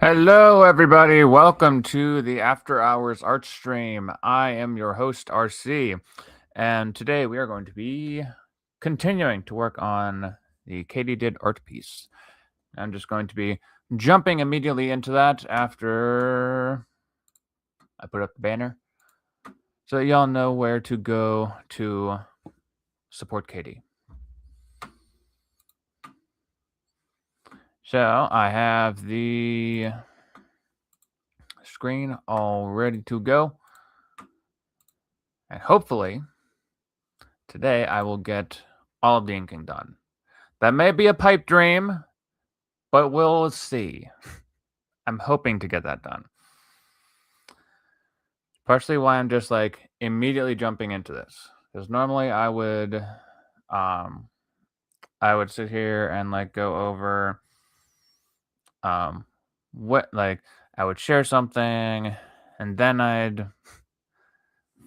Hello, everybody. Welcome to the After Hours Art Stream. I am your host, RC, and today we are going to be continuing to work on the Katydid art piece. I'm just going to be jumping immediately into that after I put up the banner so that y'all know where to go to support Katie. So I have the screen all ready to go. And hopefully, today I will get all of the inking done. That may be a pipe dream, but we'll see. I'm hoping to get that done. Partially why I'm just like immediately jumping into this. Because normally I would sit here and like go over what like I would share something and then I'd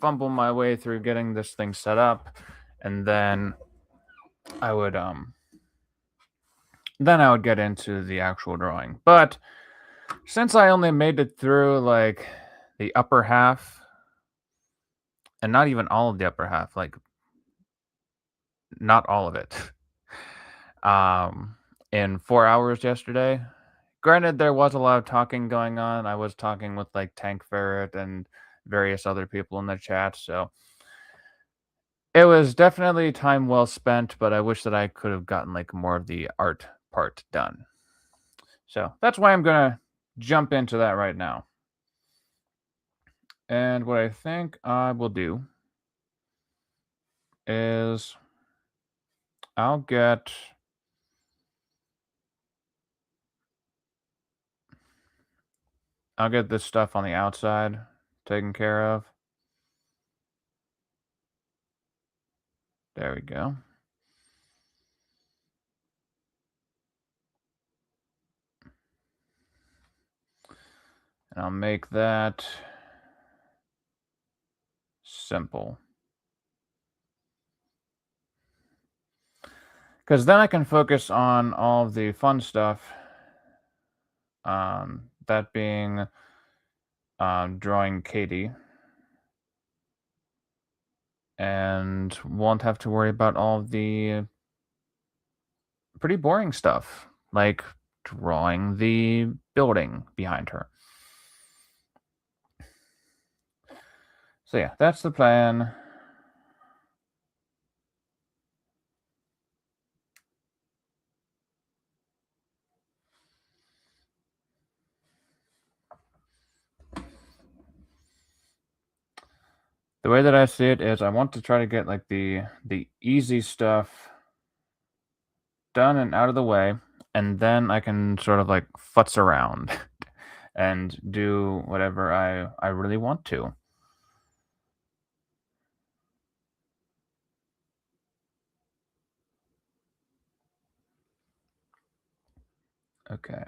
fumble my way through getting this thing set up, and then I would get into the actual drawing. But since I only made it through like the upper half, and not even all of the upper half, like not all of it, in 4 hours yesterday. Granted, there was a lot of talking going on. I was talking with like Tank Ferret and various other people in the chat, so it was definitely time well spent, but I wish that I could have gotten like more of the art part done. So that's why I'm gonna jump into that right now. And what I think I will do is I'll get this stuff on the outside taken care of. There we go. And I'll make that simple. Because then I can focus on all of the fun stuff. That being drawing Katie. And won't have to worry about all of the pretty boring stuff, like drawing the building behind her. So yeah, that's the plan. The way that I see it is I want to try to get like the easy stuff done and out of the way, and then I can sort of like futz around and do whatever I really want to. Okay.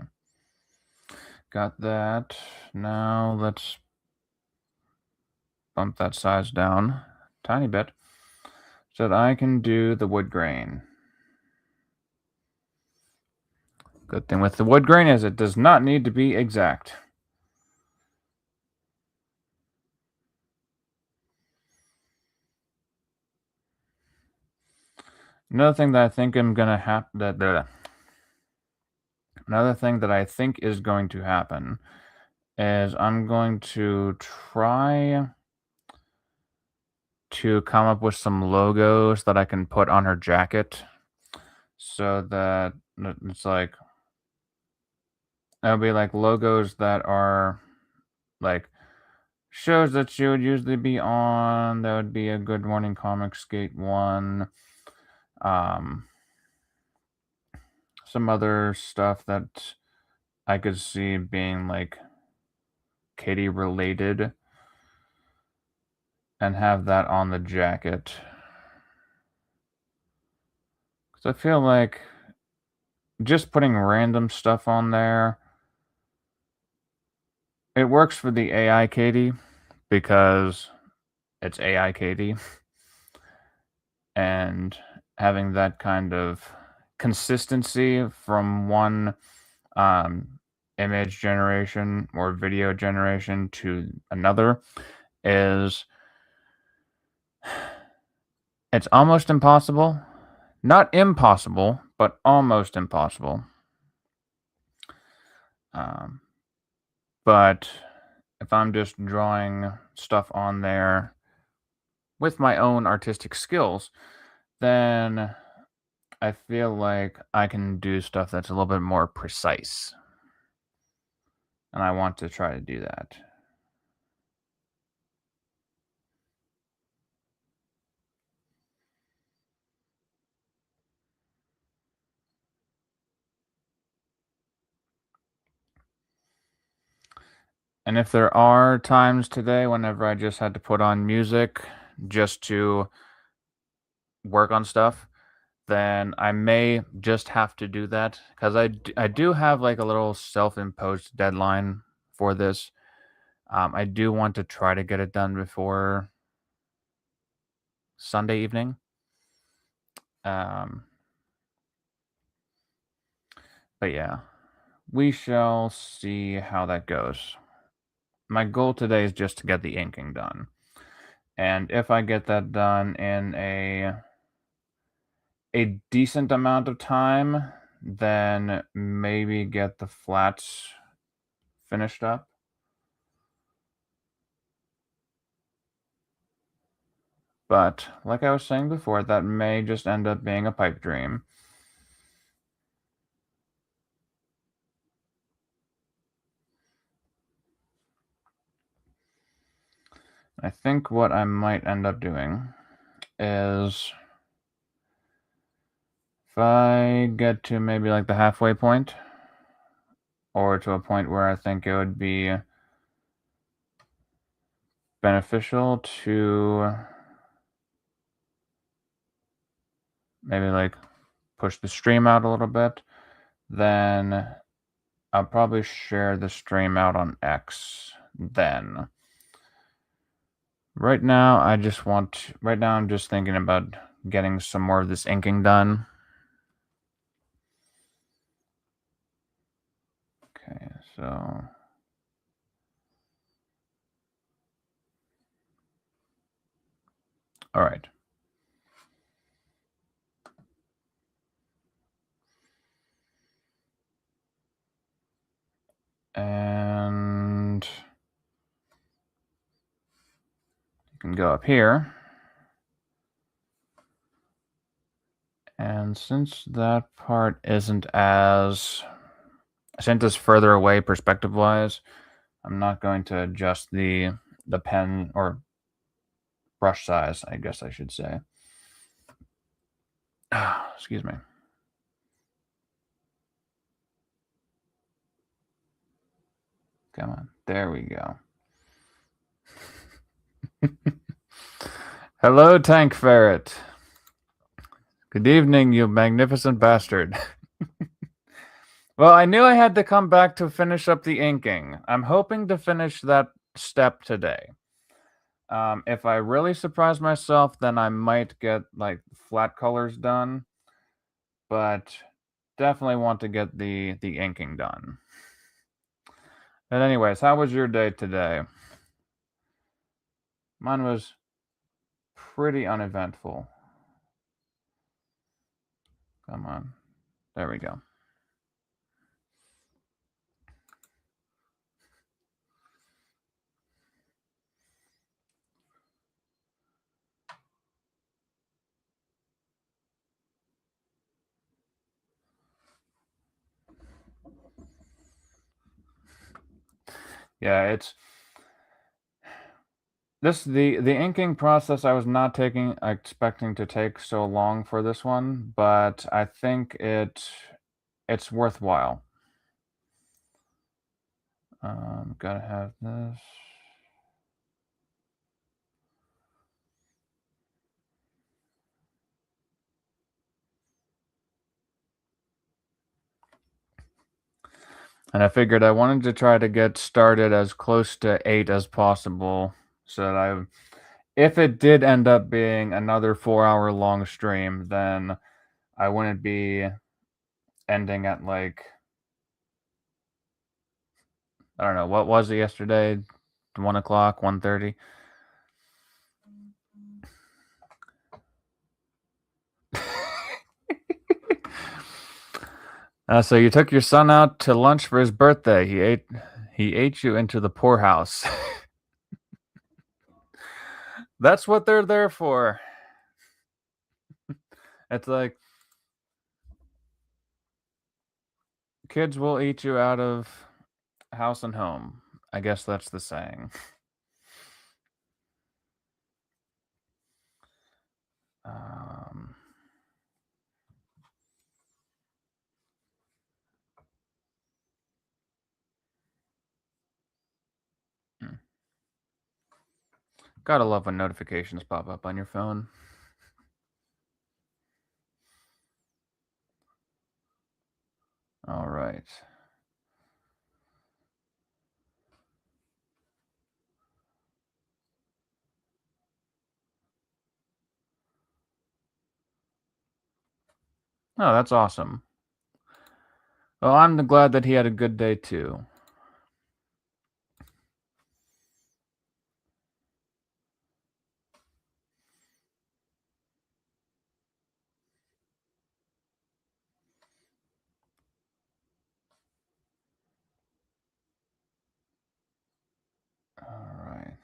Got that. Now let's bump that size down a tiny bit so that I can do the wood grain. Good thing with the wood grain is it does not need to be exact. Another thing that I think I'm gonna another thing that I think is going to happen is I'm going to try to come up with some logos that I can put on her jacket so that it's like it'll be like logos that are like shows that she would usually be on. That would be a Good Morning Comic Skate one. Some other stuff that I could see being like Katie related and have that on the jacket. Because I feel like just putting random stuff on there, it works for the AI Katie because it's AI Katie. And having that kind of consistency from one image generation or video generation to another is it's almost impossible. Not impossible, but almost impossible. But if I'm just drawing stuff on there with my own artistic skills, then I feel like I can do stuff that's a little bit more precise. And I want to try to do that. And if there are times today whenever I just had to put on music just to work on stuff, then I may just have to do that because I do have like a little self-imposed deadline for this. I do want to try to get it done before Sunday evening. But yeah, we shall see how that goes. My goal today is just to get the inking done. And if I get that done in a decent amount of time, then maybe get the flats finished up. But like I was saying before, that may just end up being a pipe dream. I think what I might end up doing is if I get to maybe like the halfway point, or to a point where I think it would be beneficial to maybe like push the stream out a little bit, then I'll probably share the stream out on X then. Right now, I'm just thinking about getting some more of this inking done. Okay, so all right. And you can go up here. And since that part isn't as further away perspective-wise, I'm not going to adjust the pen or brush size, I guess I should say. Excuse me. Come on. There we go. Hello, Tank Ferret. Good evening, you magnificent bastard. Well, I knew I had to come back to finish up the inking. I'm hoping to finish that step today. If I really surprise myself, then I might get like flat colors done, but definitely want to get the inking done. But anyways, how was your day today? Mine was pretty uneventful. Come on. There we go. Yeah, it's the inking process I was not expecting to take so long for this one, but I think it's worthwhile. Gotta have this. And I figured I wanted to try to get started as close to 8 as possible so that if it did end up being another 4-hour long stream, then I wouldn't be ending at like I don't know, what was it yesterday? 1 o'clock, 1:30. So you took your son out to lunch for his birthday. He ate you into the poorhouse. That's what they're there for. It's like kids will eat you out of house and home. I guess that's the saying. Um, hmm. Gotta love when notifications pop up on your phone. All right. Oh, that's awesome. Well, I'm glad that he had a good day too. All right.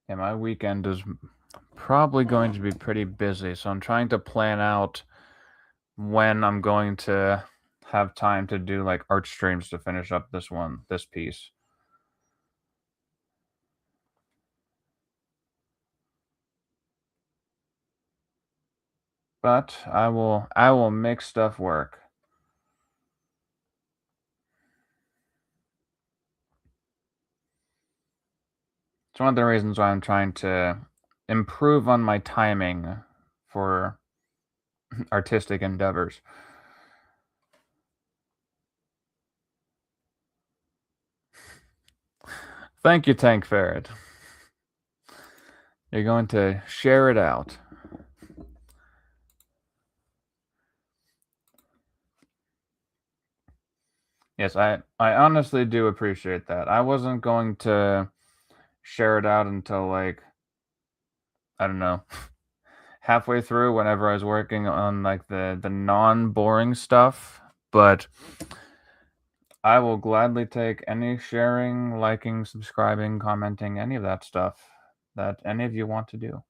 Yeah, my weekend is probably going to be pretty busy, so I'm trying to plan out when I'm going to have time to do like art streams to finish up this piece. But I will make stuff work. It's one of the reasons why I'm trying to improve on my timing for artistic endeavors. Thank you, Tank Ferret. You're going to share it out. Yes, I honestly do appreciate that. I wasn't going to share it out until like I don't know, halfway through whenever I was working on like the non-boring stuff, but I will gladly take any sharing, liking, subscribing, commenting, any of that stuff that any of you want to do.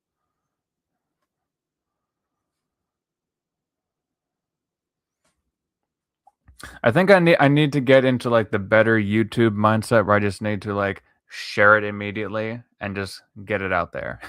I think I need to get into like the better YouTube mindset where I just need to like share it immediately and just get it out there.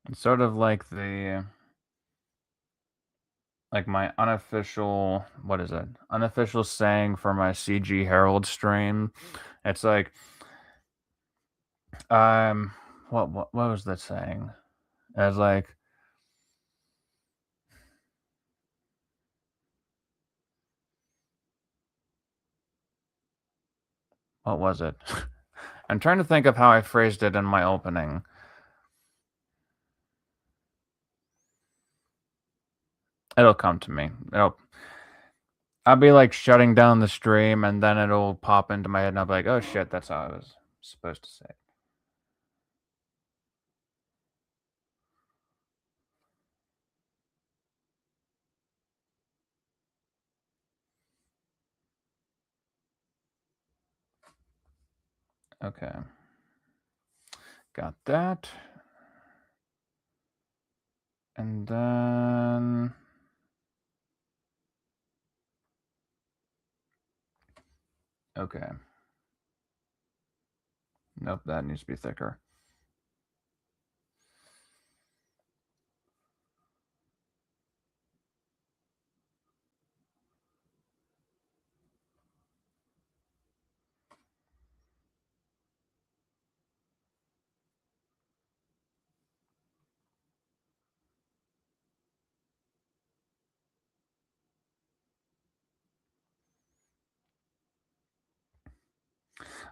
It's sort of like my unofficial, what is it? Unofficial saying for my CG Herald stream. It's like um what was that saying? As like what was it? I'm trying to think of how I phrased it in my opening. It'll come to me. I'll be like shutting down the stream and then it'll pop into my head and I'll be like, oh shit, that's how I was supposed to say it. Okay. Got that. And then okay. Nope, that needs to be thicker.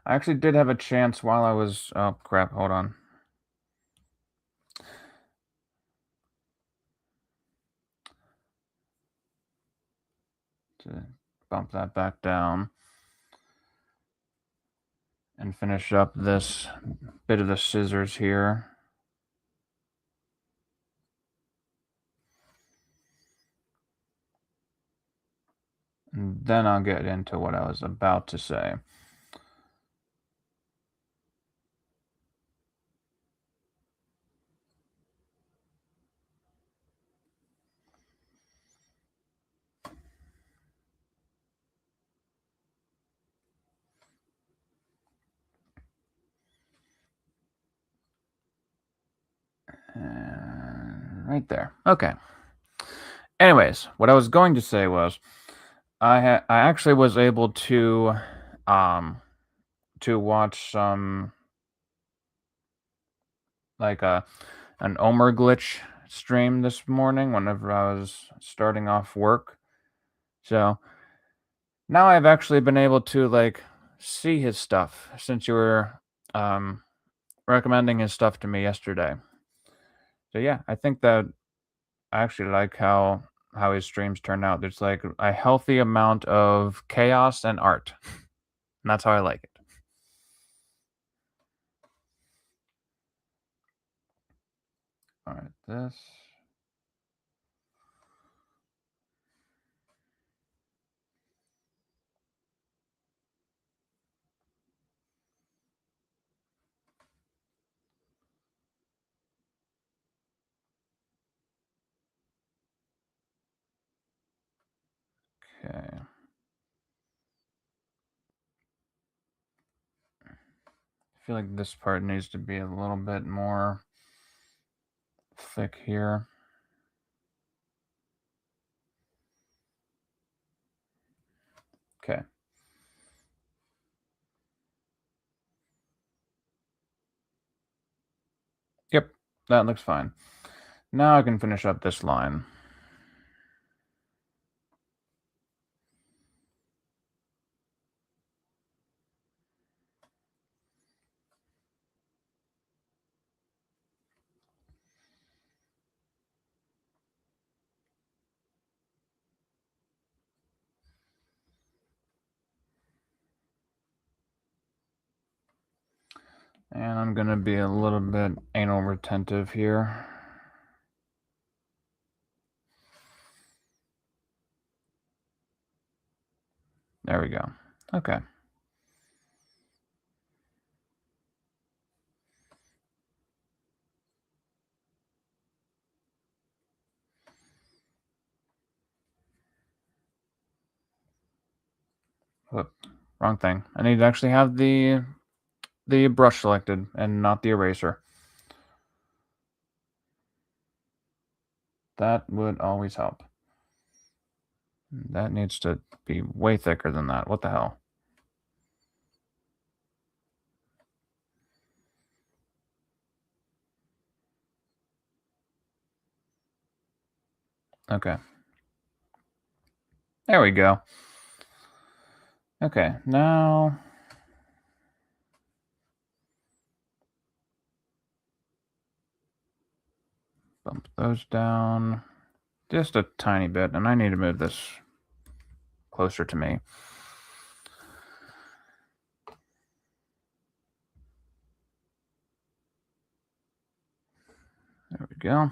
I actually did have a chance while I was. Oh crap! Hold on. To bump that back down and finish up this bit of the scissors here. And then I'll get into what I was about to say. Right there. Okay. Anyways, what I was going to say was I actually was able um to watch some like an Omer glitch stream this morning whenever I was starting off work. So now I've actually been able to like see his stuff since you were um recommending his stuff to me yesterday. So yeah, I think that I actually like how his streams turn out. There's like a healthy amount of chaos and art. And that's how I like it. All right, this. Okay. I feel like this part needs to be a little bit more thick here. Okay. Yep, that looks fine. Now I can finish up this line. And I'm going to be a little bit anal retentive here. There we go. Okay. Whoop. Wrong thing. I need to actually have the brush selected and not the eraser. That would always help. That needs to be way thicker than that. What the hell? Okay. There we go. Okay, now bump those down just a tiny bit, and I need to move this closer to me. There we go.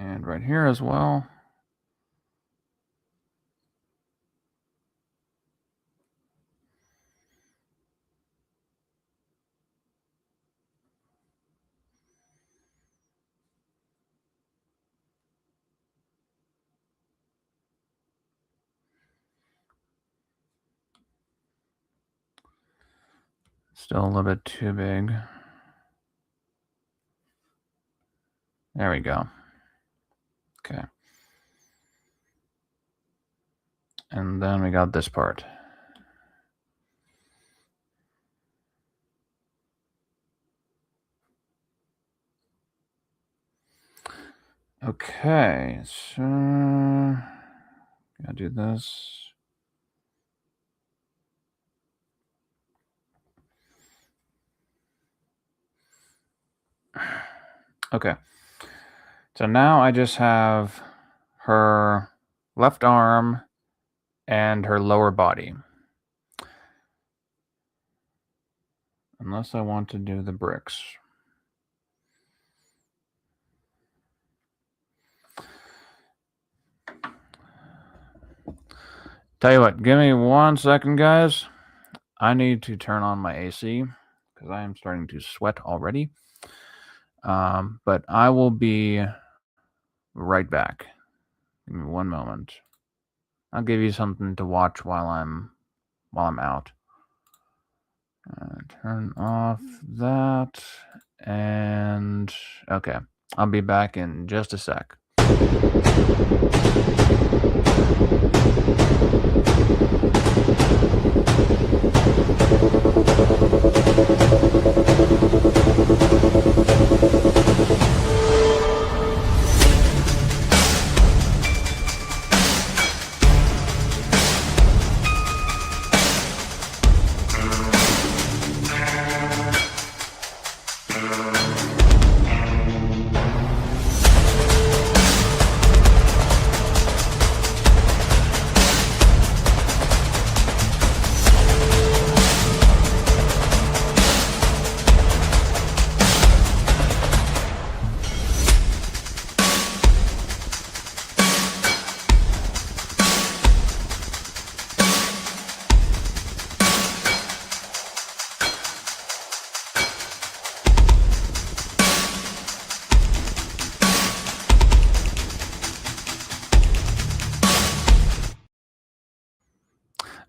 And right here as well. Still a little bit too big. There we go. Okay. And then we got this part. Okay, so gotta do this. Okay. So now I just have her left arm and her lower body. Unless I want to do the bricks. Tell you what, give me 1 second, guys. I need to turn on my AC because I am starting to sweat already. But I will be right back. Give me 1 moment. I'll give you something to watch while I'm out. Turn off that, and okay, I'll be back in just a sec.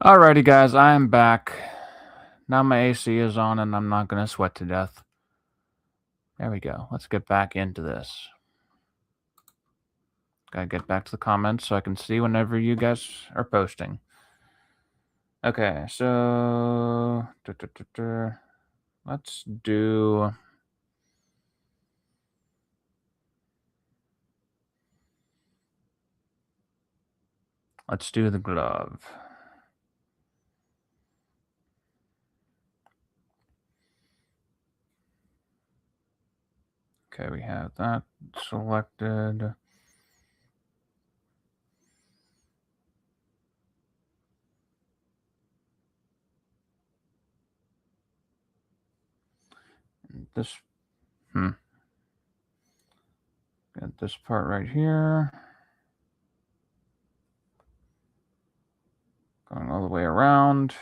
Alrighty, guys, I am back. Now my AC is on and I'm not going to sweat to death. There we go. Let's get back into this. Gotta get back to the comments so I can see whenever you guys are posting. Okay, so let's do the glove. Okay, we have that selected. This, got this part right here. Going all the way around.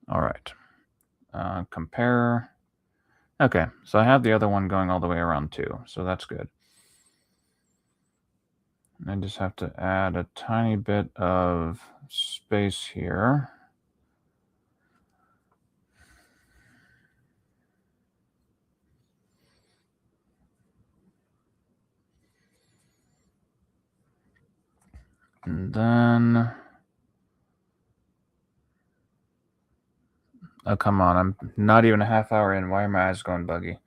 All right. Compare. Okay, so I have the other one going all the way around too, so that's good. I just have to add a tiny bit of space here. And then, oh, come on, I'm not even a half hour in. Why are my eyes going buggy?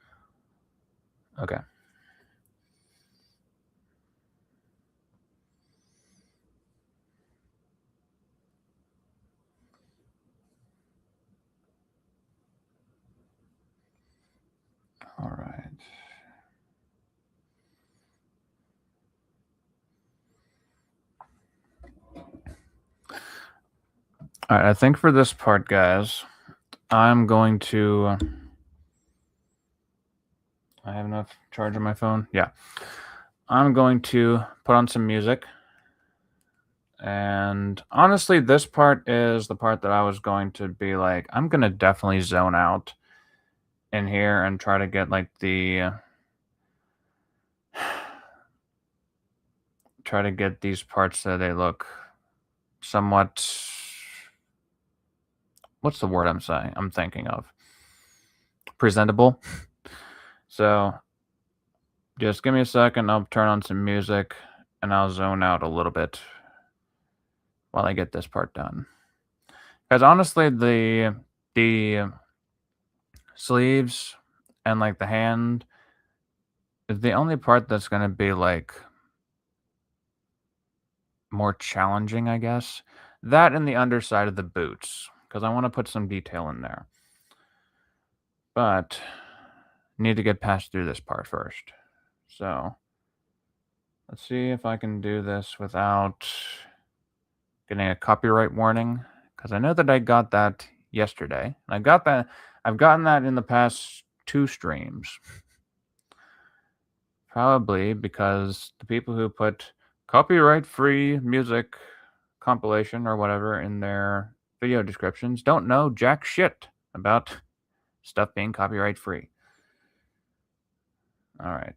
Okay. All right. All right, I think for this part, guys, I'm going to. I have enough charge on my phone. Yeah. I'm going to put on some music. And honestly, this part is the part that I was going to be like, I'm going to definitely zone out in here and try to get like try to get these parts so they look somewhat. What's the word I'm thinking of? Presentable. So just give me a second. I'll turn on some music and I'll zone out a little bit while I get this part done. Because honestly, the sleeves and like the hand is the only part that's going to be like more challenging, I guess. That and the underside of the boots, because I want to put some detail in there. But need to get past through this part first. So let's see if I can do this without getting a copyright warning, because I know that I got that yesterday. I got that. I've gotten that in the past 2 streams. Probably because the people who put copyright-free music compilation or whatever in their video descriptions don't know jack shit about stuff being copyright-free. All right.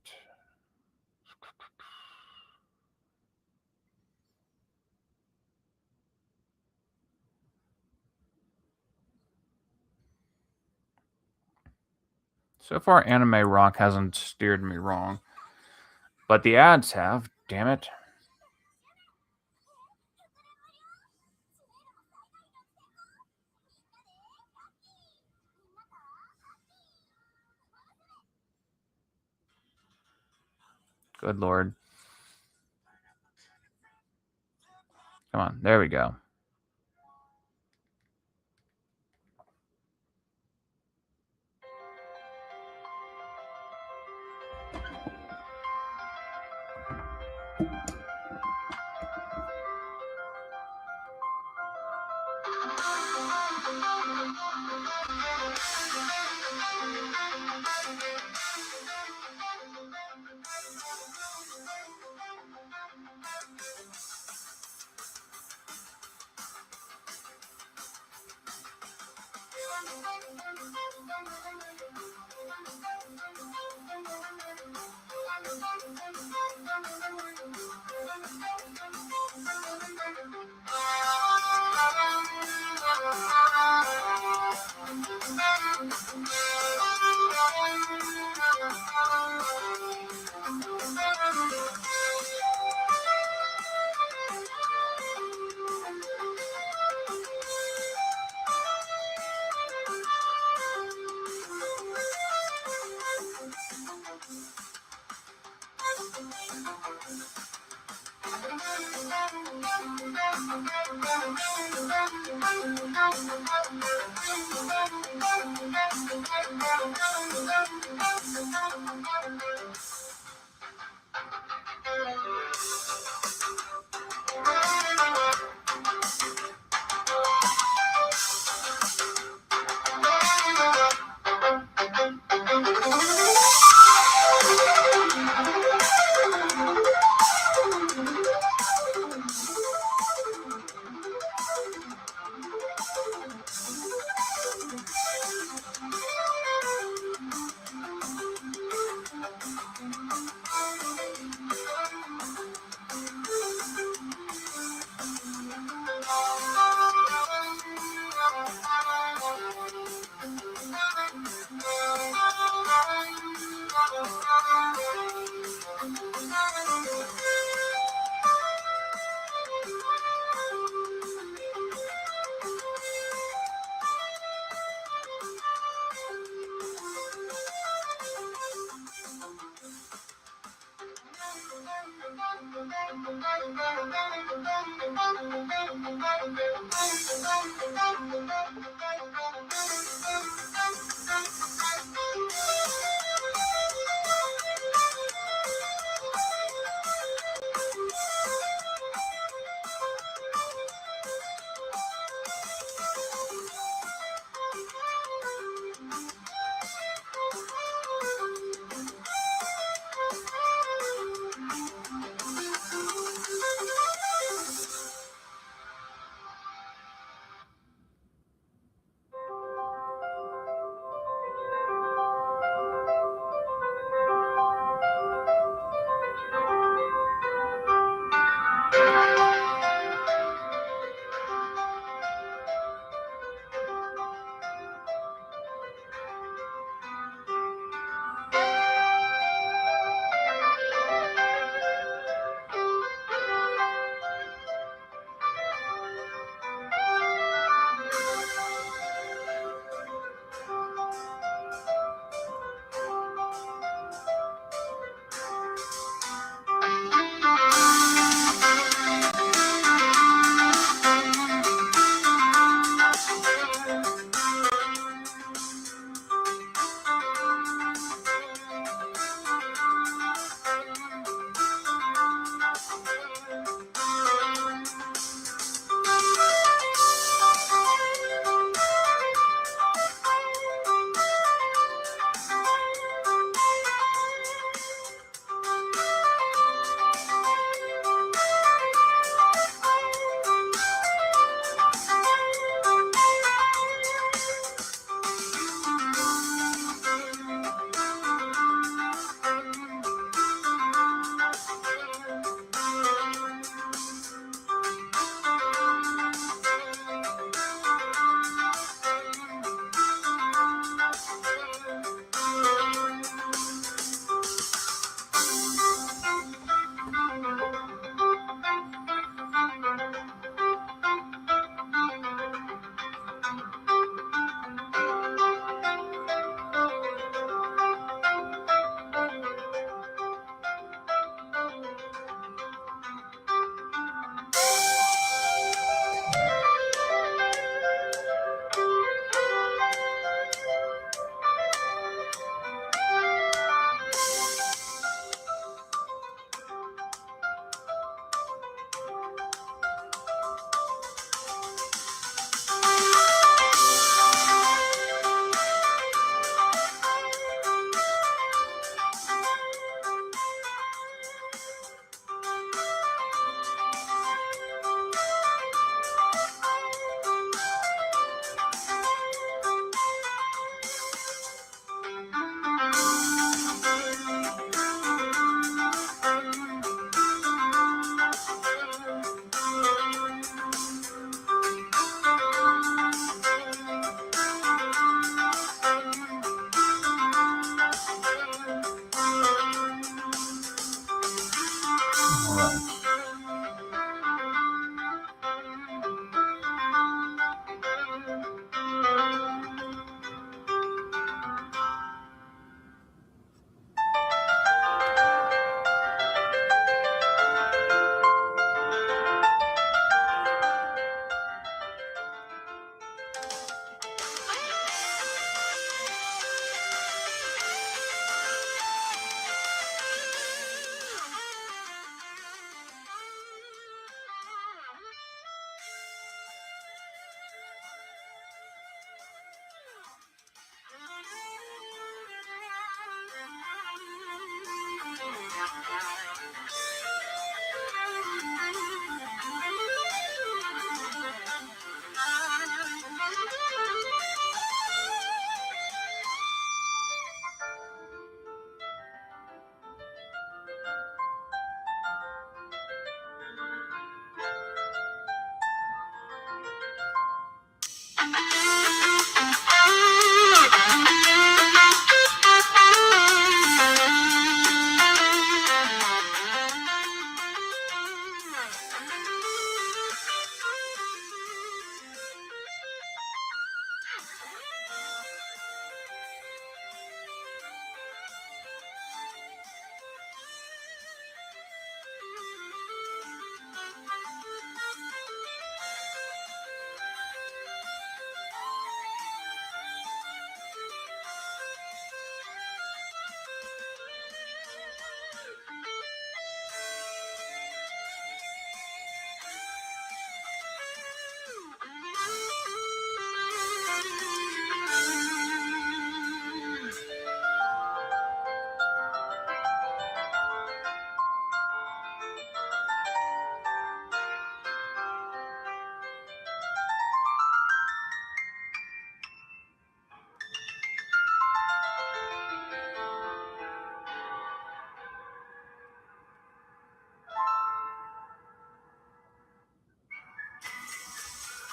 So far, Anime Rock hasn't steered me wrong, but the ads have. Damn it. Good lord. Come on, there we go.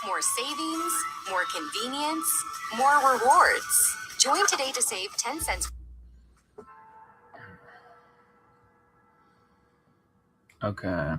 More savings, more convenience, more rewards. Join today to save 10 cents. Okay.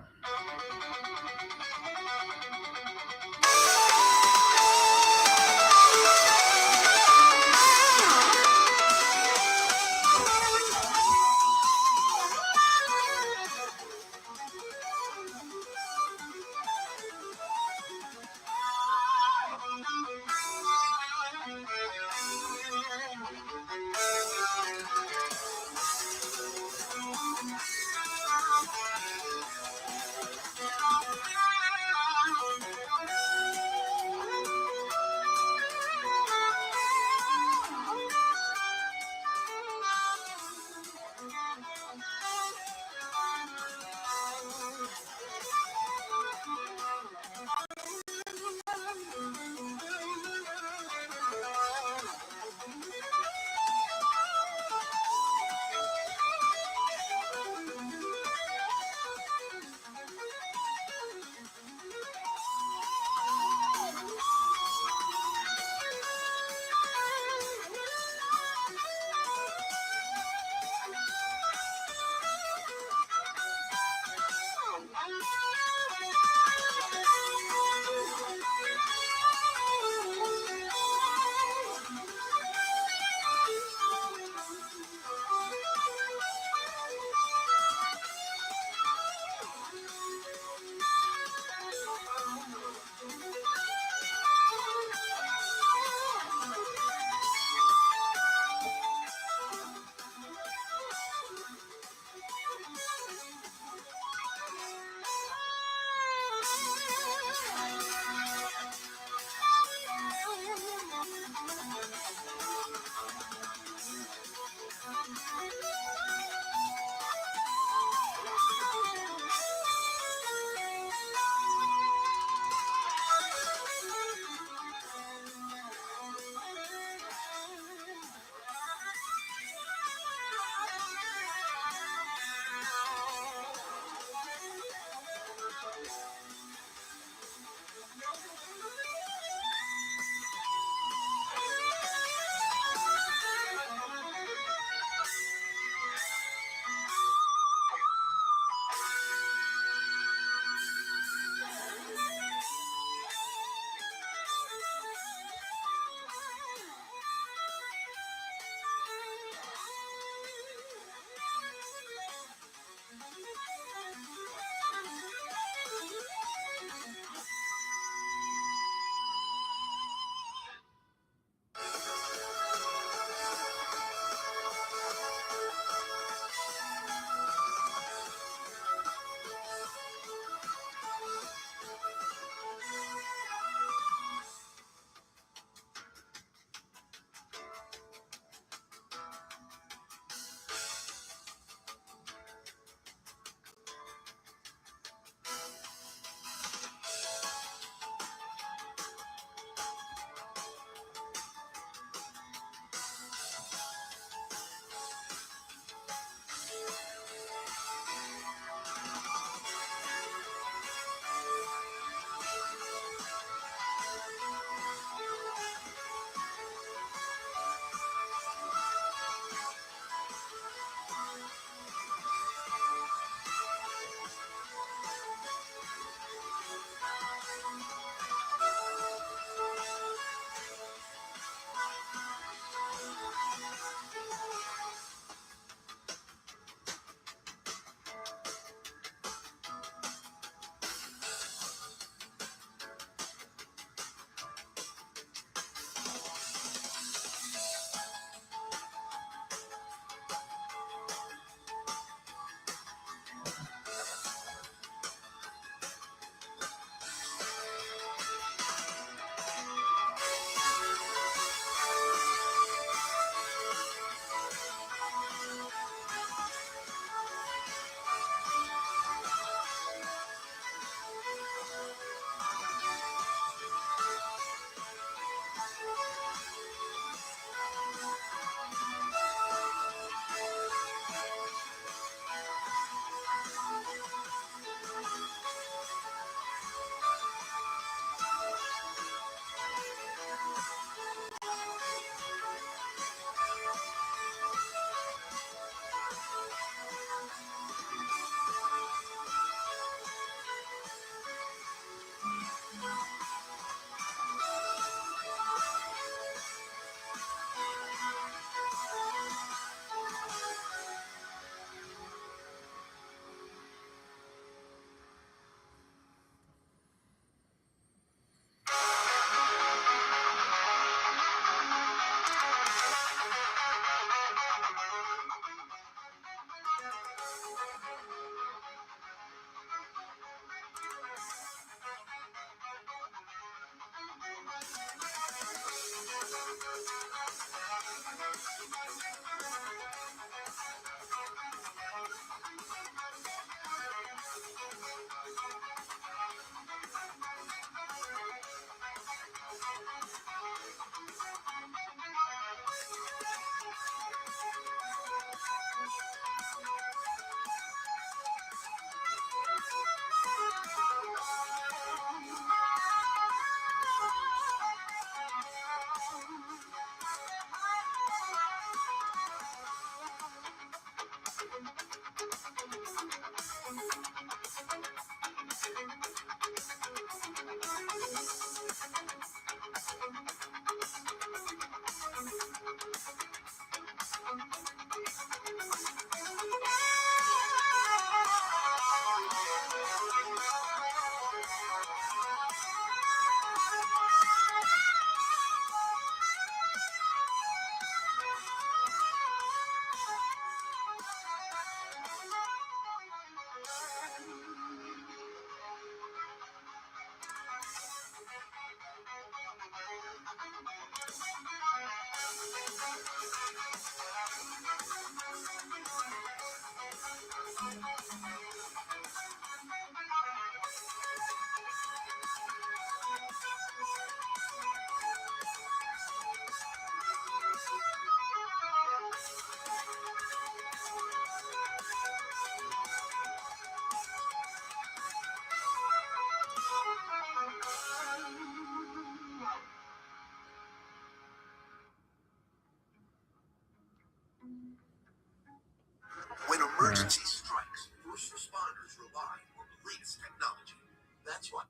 When emergency strikes, first responders rely on the latest technology. That's why.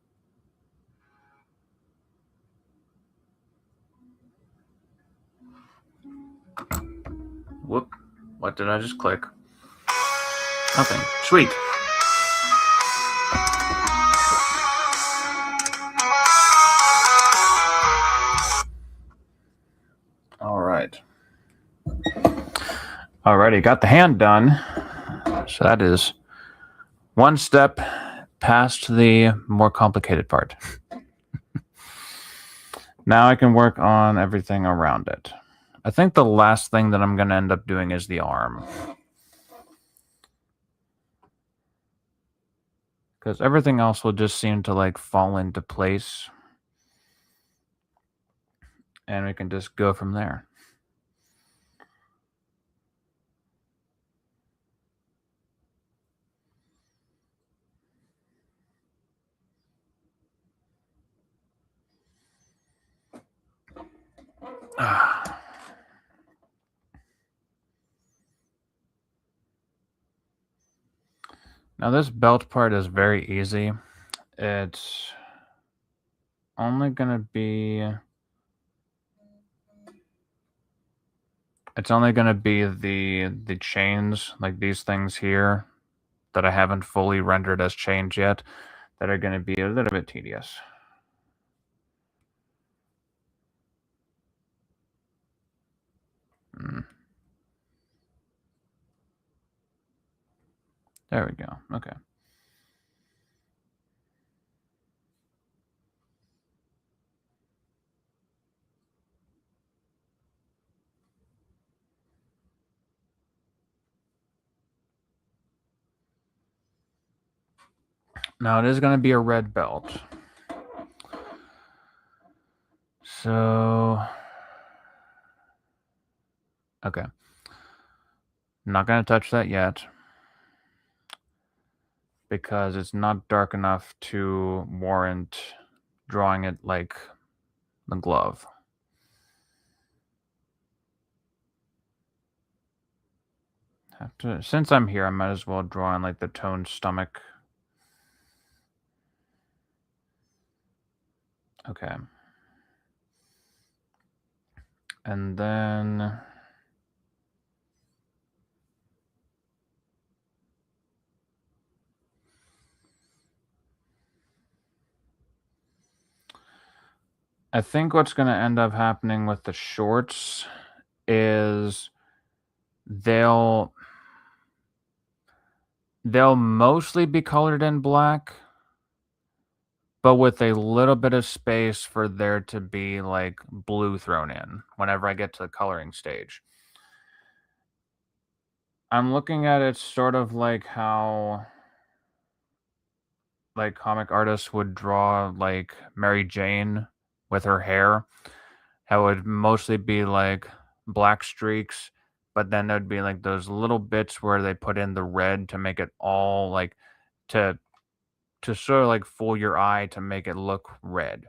Whoop. What did I just click? Nothing. Sweet. All right. Alrighty, got the hand done. So that is one step past the more complicated part. Now I can work on everything around it. I think the last thing that I'm going to end up doing is the arm. Because everything else will just seem to like fall into place. And we can just go from there. Now this belt part is very easy. It's only going to be the chains, like these things here that I haven't fully rendered as chains yet, that are going to be a little bit tedious. There we go. Okay. Now it is going to be a red belt. So, okay. I'm not going to touch that yet because it's not dark enough to warrant drawing it like the glove. Since I'm here, I might as well draw in like the toned stomach. Okay. And then I think what's going to end up happening with the shorts is they'll mostly be colored in black, but with a little bit of space for there to be like blue thrown in whenever I get to the coloring stage. I'm looking at it sort of like how like comic artists would draw like Mary Jane with her hair. How it would mostly be like black streaks, but then there'd be like those little bits where they put in the red to make it all like to sort of like fool your eye to make it look red.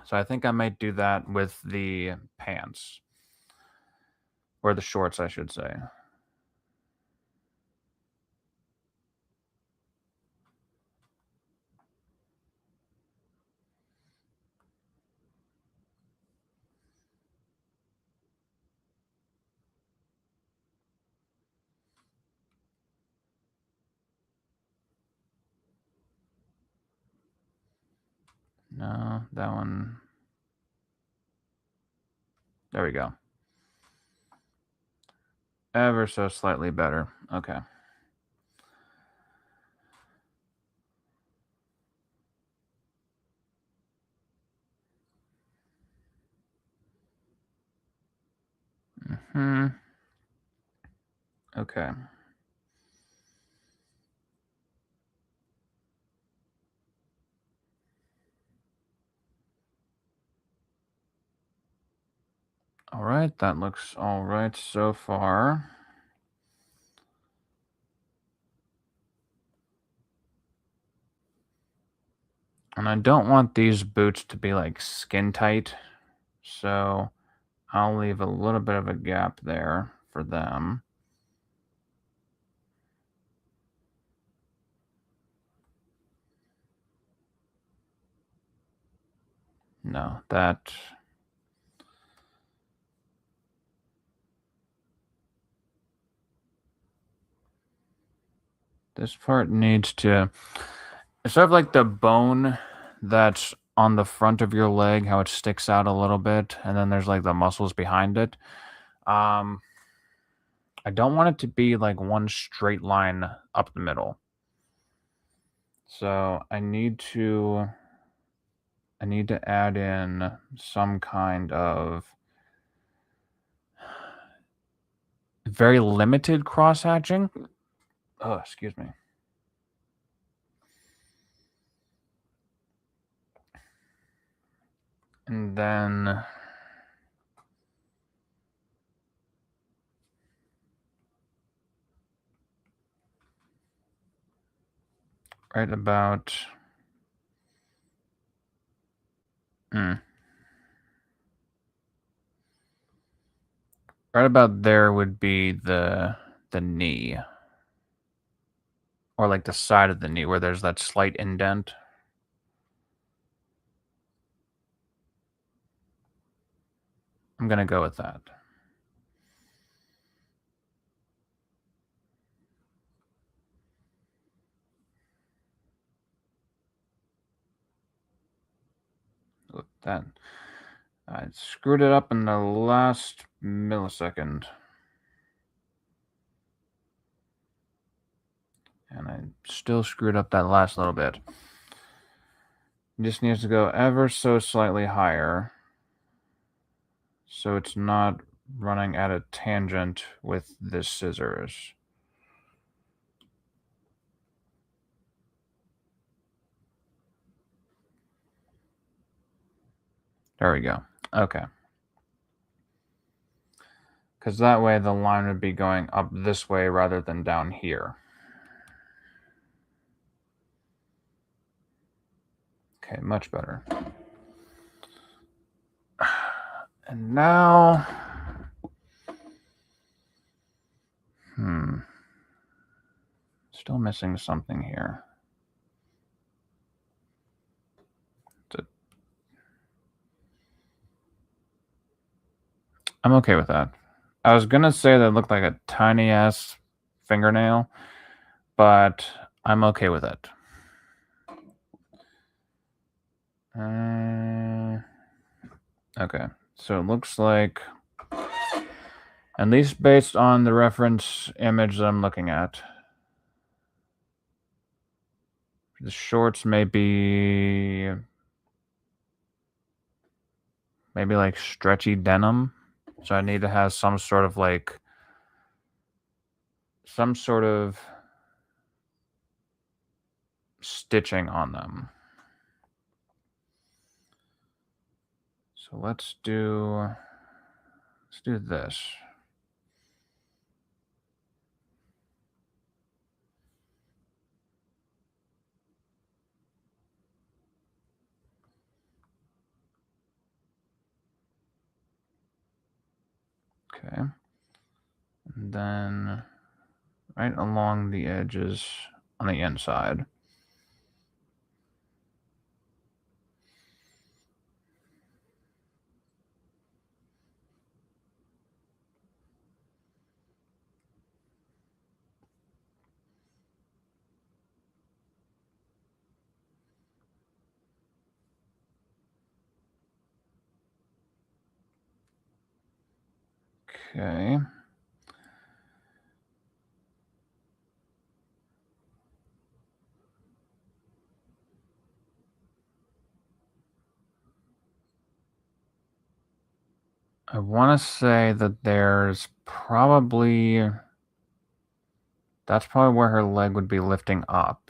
So I think I might do that with the pants or the shorts, I should say. No, that one. There we go. Ever so slightly better. Okay. Hmm. Okay. All right, that looks all right so far. And I don't want these boots to be like skin tight, so I'll leave a little bit of a gap there for them. No, that. This part needs to. Instead of like the bone that's on the front of your leg, how it sticks out a little bit, and then there's like the muscles behind it. Um, I don't want it to be like one straight line up the middle. So I need to add in some kind of very limited cross hatching. Oh, excuse me. And then right about mm, right about there would be the knee, or like the side of the knee where there's that slight indent. I'm gonna go with that. Look, that I screwed it up in the last millisecond. And I still screwed up that last little bit. It just needs to go ever so slightly higher, so it's not running at a tangent with the scissors. There we go. Okay. Because that way the line would be going up this way rather than down here. Okay, much better. And now, still missing something here. I'm okay with that. I was gonna say that it looked like a tiny ass fingernail, but I'm okay with it. Okay, so it looks like, at least based on the reference image that I'm looking at, the shorts may be maybe like stretchy denim. So I need to have some sort of like some sort of stitching on them. So let's do this. Okay. And then right along the edges on the inside. Okay. I want to say that that's probably where her leg would be lifting up.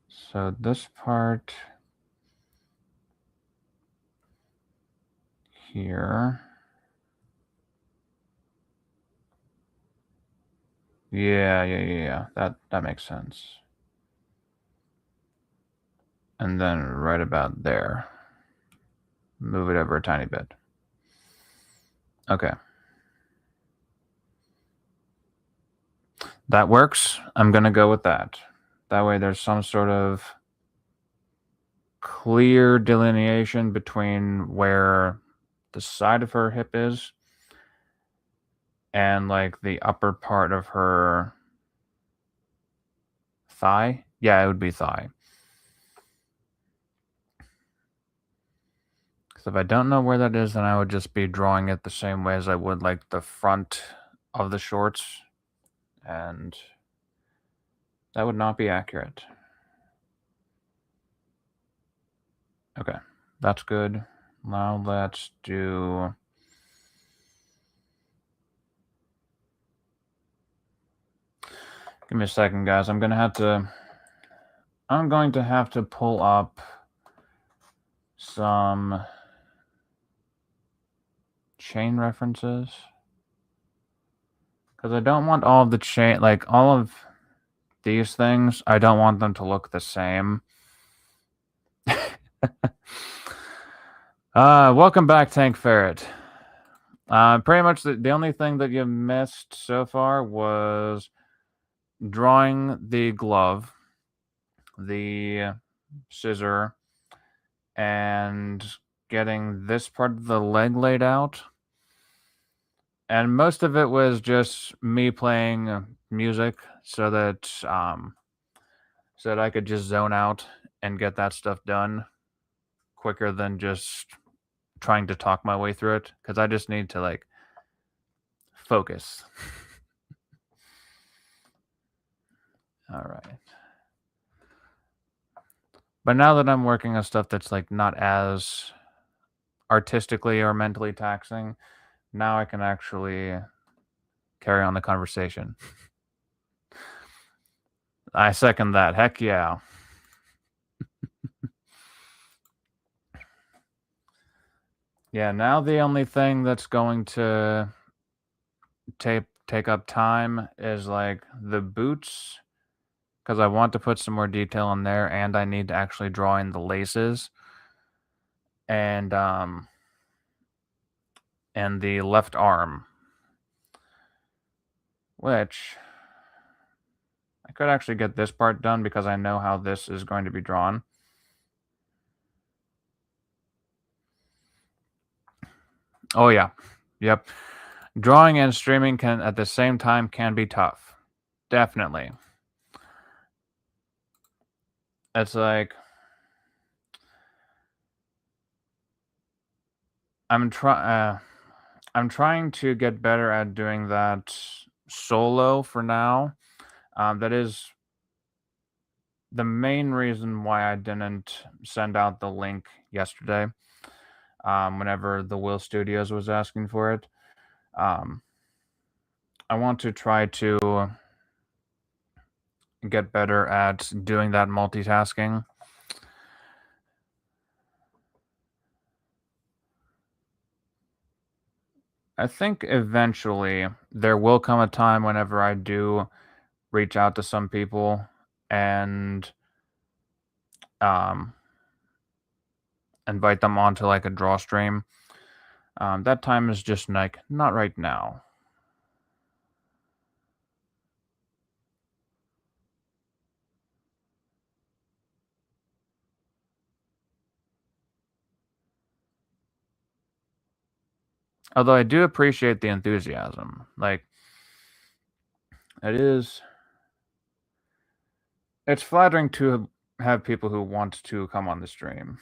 So this part here. Yeah. That makes sense. And then right about there. Move it over a tiny bit. Okay. That works. I'm going to go with that. That way there's some sort of clear delineation between where the side of her hip is and like the upper part of her thigh. Yeah, it would be thigh. Because if I don't know where that is, then I would just be drawing it the same way as I would like the front of the shorts. And that would not be accurate. Okay, that's good. Now let's do... Give me a second, guys. I'm going to have to pull up some chain references. Because I don't want all of the chain, like all of these things, I don't want them to look the same. Welcome back, Tank Ferret. Pretty much the only thing that you missed so far was drawing the glove, the scissor, and getting this part of the leg laid out. And most of it was just me playing music so that I could just zone out and get that stuff done quicker than just trying to talk my way through it, because I just need to like focus. All right. But now that I'm working on stuff that's like not as artistically or mentally taxing, now I can actually carry on the conversation. I second that. Heck yeah. Yeah, now the only thing that's going to take up time is like the boots, because I want to put some more detail in there, and I need to actually draw in the laces and the left arm, which I could actually get this part done because I know how this is going to be drawn. Oh yeah. Yep. Drawing and streaming can at the same time can be tough. Definitely. It's like I'm trying to get better at doing that solo for now. That is the main reason why I didn't send out the link yesterday. whenever the Will Studios was asking for it. Um, I want to try to get better at doing that multitasking. I think eventually there will come a time whenever I do reach out to some people and um, invite them onto like a draw stream. That time is just like not right now. Although I do appreciate the enthusiasm. Like it's flattering to have people who want to come on the stream.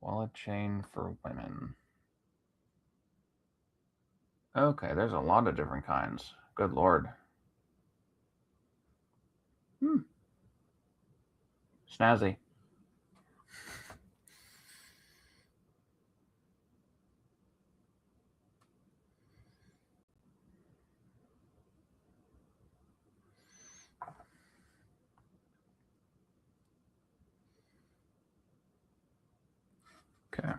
Wallet chain for women. Okay, there's a lot of different kinds. Good lord. Hmm. Snazzy. Okay.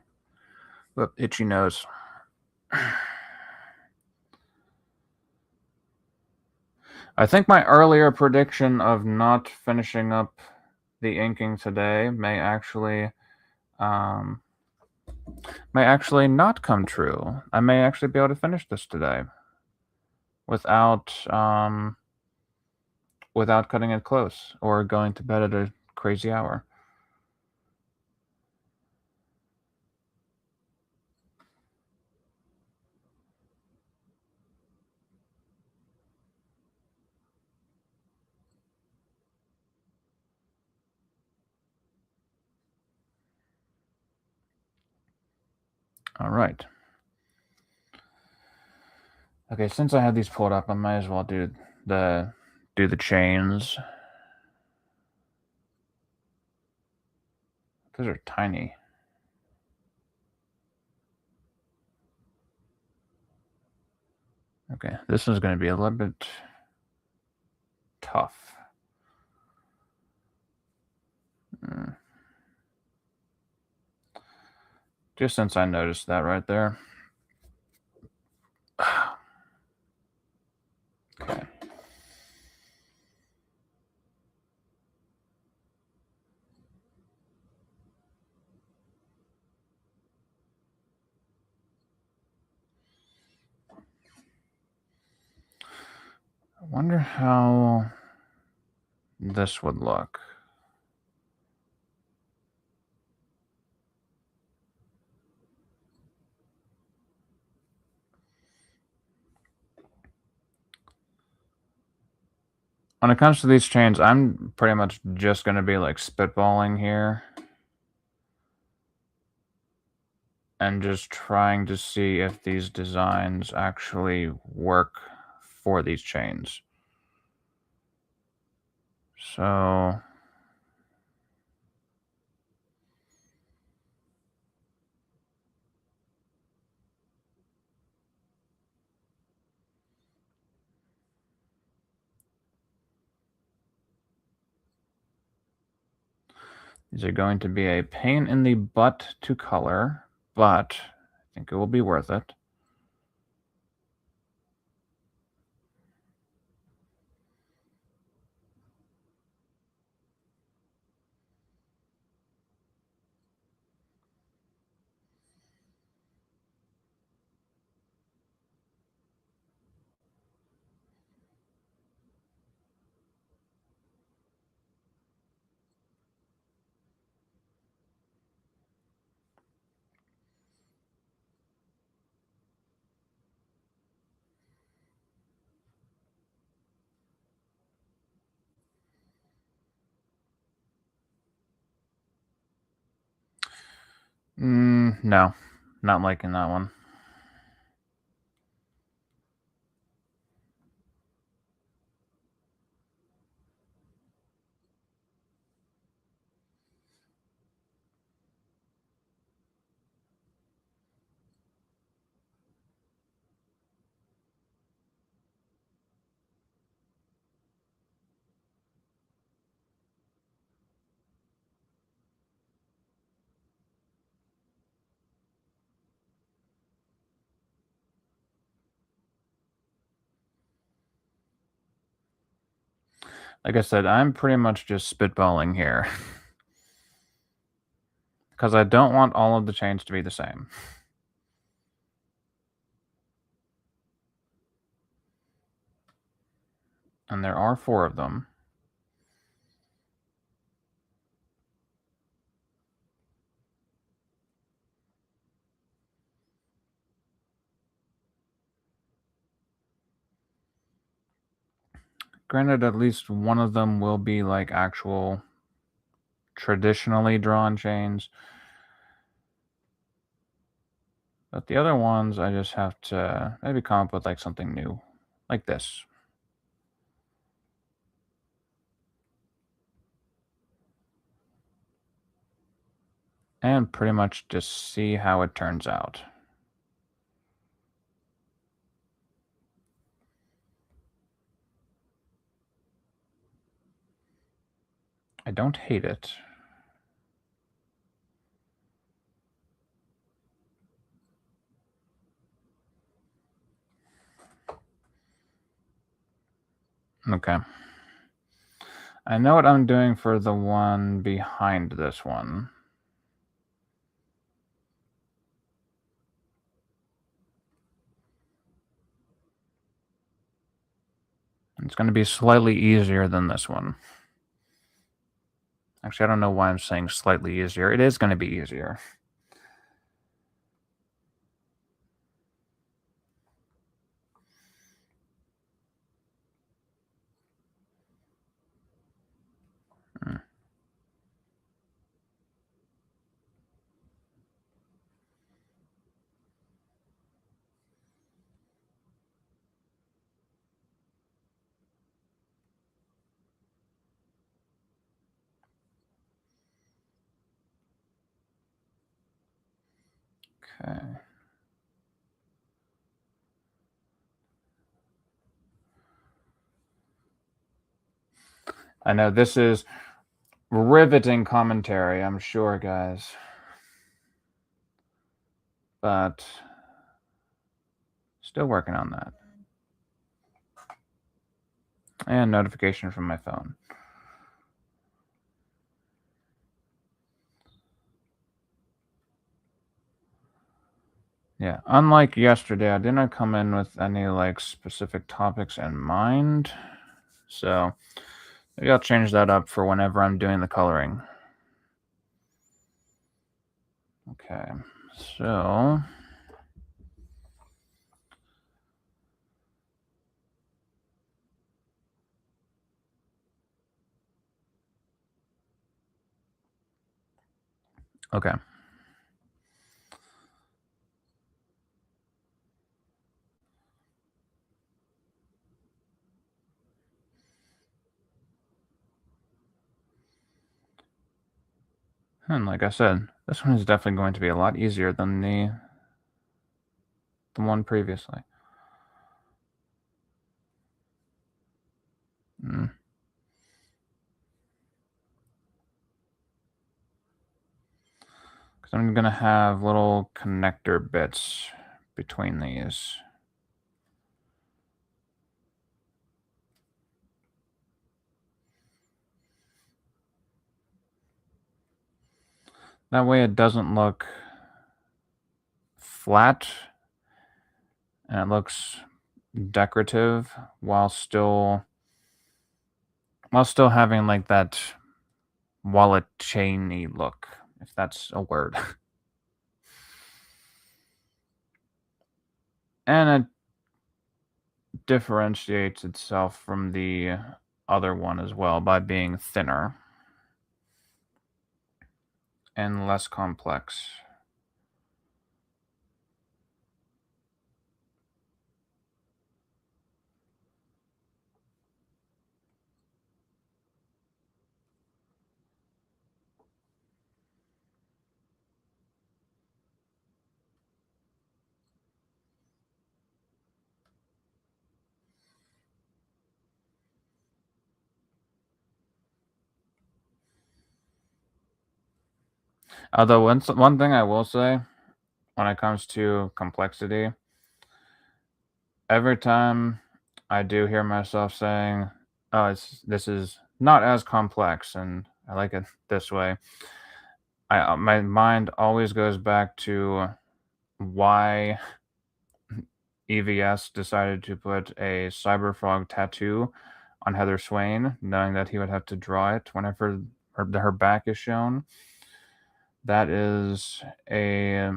Whoop, itchy nose. I think my earlier prediction of not finishing up the inking today um, may actually not come true. I may actually be able to finish this today without without cutting it close or going to bed at a crazy hour. All right. Okay, since I have these pulled up, I might as well do the chains. Those are tiny. Okay, this is going to be a little bit tough. Just since I noticed that right there. Okay. I wonder how this would look. When it comes to these chains, I'm pretty much just going to be like spitballing here and just trying to see if these designs actually work for these chains. So these are going to be a pain in the butt to color, but I think it will be worth it. No, not liking that one. Like I said, I'm pretty much just spitballing here because I don't want all of the chains to be the same. And there are 4 of them. Granted, at least one of them will be like actual traditionally drawn chains. But the other ones, I just have to maybe come up with like something new, like this. And pretty much just see how it turns out. I don't hate it. Okay. I know what I'm doing for the one behind this one. It's going to be slightly easier than this one. Actually, I don't know why I'm saying slightly easier. It is going to be easier. Hmm. Okay. I know this is riveting commentary, I'm sure, guys. But still working on that. And notification from my phone. Yeah, unlike yesterday, I didn't come in with any like specific topics in mind. So maybe I'll change that up for whenever I'm doing the coloring. Okay, so okay. And like I said, this one is definitely going to be a lot easier than the one previously. Because I'm going to have little connector bits between these. That way it doesn't look flat and it looks decorative while still having like that wallet chainy look, if that's a word. And it differentiates itself from the other one as well by being thinner and less complex. Although one thing I will say when it comes to complexity, every time I do hear myself saying, "Oh, this is not as complex," and I like it this way, my mind always goes back to why EVS decided to put a cyberfrog tattoo on Heather Swain, knowing that he would have to draw it whenever her back is shown. That is a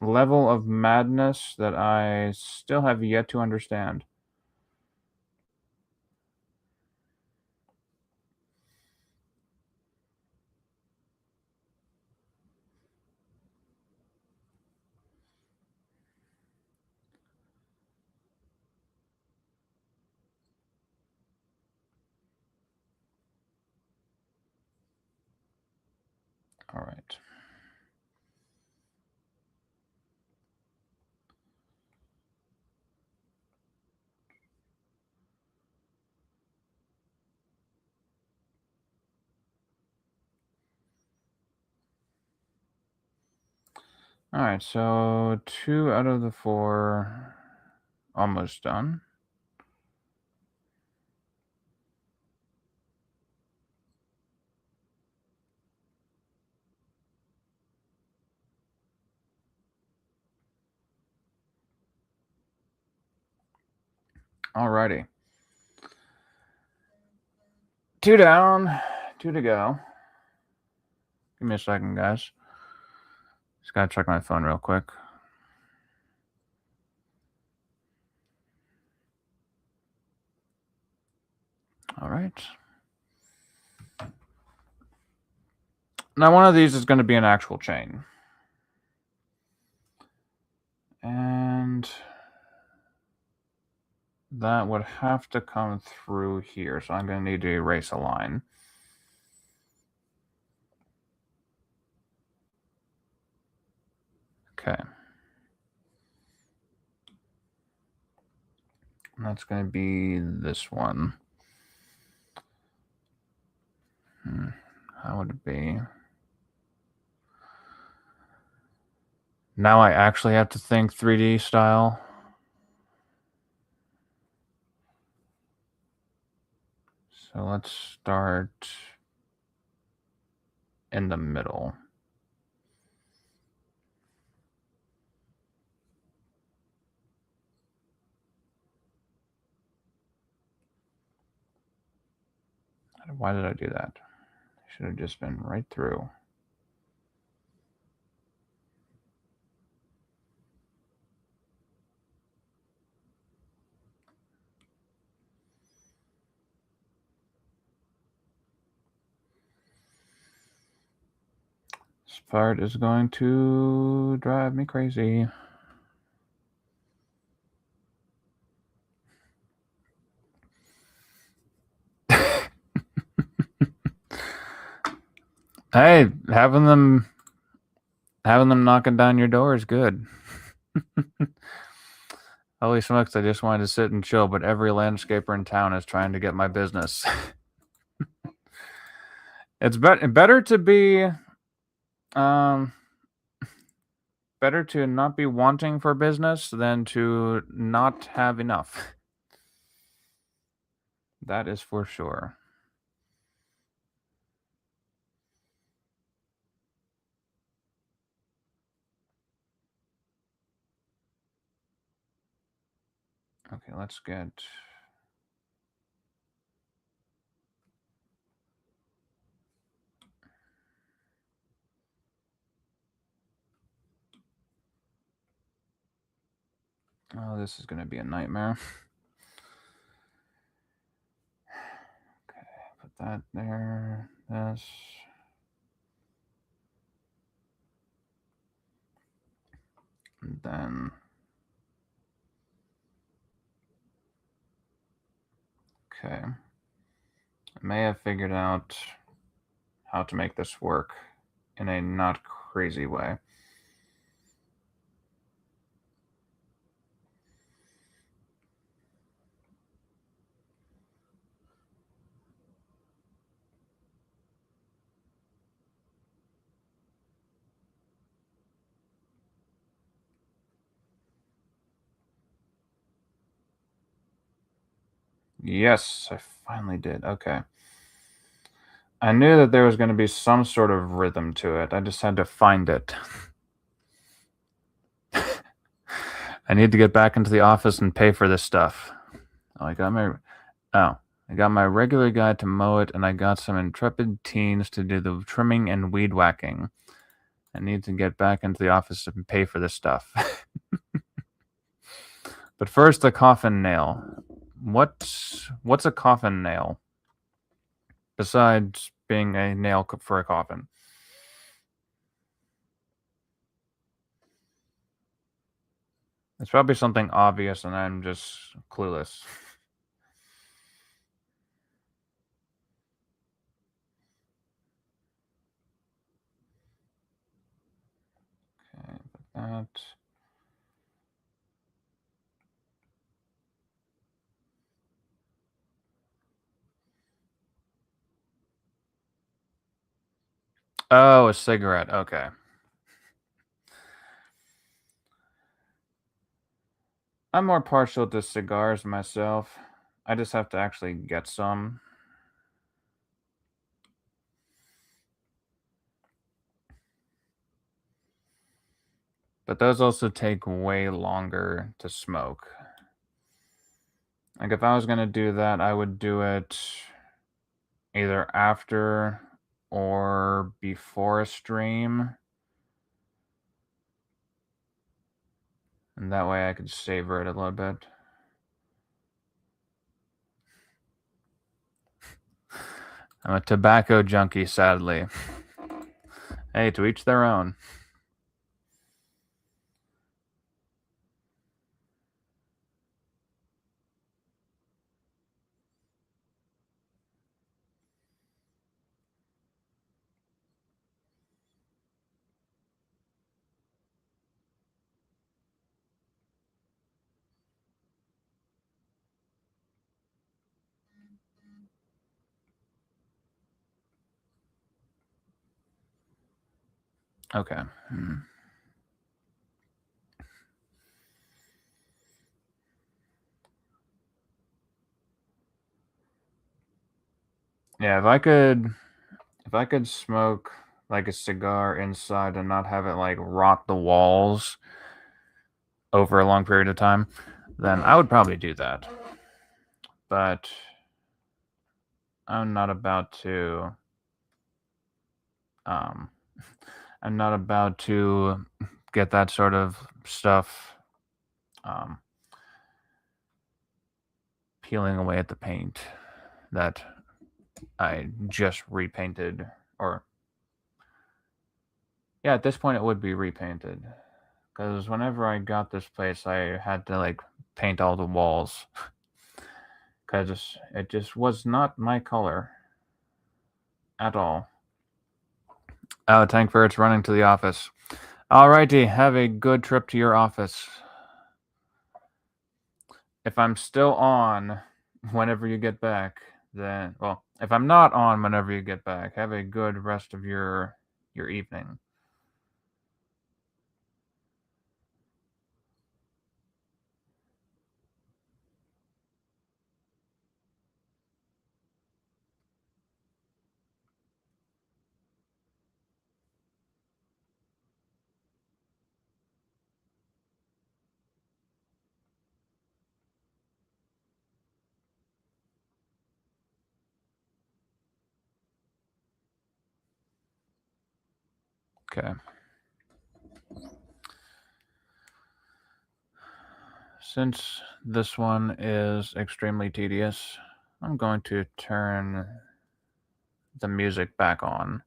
level of madness that I still have yet to understand. All right. All right, so 2 out of the 4 almost done. Alrighty. 2 down, 2 to go. Give me a second, guys. Just gotta check my phone real quick. All right. Now, one of these is going to be an actual chain. And that would have to come through here. So I'm going to need to erase a line. Okay. And that's going to be this one. How would it be? Now I actually have to think 3D style. So let's start in the middle. Why did I do that? Should have just been right through. This part is going to drive me crazy. Hey, having them knocking down your door is good. Holy smokes, I just wanted to sit and chill, but every landscaper in town is trying to get my business. It's better to be better to not be wanting for business than to not have enough. That is for sure. Okay, let's get oh, this is going to be a nightmare. Okay, put that there. This. And then okay. I may have figured out how to make this work in a not crazy way. Yes, I finally did. Okay. I knew that there was going to be some sort of rhythm to it. I just had to find it. I need to get back into the office and pay for this stuff. Oh, I got my regular guy to mow it, and I got some intrepid teens to do the trimming and weed whacking. I need to get back into the office and pay for this stuff. But first, the coffin nail. What's a coffin nail? Besides being a nail for a coffin. It's probably something obvious and I'm just clueless. Okay, but that. Oh, a cigarette. Okay. I'm more partial to cigars myself. I just have to actually get some. But those also take way longer to smoke. Like if I was gonna do that, I would do it either after or before a stream. And that way I could savor it a little bit. I'm a tobacco junkie, sadly. Hey, to each their own. Okay. Yeah, if I could smoke like a cigar inside and not have it like rot the walls over a long period of time, then I would probably do that. But I'm not about to um I'm not about to get that sort of stuff um peeling away at the paint that I just repainted. Or yeah, at this point it would be repainted. Because whenever I got this place, I had to like paint all the walls. Because it just was not my color at all. Oh, tank ferret's running to the office. Alrighty, have a good trip to your office. If I'm still on whenever you get back, then well, if I'm not on whenever you get back, have a good rest of your evening. Okay. Since this one is extremely tedious, I'm going to turn the music back on.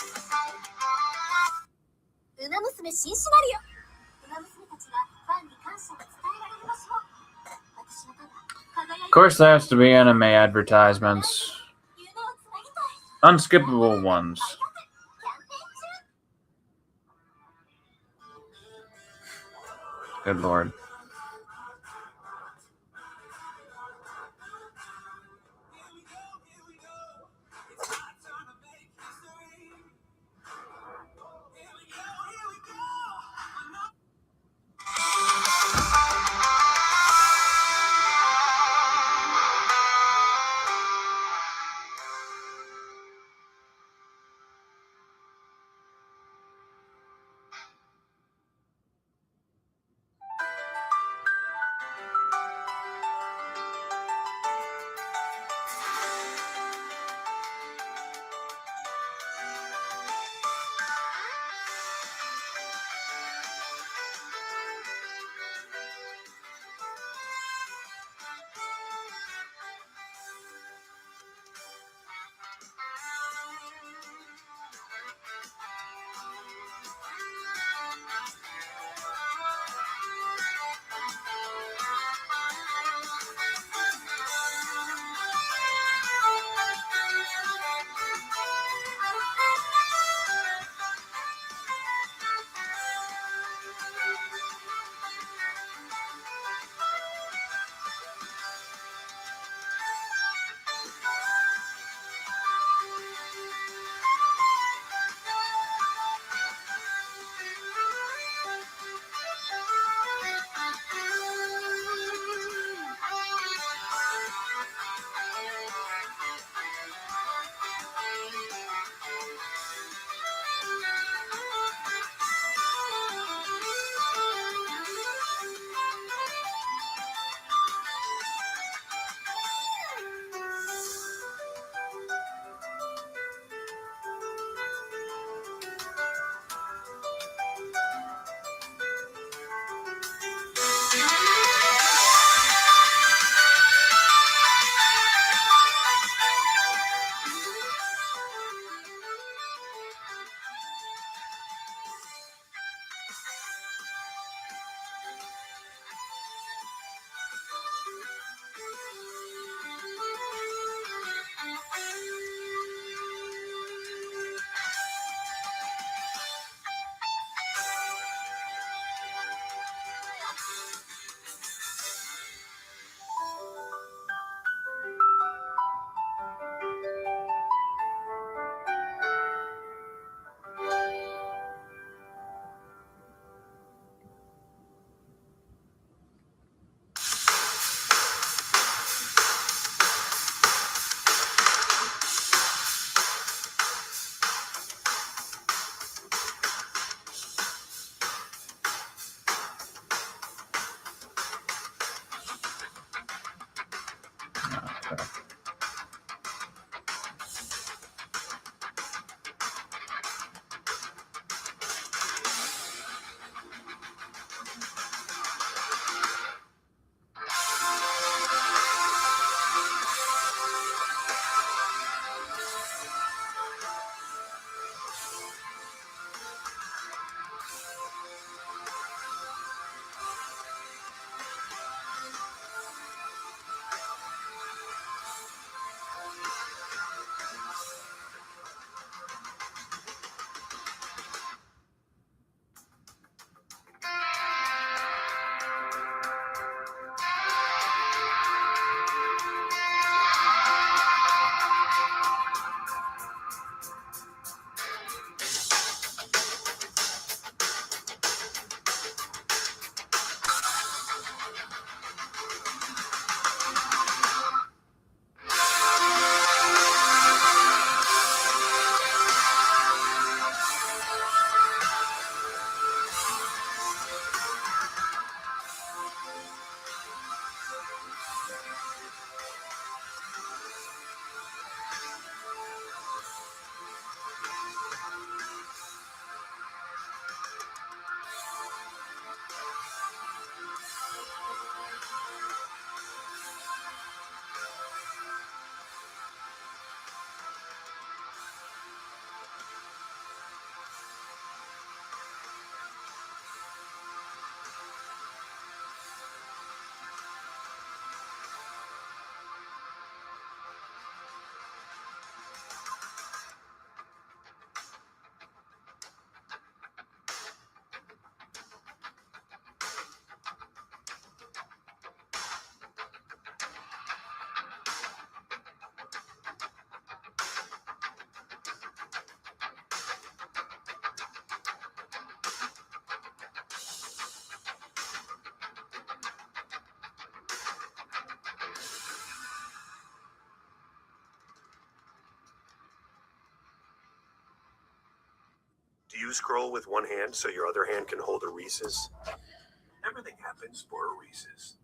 ウマ娘新シナリオ。ウマ娘たちがファンに感謝を伝えられる場所を。私はただ輝いて Of course, there has to be anime advertisements. 夢をつなぎたい。 Unskippable ones. キャンペーン中。 Good lord. you scroll with one hand so your other hand can hold a Reese's? Everything happens for a Reese's.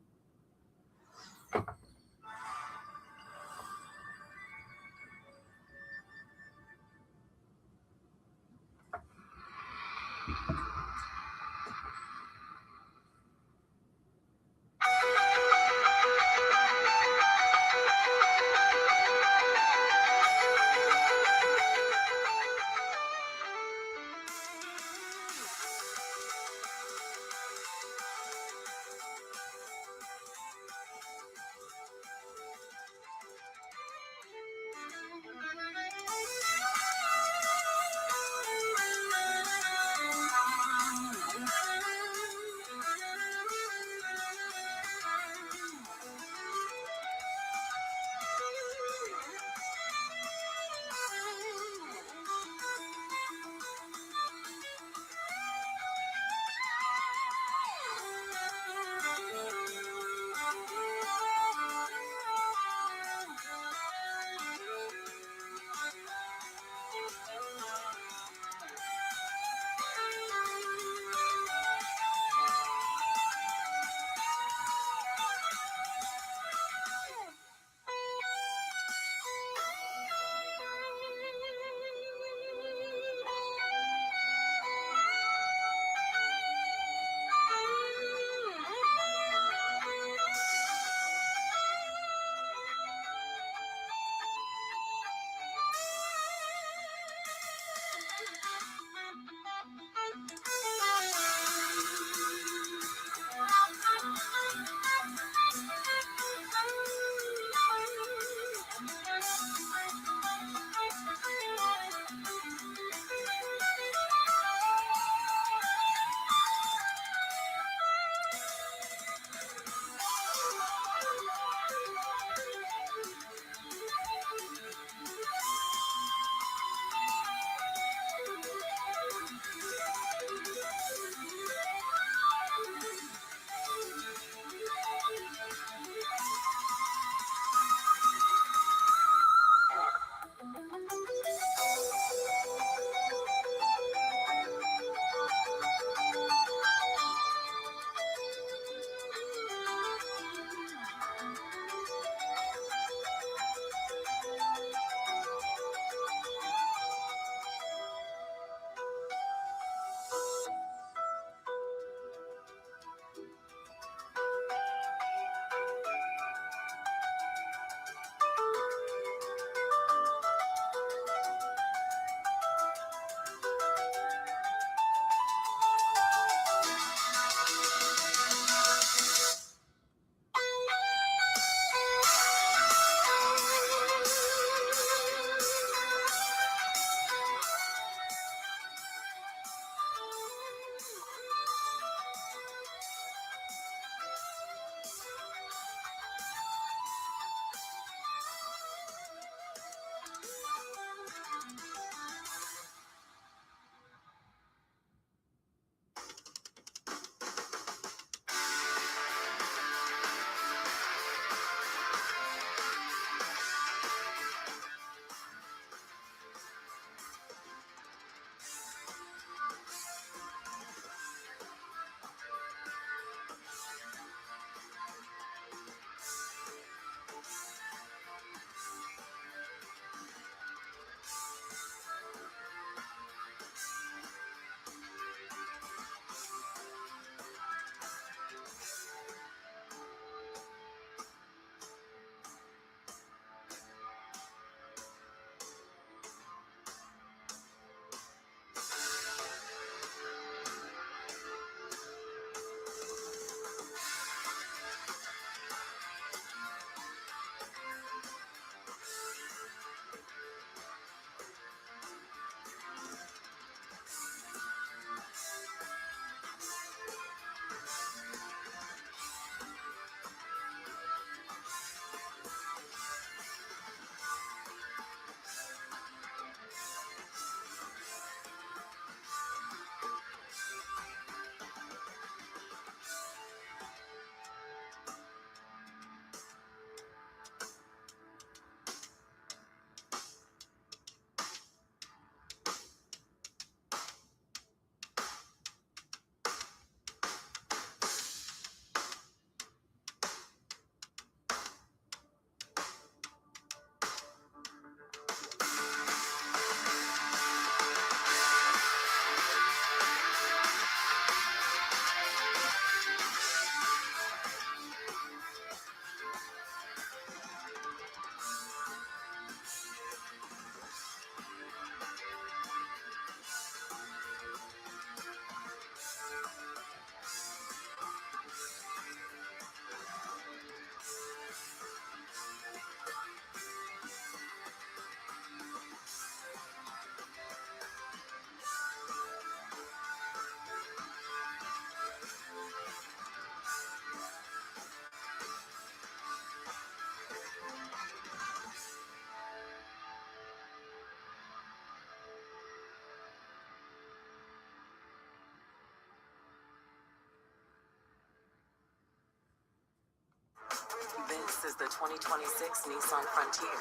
This is the 2026 Nissan Frontier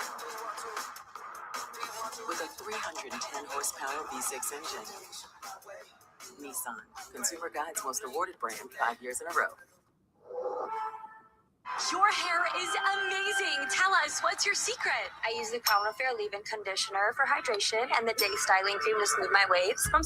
with a 310 horsepower V6 engine. Nissan, Consumer Guide's most awarded brand 5 years in a row. Your hair is amazing. Tell us, what's your secret? I use the Conifer leave-in conditioner for hydration and the day styling cream to smooth my waves from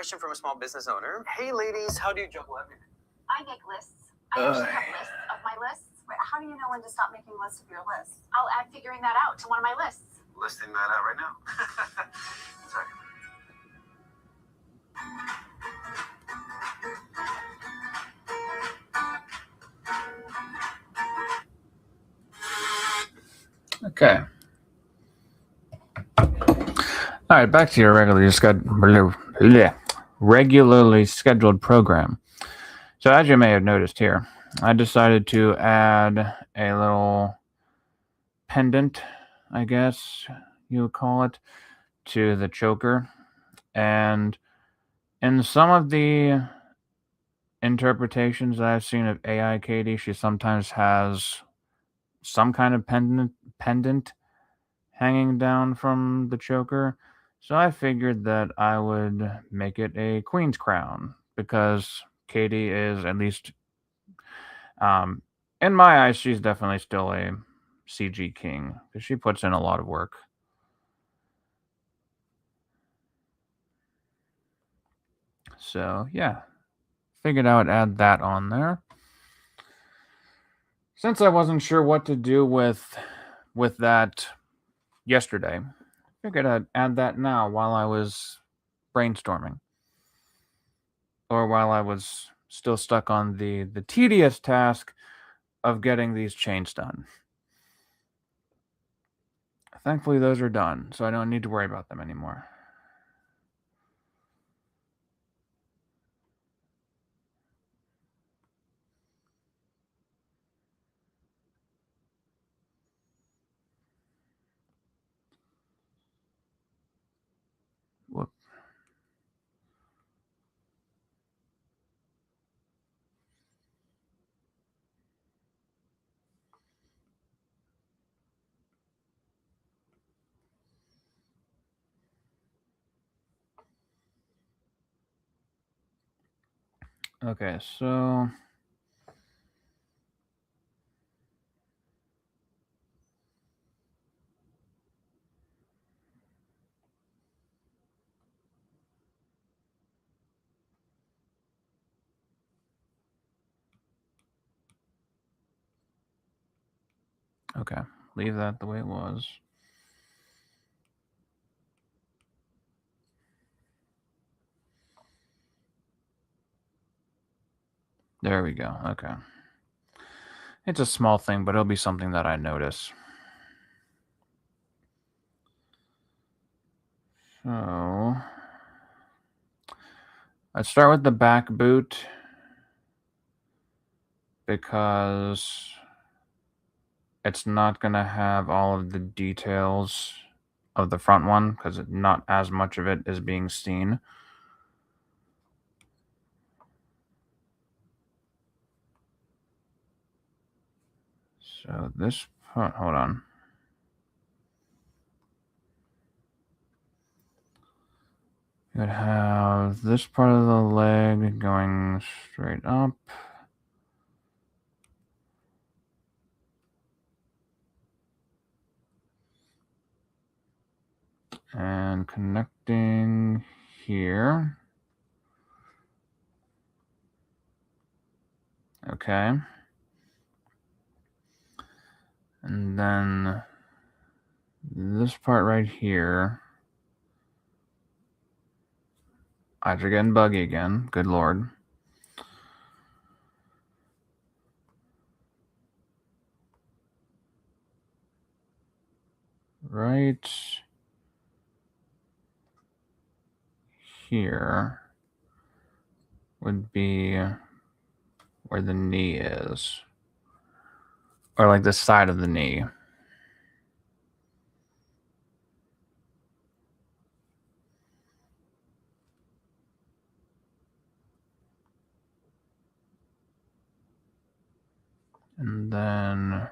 question from a small business owner. Hey, ladies, how do you juggle everything? I make lists. I actually have lists of my lists. Wait, how do you know when to stop making lists of your lists? I'll add figuring that out to one of my lists. Listing that out right now. Sorry. Okay. All right, back to your regularly scheduled program. So as you may have noticed here, I decided to add a little pendant, I guess you would call it, to the choker. And in some of the interpretations that I've seen of AI Katie, she sometimes has some kind of pendant hanging down from the choker. So I figured that I would make it a queen's crown because Katie is, at least in my eyes, she's definitely still a CG king because she puts in a lot of work. So yeah, figured I would add that on there. Since I wasn't sure what to do with that yesterday, figured I'd add that now while I was brainstorming. Or while I was still stuck on the tedious task of getting these chains done. Thankfully, those are done, so I don't need to worry about them anymore. Whoop. Okay, so okay, leave that the way it was. There we go. Okay. It's a small thing, but it'll be something that I notice. So I'd start with the back boot because it's not going to have all of the details of the front one because not as much of it is being seen. So this part, hold on. You'd have this part of the leg going straight up. And connecting here. Okay. And then this part right here. Eyes are getting buggy again. Good lord. Right here would be where the knee is. Or like the side of the knee. And then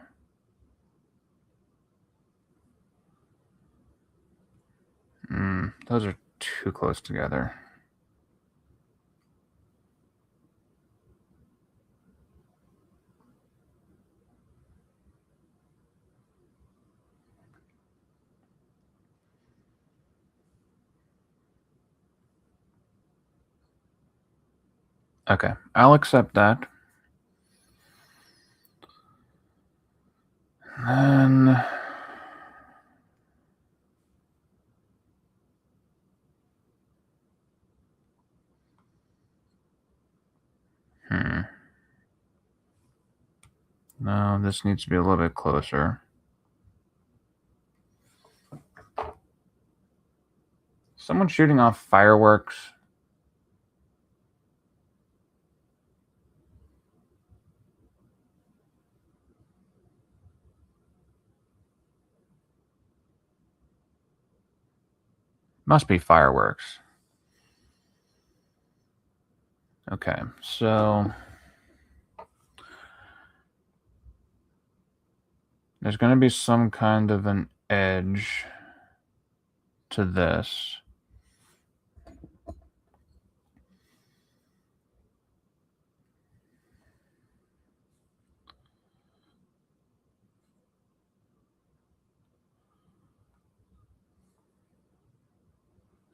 those are too close together. Okay, I'll accept that. Then no, this needs to be a little bit closer. Someone shooting off fireworks. Must be fireworks. Okay, so there's going to be some kind of an edge to this.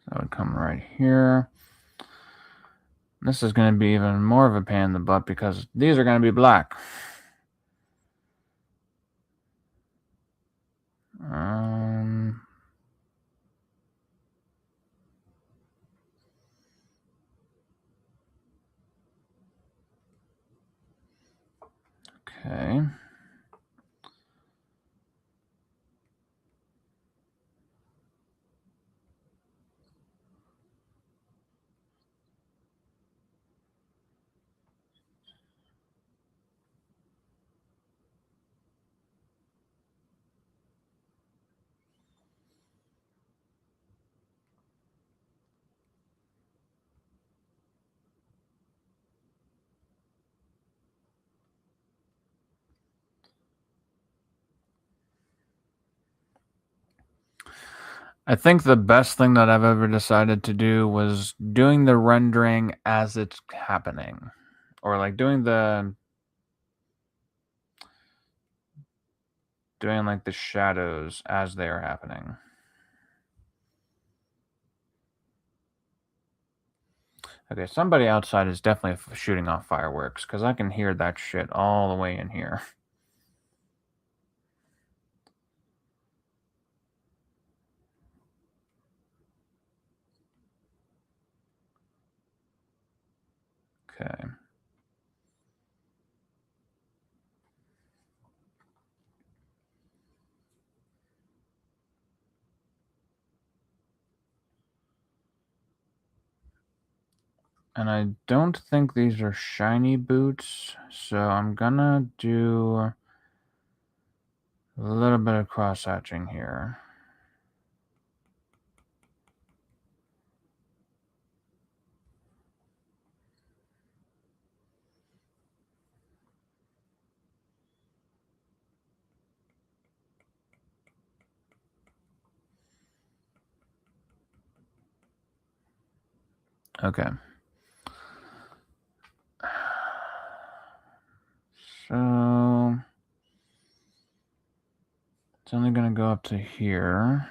That would come right here. This is going to be even more of a pain in the butt because these are going to be black. Okay. I think the best thing that I've ever decided to do was doing the rendering as it's happening. Or like doing like the shadows as they are happening. Okay, somebody outside is definitely shooting off fireworks because I can hear that shit all the way in here. Okay. And I don't think these are shiny boots, so I'm gonna do a little bit of cross-hatching here. Okay. So it's only going to go up to here.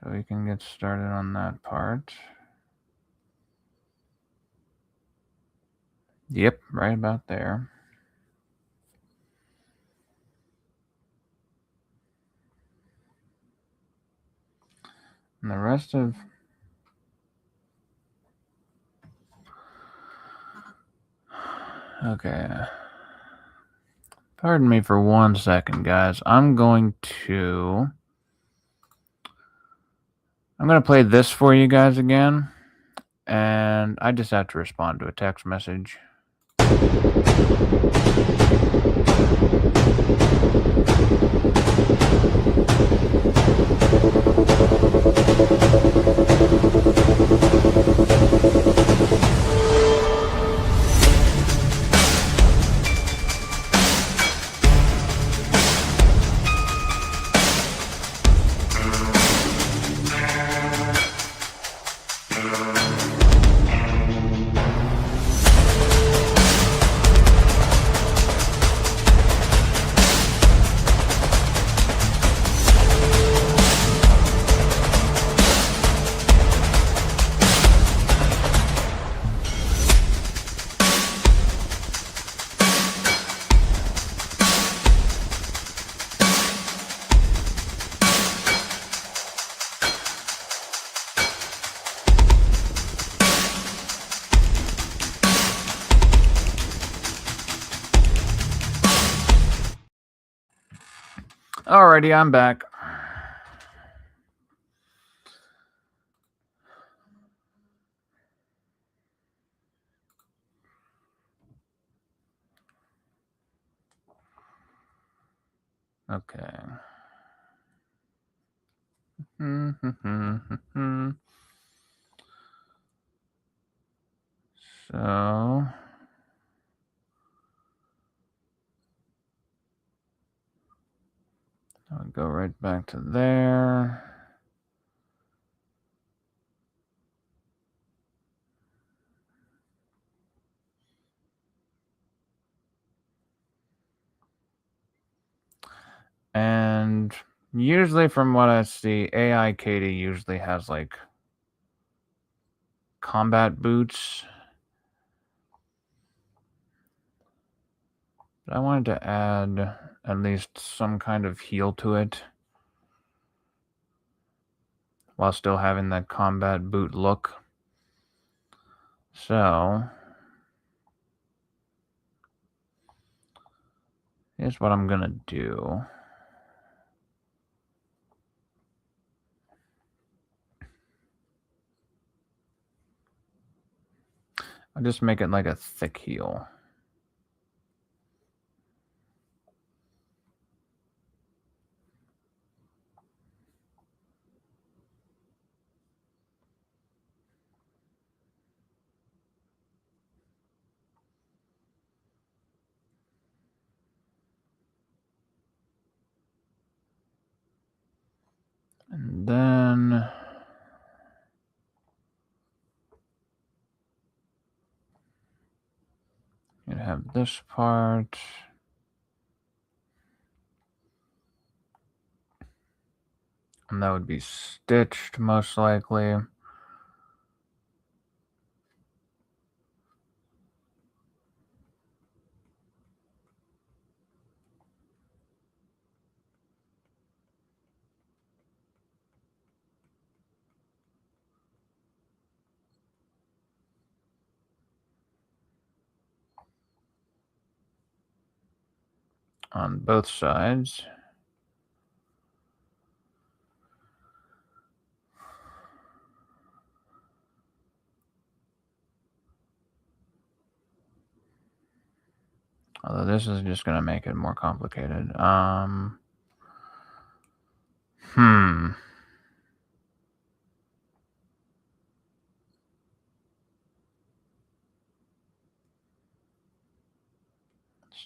So we can get started on that part. Yep, right about there. And the rest of... Okay. Pardon me for 1 second, guys. I'm going to play this for you guys again. And I just have to respond to a text message. Alrighty, I'm back. Okay. So I'll go right back to there. And usually from what I see, AI Katie usually has like combat boots. But I wanted to add at least some kind of heel to it while still having that combat boot look. So here's what I'm gonna do. I'll just make it like a thick heel. And then you have this part. And that would be stitched most likely. On both sides. Although this is just going to make it more complicated. Let's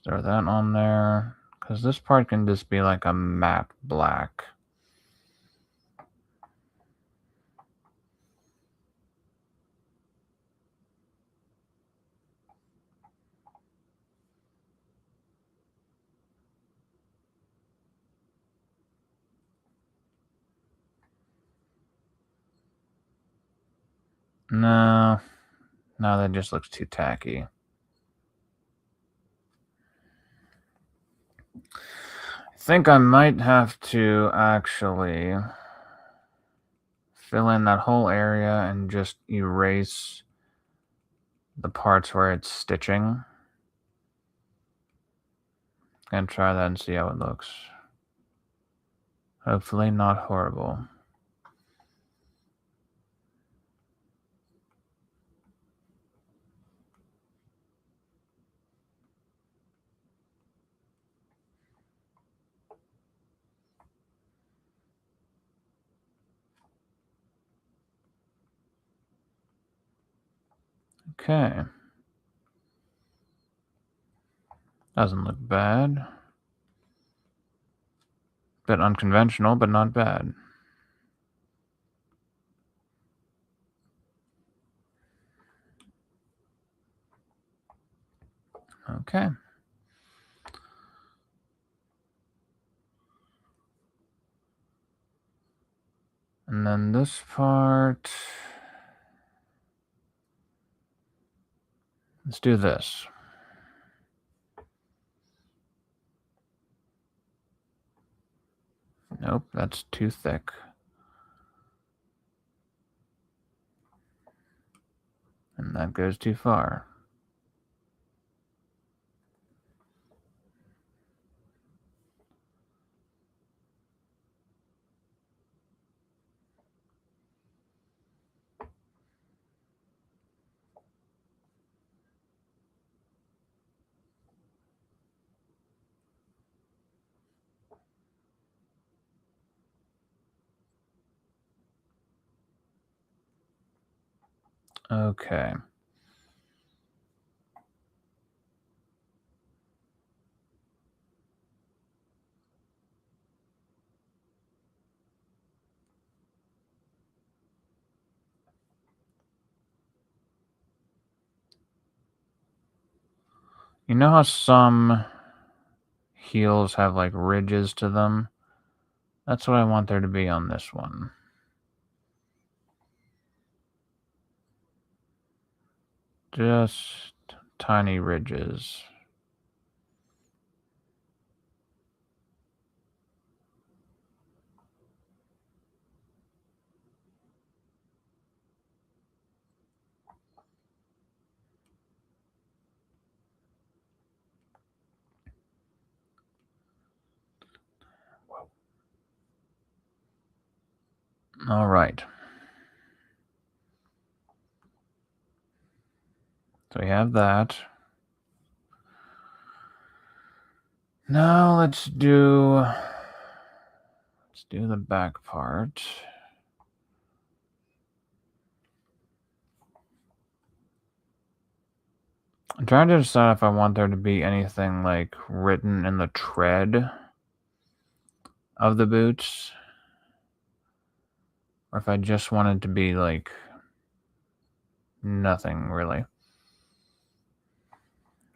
throw that on there. Because this part can just be like a matte black. No, that just looks too tacky. I think I might have to actually fill in that whole area and just erase the parts where it's stitching. And try that and see how it looks. Hopefully not horrible. Okay. Doesn't look bad. Bit unconventional, but not bad. Okay. And then this part. Let's do this. Nope, that's too thick. And that goes too far. Okay. You know how some heels have like ridges to them? That's what I want there to be on this one. Just tiny ridges. All right. So we have that. Now let's do the back part. I'm trying to decide if I want there to be anything like written in the tread of the boots, or if I just want it to be like nothing really.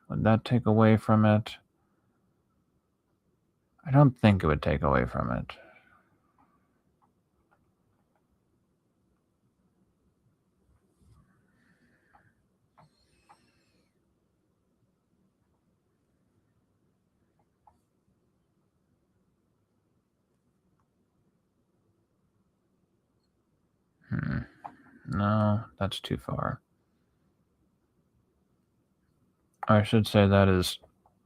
Would that take away from it? I don't think it would take away from it. No, that's too far. I should say that is...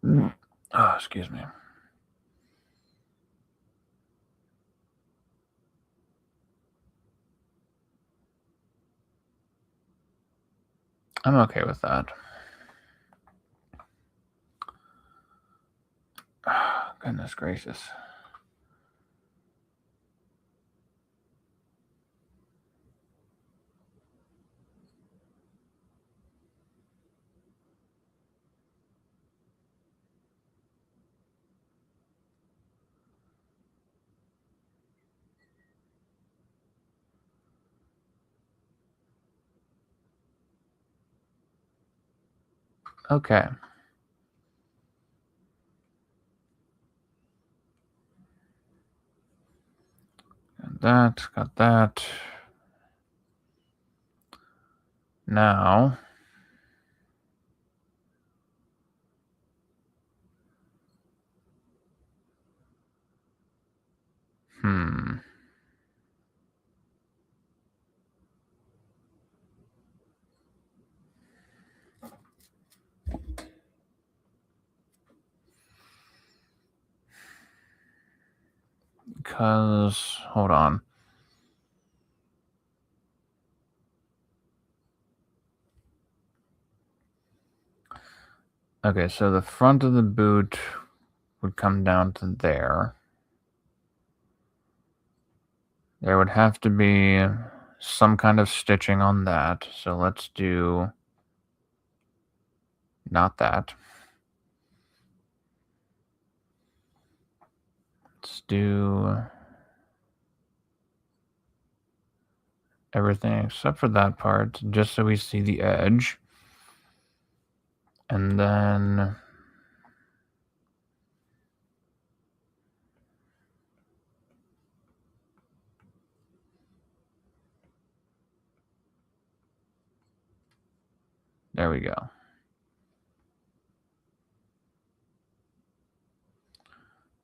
Oh, excuse me. I'm okay with that. Oh, goodness gracious. Okay. Got that. Now, because, hold on. Okay, so the front of the boot would come down to there. There would have to be some kind of stitching on that. So let's do not that. Let's do everything except for that part, just so we see the edge. And then there we go.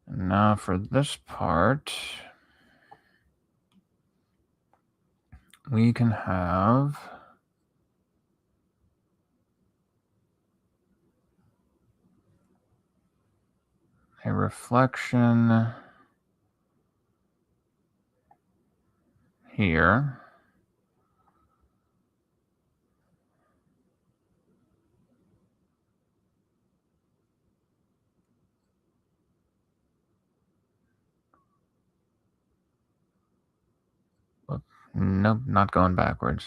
And now for this part, we can have a reflection here. Nope, not going backwards.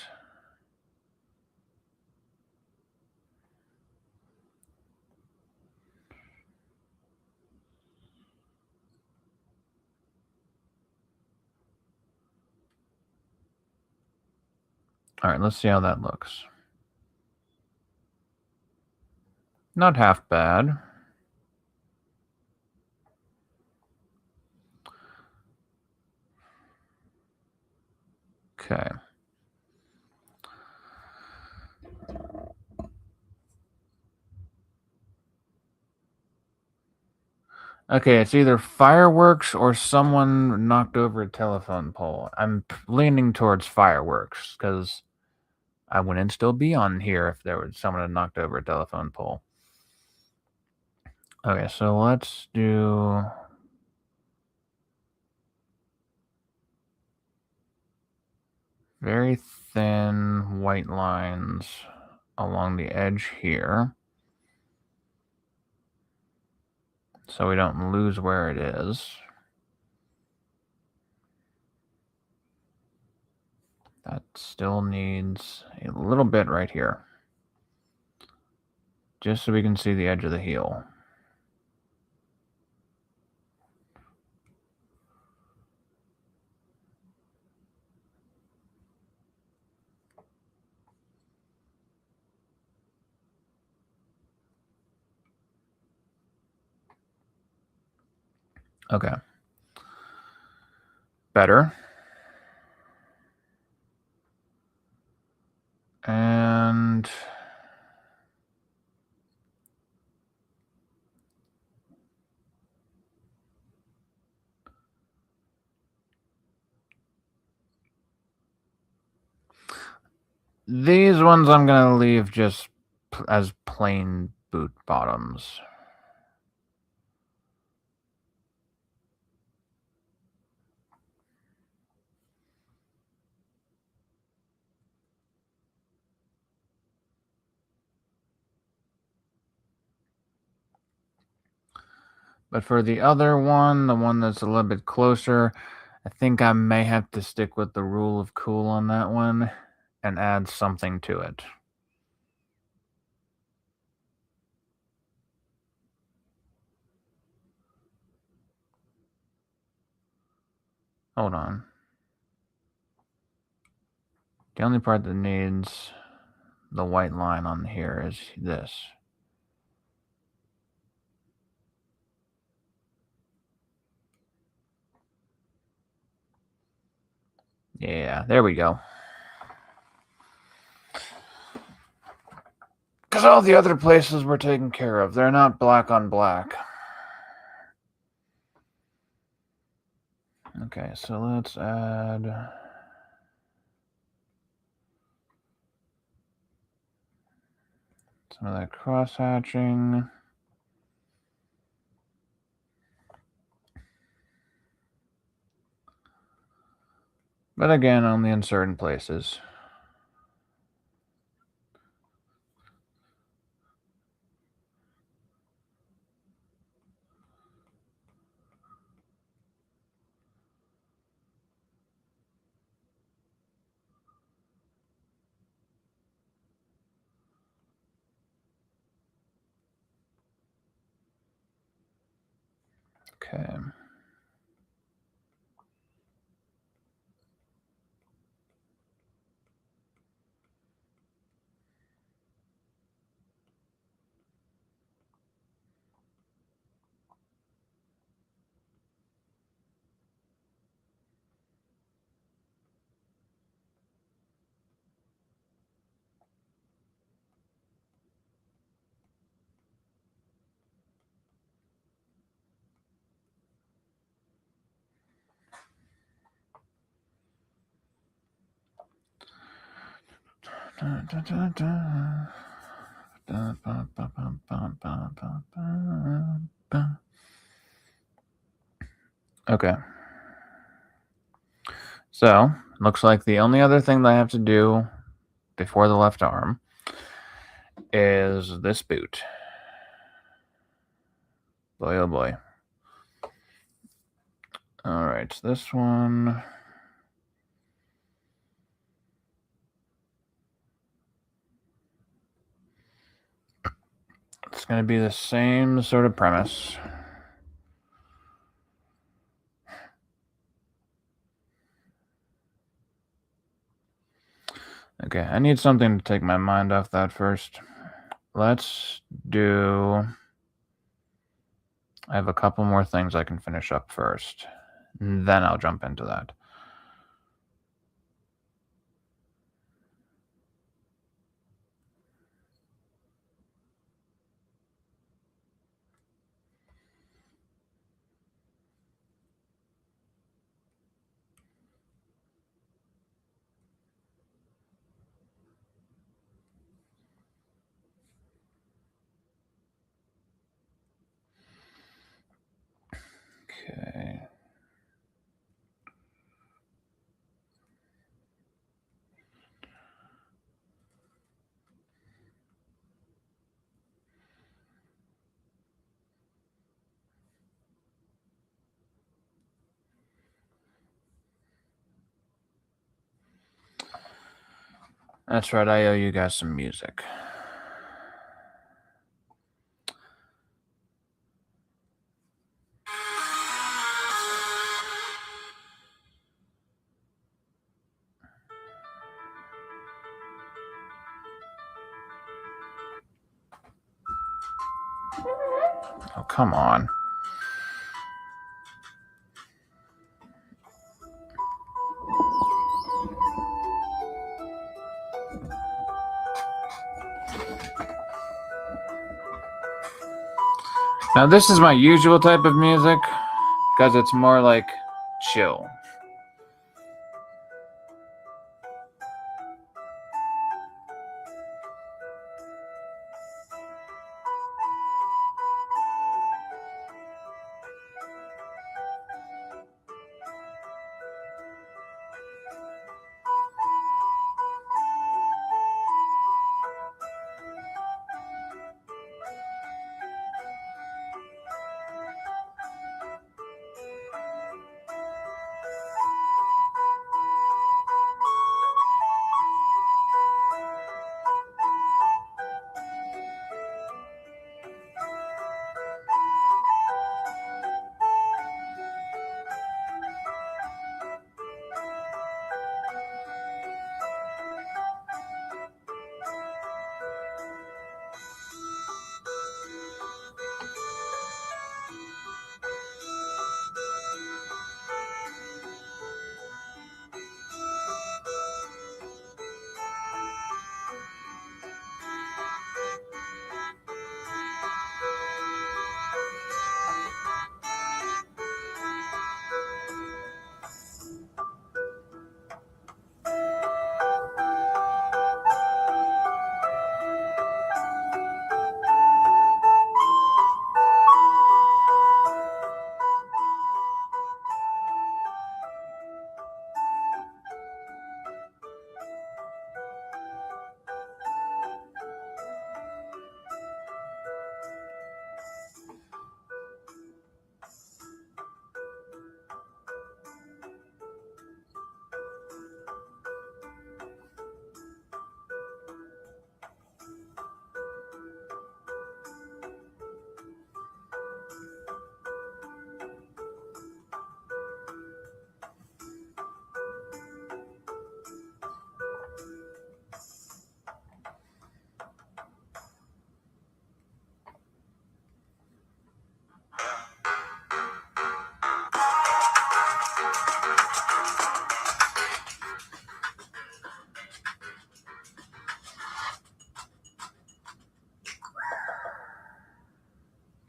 All right, let's see how that looks. Not half bad. Okay. Okay, it's either fireworks or someone knocked over a telephone pole. I'm leaning towards fireworks because I wouldn't still be on here if there was someone had knocked over a telephone pole. Okay, so let's do very thin white lines along the edge here, so we don't lose where it is. That still needs a little bit right here, just so we can see the edge of the heel. Okay. Better. And these ones I'm going to leave just as plain boot bottoms. But for the other one, the one that's a little bit closer, I think I may have to stick with the rule of cool on that one and add something to it. Hold on. The only part that needs the white line on here is this. Yeah, there we go. Because all the other places were taken care of. They're not black on black. Okay, so let's add some of that cross-hatching. But again, only in certain places. Okay. Okay. So, looks like the only other thing that I have to do before the left arm is this boot. Boy, oh boy. All right, so this one. It's going to be the same sort of premise. Okay, I need something to take my mind off that first. Let's do... I have a couple more things I can finish up first. And then I'll jump into that. Okay. That's right, I owe you guys some music. Oh, come on. Now, this is my usual type of music, because it's more like chill.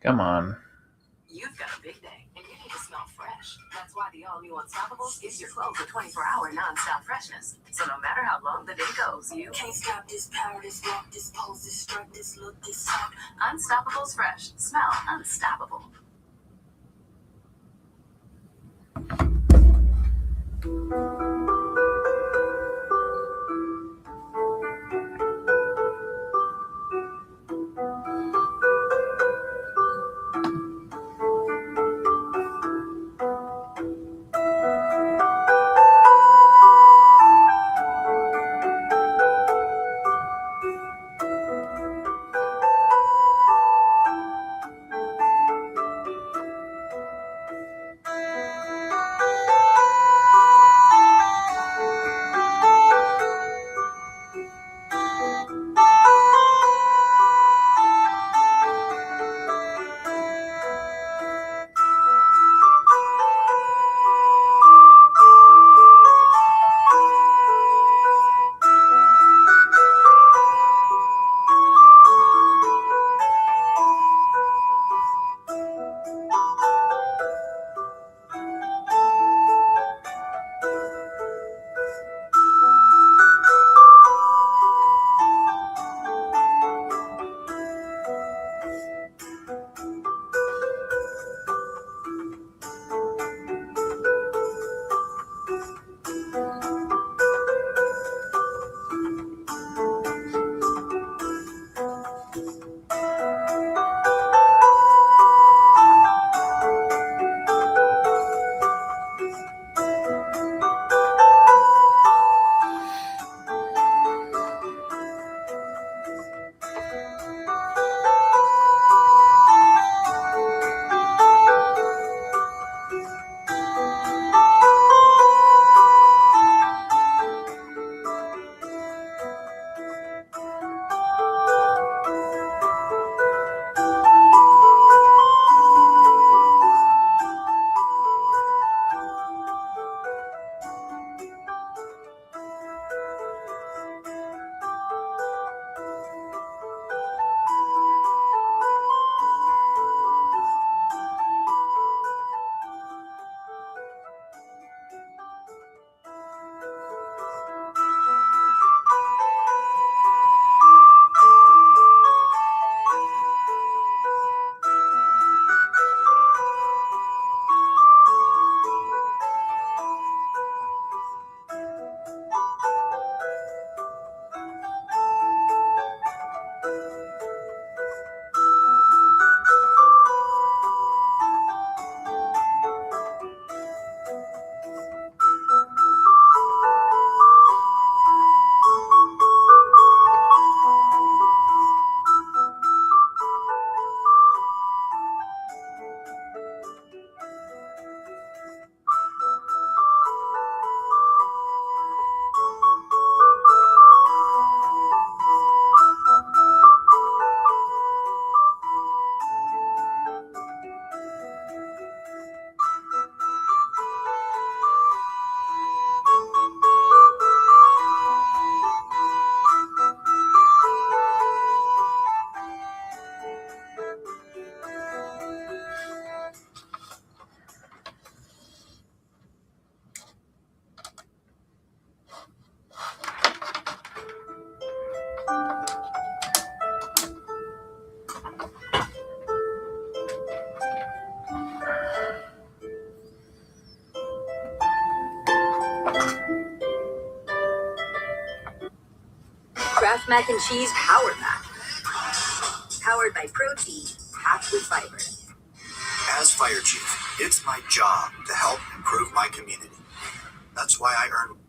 Come on. You've got a big day, and you need to smell fresh. That's why the all-new Unstoppables gives your clothes a 24-hour non-stop freshness. So no matter how long the day goes, you Can't stop this power, this walk, this pose, this strut, this look, this talk. Unstoppables fresh. Smell unstoppable. Kraft Mac and Cheese Power Mac. Powered by protein, packed with fiber. As fire chief, it's my job to help improve my community. That's why I earn.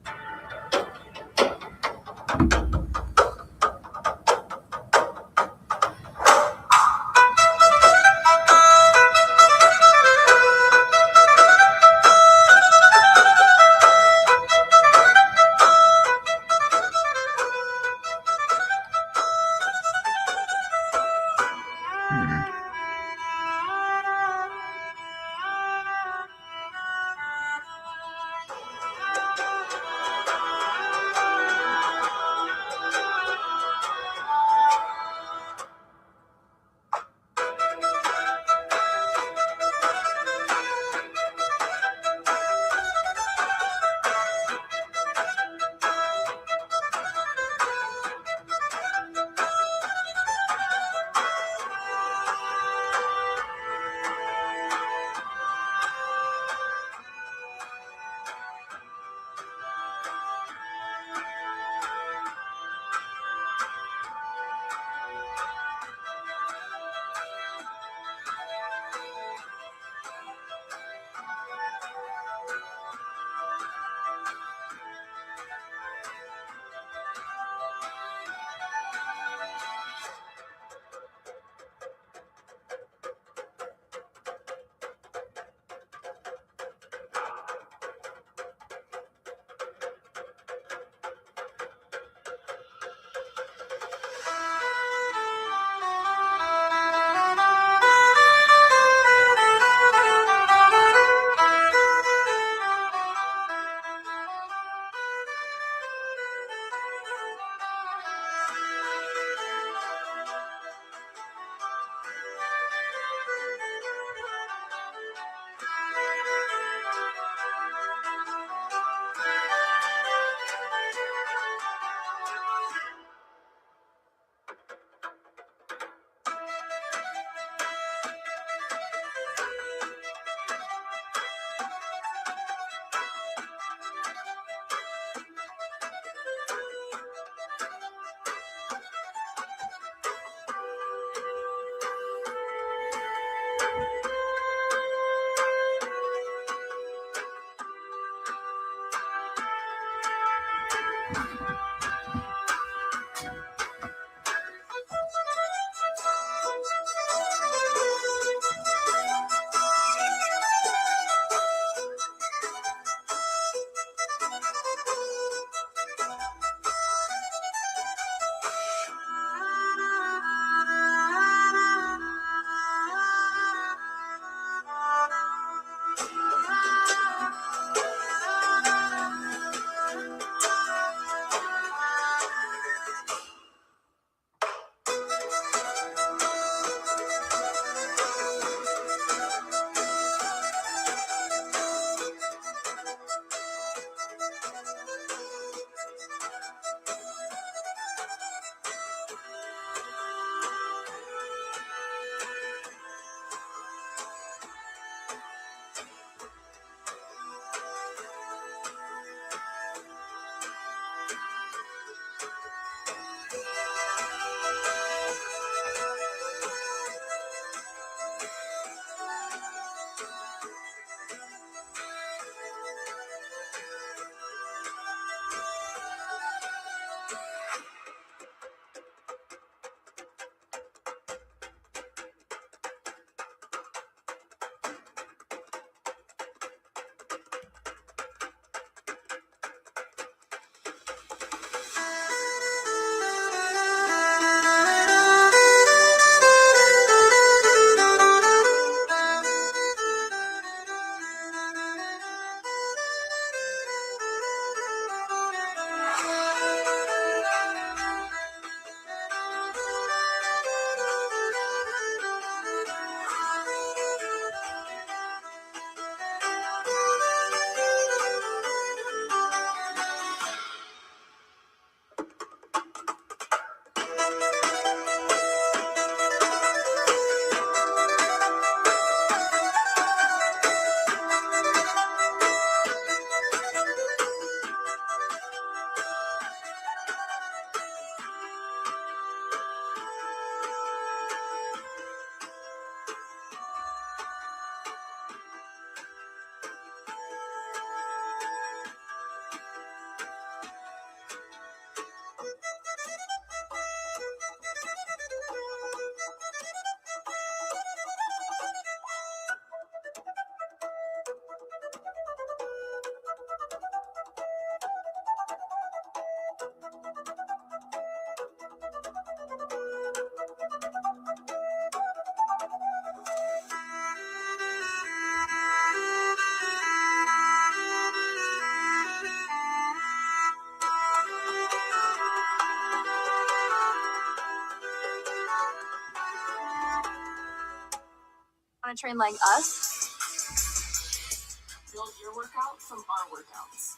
want to train like us? Build your workout from our workouts.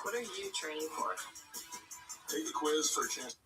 What are you training for? Take a quiz for a chance.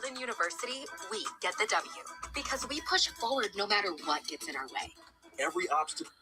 Walden University, we get the W. Because we push forward no matter what gets in our way. Every obstacle.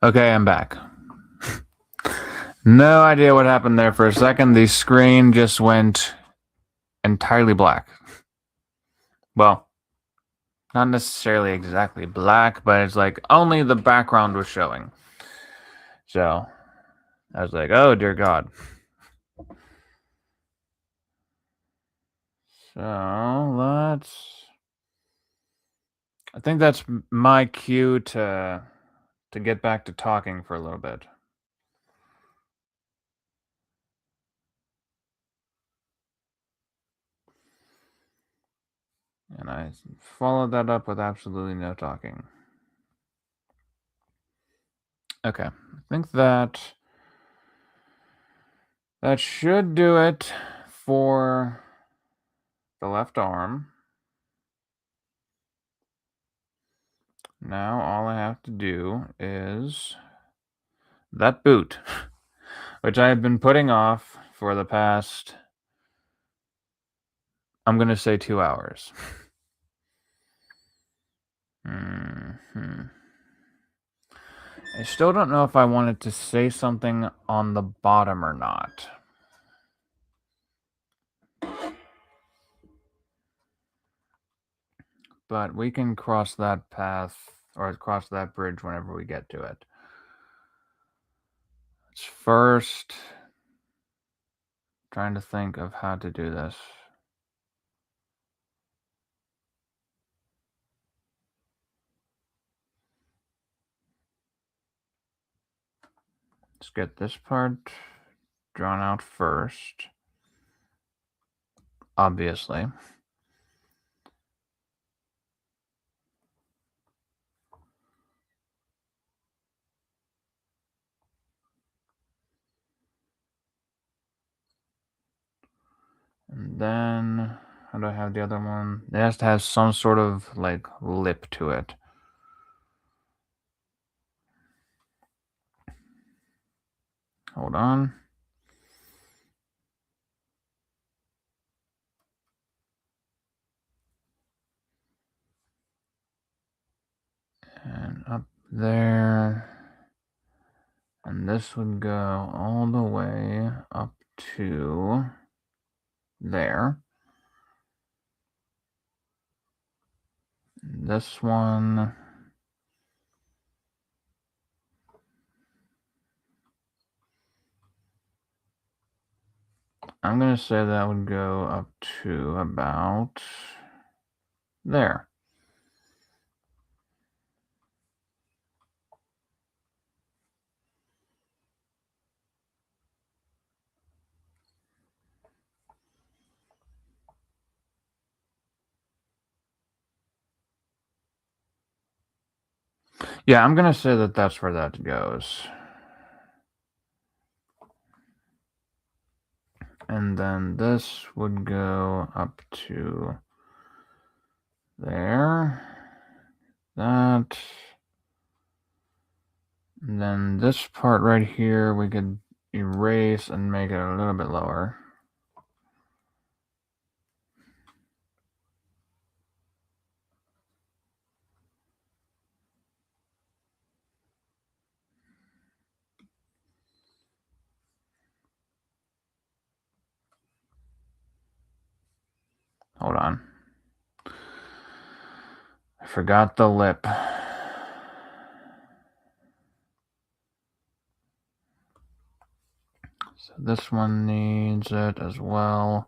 Okay, I'm back. No idea what happened there for a second. The screen just went entirely black. Well, not necessarily exactly black, but it's like only the background was showing. So I was like, oh dear God. So I think that's my cue to get back to talking for a little bit. And I followed that up with absolutely no talking. Okay, I think that should do it for the left arm. Now all I have to do is that boot, which I have been putting off for the past, I'm going to say 2 hours. I still don't know if I wanted to say something on the bottom or not. But we can cross that path or cross that bridge whenever we get to it. Let's first trying to think of how to do this. Let's get this part drawn out first. Obviously. And then, how do I have the other one? It has to have some sort of like lip to it. Hold on. And up there. And this would go all the way up to there. This one. I'm going to say that would go up to about there. Yeah, I'm going to say that that's where that goes. And then this would go up to there. That. And then this part right here, we could erase and make it a little bit lower. Hold on. I forgot the lip. So this one needs it as well.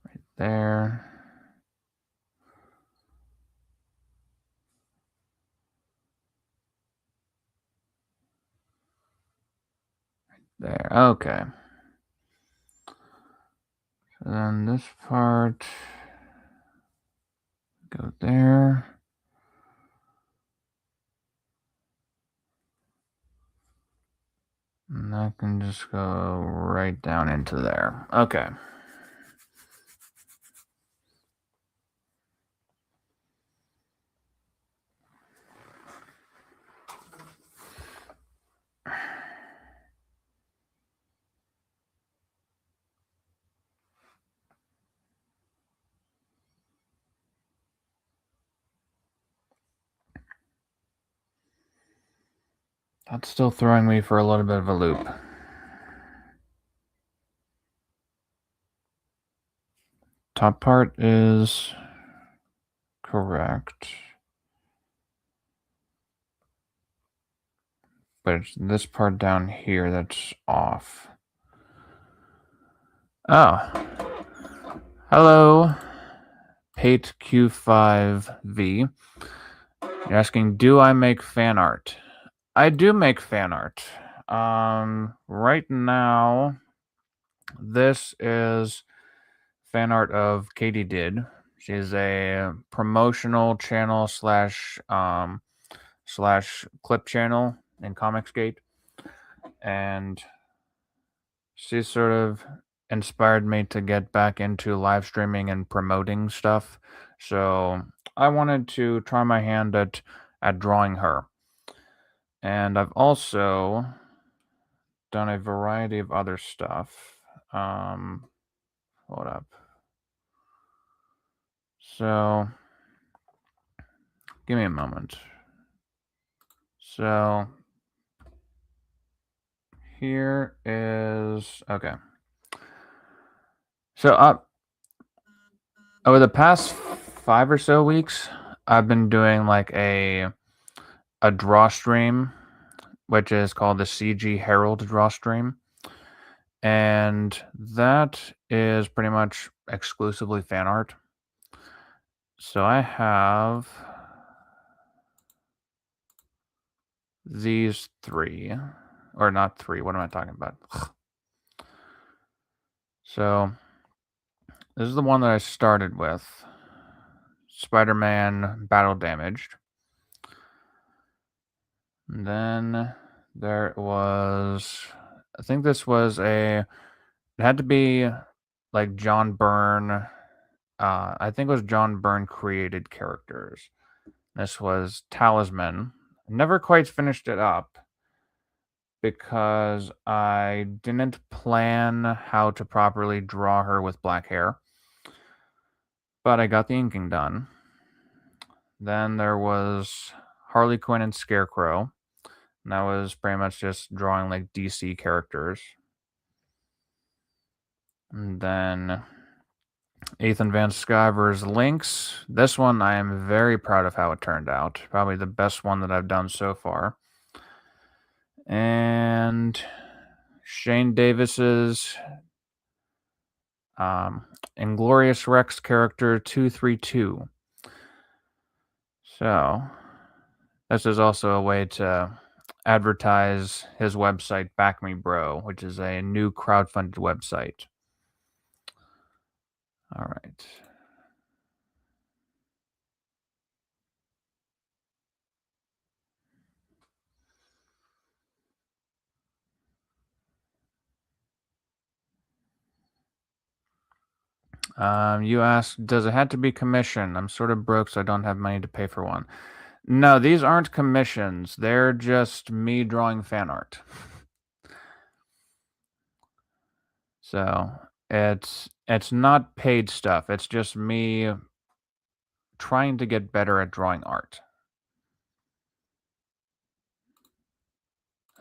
Right there. Right there. Okay. So then this part go there. And that can just go right down into there. Okay. That's still throwing me for a little bit of a loop. Top part is correct. But it's this part down here that's off. Oh. Hello, Pate Q5V. You're asking, do I make fan art? I do make fan art. Right now, this is fan art of Katydid. She's a promotional channel slash clip channel in Comicsgate, and she sort of inspired me to get back into live streaming and promoting stuff. So I wanted to try my hand at drawing her. And I've also done a variety of other stuff. Hold up. So give me a moment. So here is okay. So over the past 5 or so weeks, I've been doing like a draw stream, which is called the CG Herald draw stream. And that is pretty much exclusively fan art. So I have these 3, or not 3, what am I talking about? So this is the one that I started with, Spider-Man Battle Damaged. And then there was, I think this was it had to be like John Byrne, I think it was John Byrne created characters. This was Talisman. Never quite finished it up because I didn't plan how to properly draw her with black hair. But I got the inking done. Then there was Harley Quinn and Scarecrow. And that was pretty much just drawing like DC characters. And then Ethan Van Sciver's Lynx. This one I am very proud of how it turned out. Probably the best one that I've done so far. And Shane Davis's Inglorious Rex character 232. So this is also a way to advertise his website, Back Me Bro, which is a new crowdfunded website. All right. You asked, does it have to be commission? I'm sort of broke, so I don't have money to pay for one. No, these aren't commissions. They're just me drawing fan art. So it's not paid stuff. It's just me trying to get better at drawing art.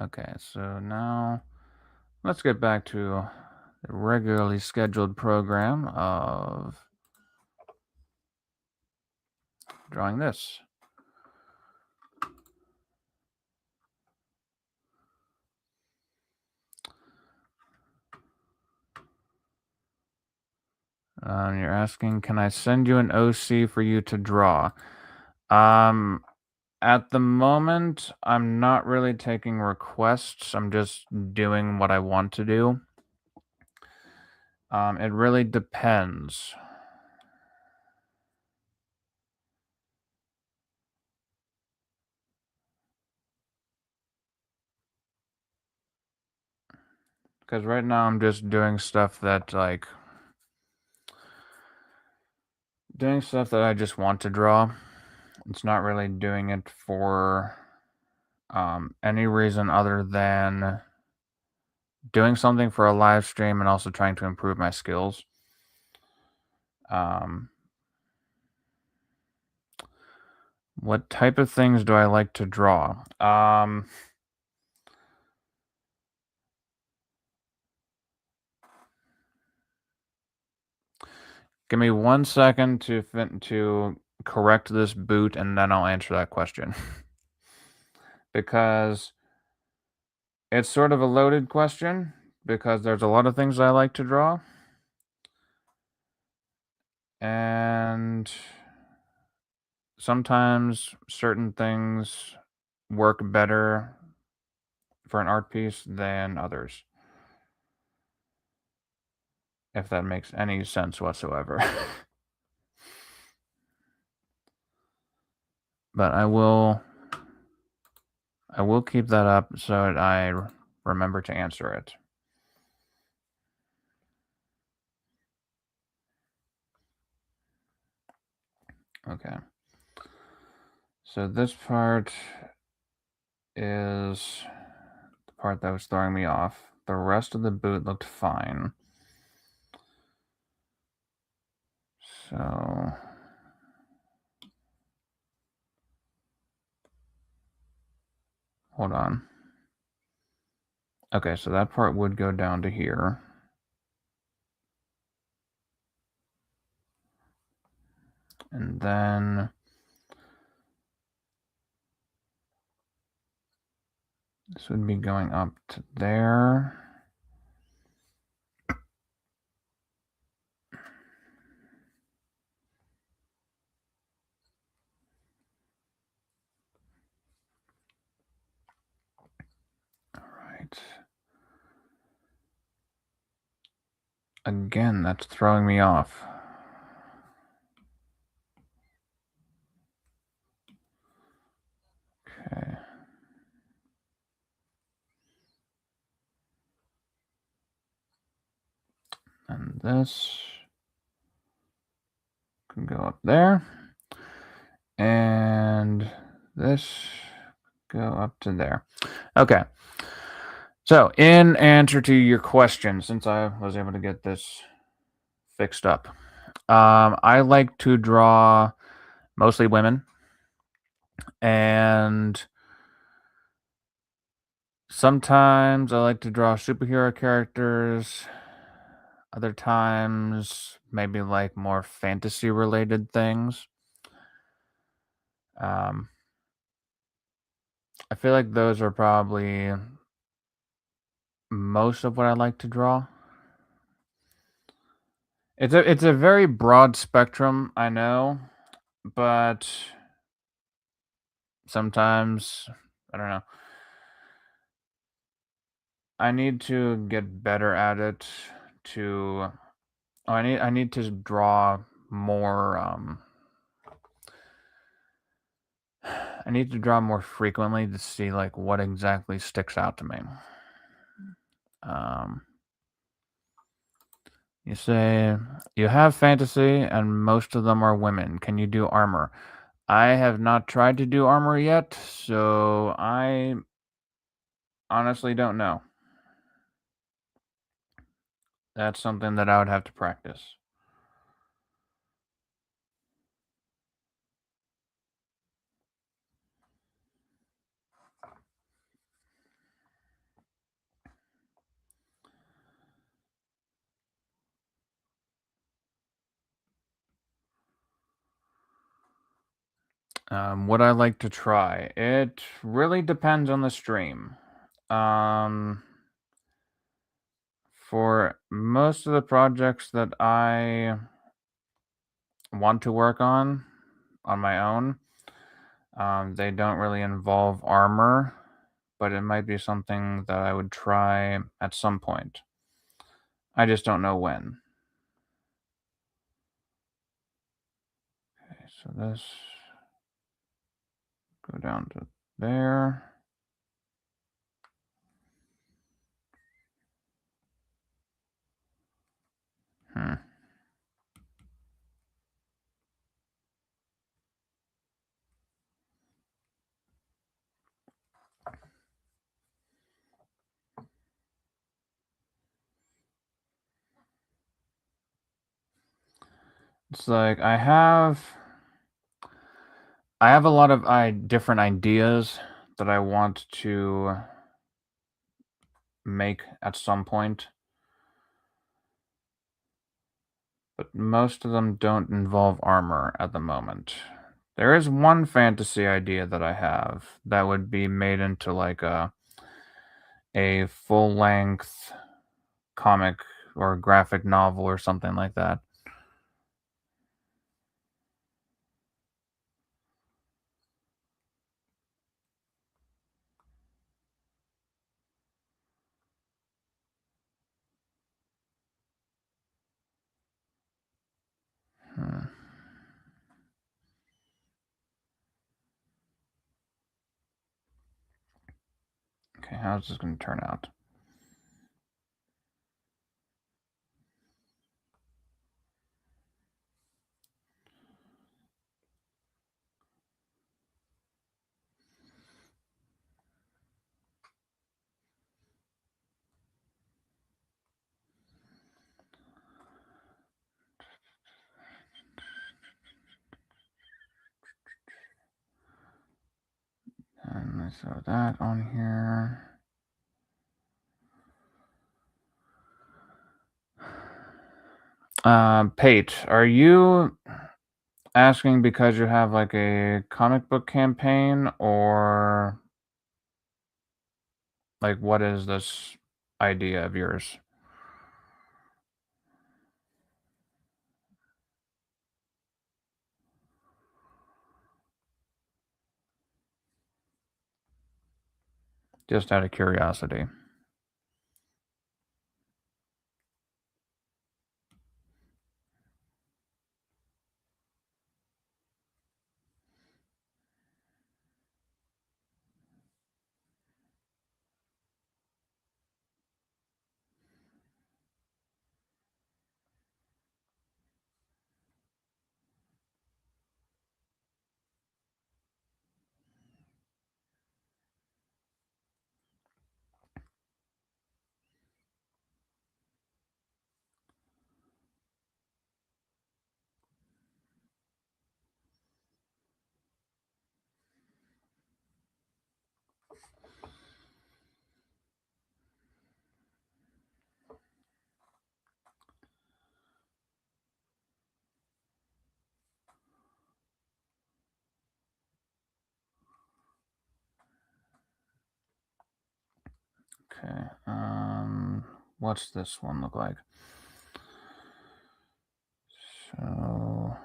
Okay, so now let's get back to the regularly scheduled program of drawing this. You're asking, can I send you an OC for you to draw? At the moment, I'm not really taking requests. I'm just doing what I want to do. It really depends. Because right now I'm just doing stuff that, like, doing stuff that I just want to draw. It's not really doing it for any reason other than doing something for a live stream and also trying to improve my skills. What type of things do I like to draw? Give me 1 second to correct this boot, and then I'll answer that question. Because it's sort of a loaded question, because there's a lot of things I like to draw. And sometimes certain things work better for an art piece than others. If that makes any sense whatsoever. But I will keep that up so that I remember to answer it. Okay. So this part is the part that was throwing me off. The rest of the boot looked fine. So hold on. Okay, so that part would go down to here. And then this would be going up to there. All right. Again, that's throwing me off. Okay. And this can go up there. And this go up to there. Okay. So, in answer to your question, since I was able to get this fixed up, I like to draw mostly women. And sometimes I like to draw superhero characters. Other times, maybe like more fantasy related things. I feel like those are probably most of what I like to draw. It's a very broad spectrum, I know, but sometimes I don't know. I need to get better at it to I need to draw more I need to draw more frequently to see like what exactly sticks out to me. Um You say you have fantasy and most of them are women. Can you do armor? I have not tried to do armor yet, so I honestly don't know. That's something that I would have to practice. Would I like to try? It really depends on the stream. Um, for most of the projects that I want to work on my own, they don't really involve armor, but it might be something that I would try at some point. I just don't know when. Okay, so this go down to there. Hmm. It's like I have a lot of different ideas that I want to make at some point, but most of them don't involve armor at the moment. There is one fantasy idea that I have that would be made into like a full-length comic or graphic novel or something like that. Hmm. Okay, how's this going to turn out? And let's throw that on here. Pate, are you asking because you have like a comic book campaign, or like what is this idea of yours? Just out of curiosity. What's this one look like? So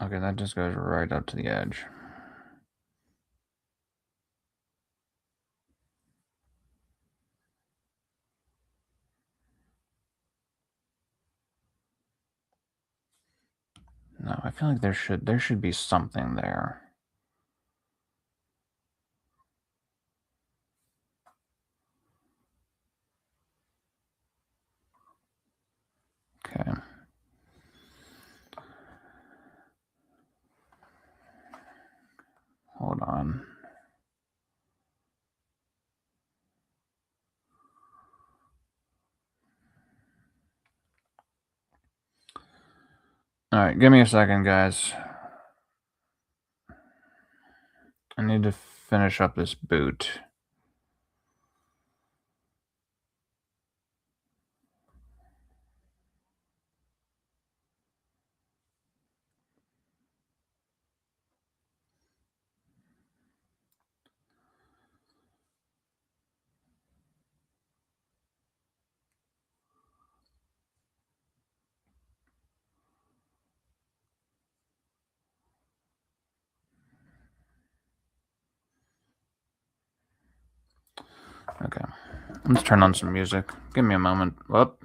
okay, that just goes right up to the edge. No, I feel like there should be something there. Okay. Hold on. All right, give me a second, guys. I need to finish up this boot. Okay. Let's turn on some music. Give me a moment. Whoop.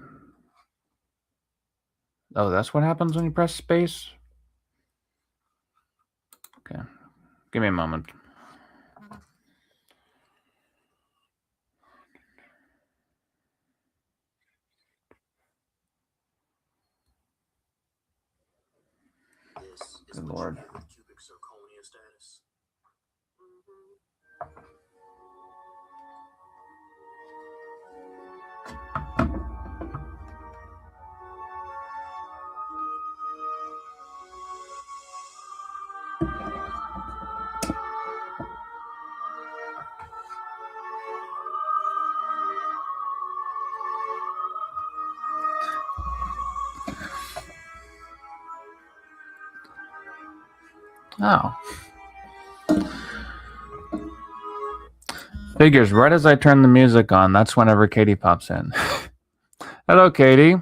Oh, that's what happens when you press space? Okay. Give me a moment. Good lord. Cubic zirconia status. Oh. Figures, right as I turn the music on, that's whenever Katie pops in. Hello, Katie.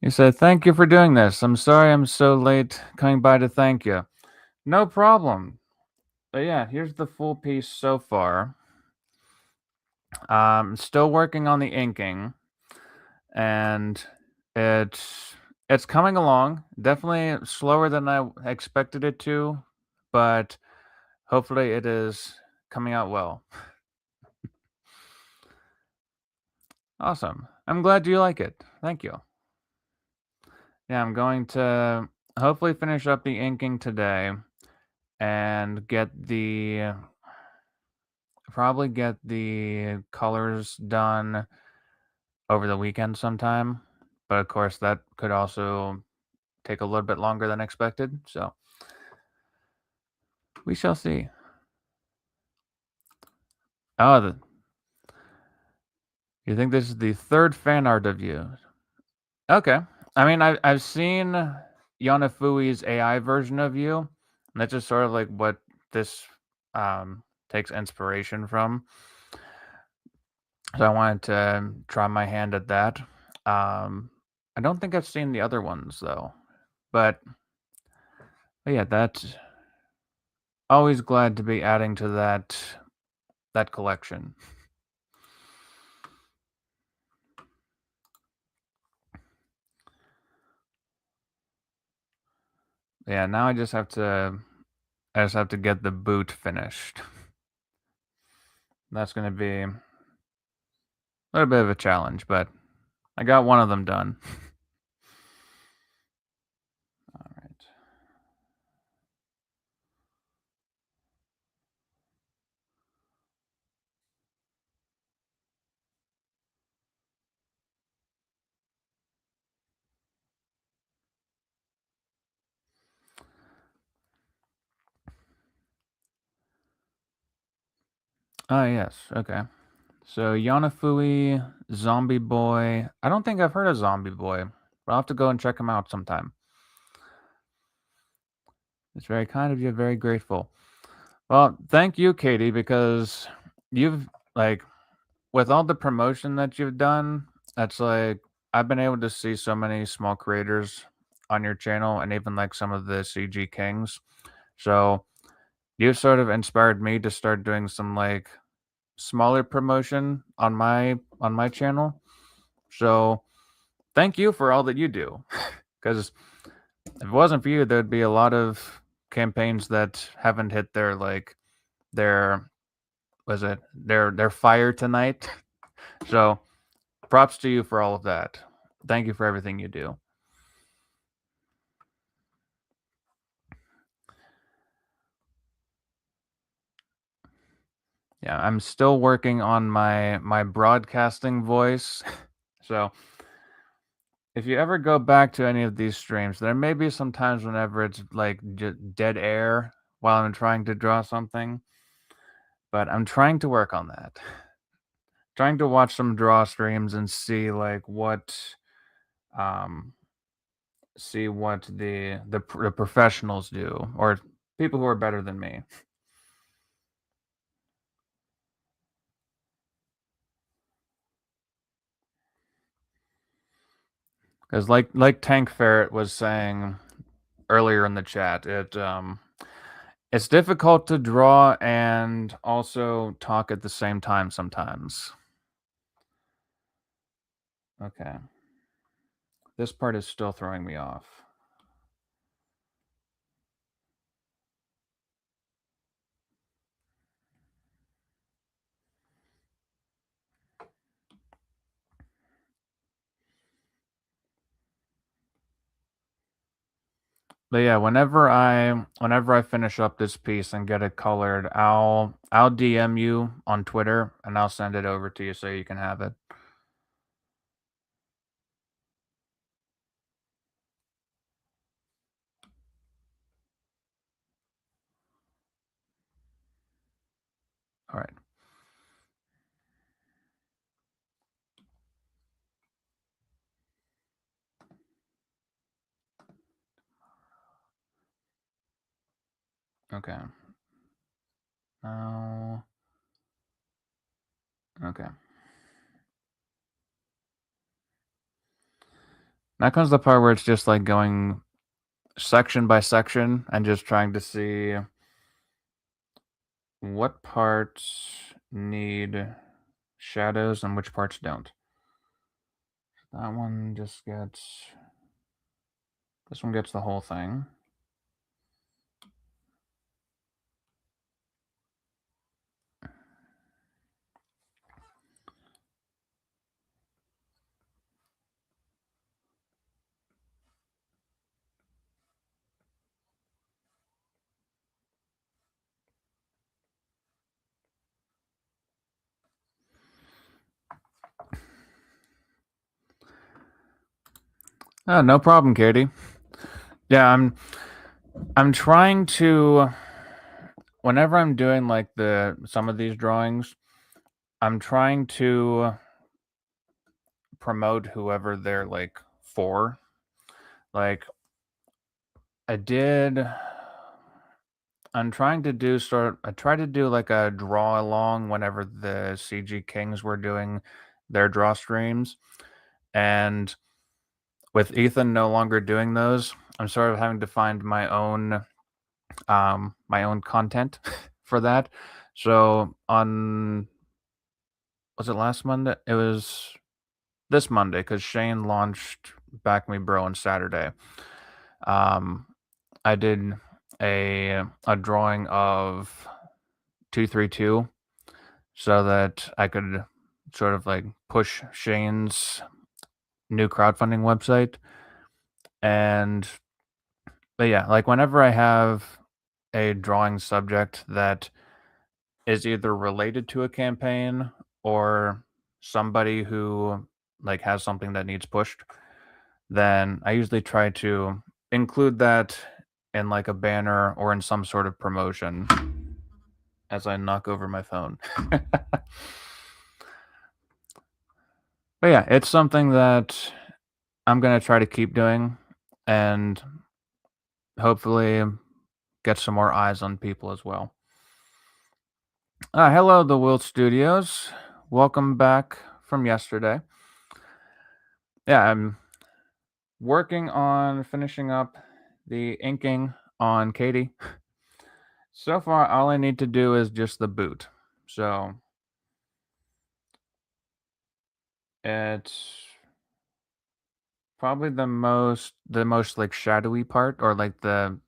You said, thank you for doing this. I'm sorry I'm so late coming by to thank you. No problem. But yeah, here's the full piece so far. Still working on the inking, and it's coming along. Definitely slower than I expected it to, but hopefully it is coming out well. Awesome. I'm glad you like it. Thank you. Yeah, I'm going to hopefully finish up the inking today and probably get the colors done over the weekend sometime. But of course, that could also take a little bit longer than expected. So we shall see. Oh, you think this is the third fan art of you? Okay. I mean, I've seen Yonafui's AI version of you. And that's just sort of like what this takes inspiration from. So I wanted to try my hand at that. I don't think I've seen the other ones though, but yeah, that's always glad to be adding to that collection. Yeah, now I just have to get the boot finished. That's going to be a little bit of a challenge, but I got one of them done. All right. Oh, yes. Okay. So Yanafui, Zombie Boy. I don't think I've heard of Zombie Boy. But I'll have to go and check him out sometime. It's very kind of you, very grateful. Well, thank you, Katie, because you've like with all the promotion that you've done, that's like I've been able to see so many small creators on your channel and even like some of the CG Kings. So you sort of inspired me to start doing some like smaller promotion on my channel. So thank you for all that you do. Because if it wasn't for you, there'd be a lot of campaigns that haven't hit their like their was it their fire tonight. So props to you for all of that. Thank you for everything you do. Yeah, I'm still working on my broadcasting voice. So if you ever go back to any of these streams, there may be some times whenever it's like dead air while I'm trying to draw something, but I'm trying to work on that. Trying to watch some draw streams and see like um what the professionals do or people who are better than me. Because like Tank Ferret was saying earlier in the chat, it's difficult to draw and also talk at the same time sometimes. Okay. This part is still throwing me off. But yeah, whenever I finish up this piece and get it colored, I'll DM you on Twitter and I'll send it over to you so you can have it. All right. Okay. Now, okay. Now comes the part where it's just like going section by section and just trying to see what parts need shadows and which parts don't. That one just gets... This one gets the whole thing. Oh, no problem, Katie. Yeah, I'm trying to... Whenever I'm doing like some of these drawings, I'm trying to promote whoever they're like for. Like I'm trying to do I tried to do like a draw along whenever the CG Kings were doing their draw streams. And with Ethan no longer doing those, I'm sort of having to find my own content for that. So was it last Monday? It was this Monday because Shane launched Back Me Bro on Saturday. I did a drawing of 232 so that I could sort of like push Shane's new crowdfunding website. But yeah, like whenever I have a drawing subject that is either related to a campaign or somebody who like has something that needs pushed, then I usually try to include that in like a banner or in some sort of promotion as I knock over my phone. But yeah, it's something that I'm going to try to keep doing and hopefully get some more eyes on people as well. Hello, The Will Studios. Welcome back from yesterday. Yeah, I'm working on finishing up the inking on Katie. So far, all I need to do is just the boot. So it's probably the most like shadowy part, or like the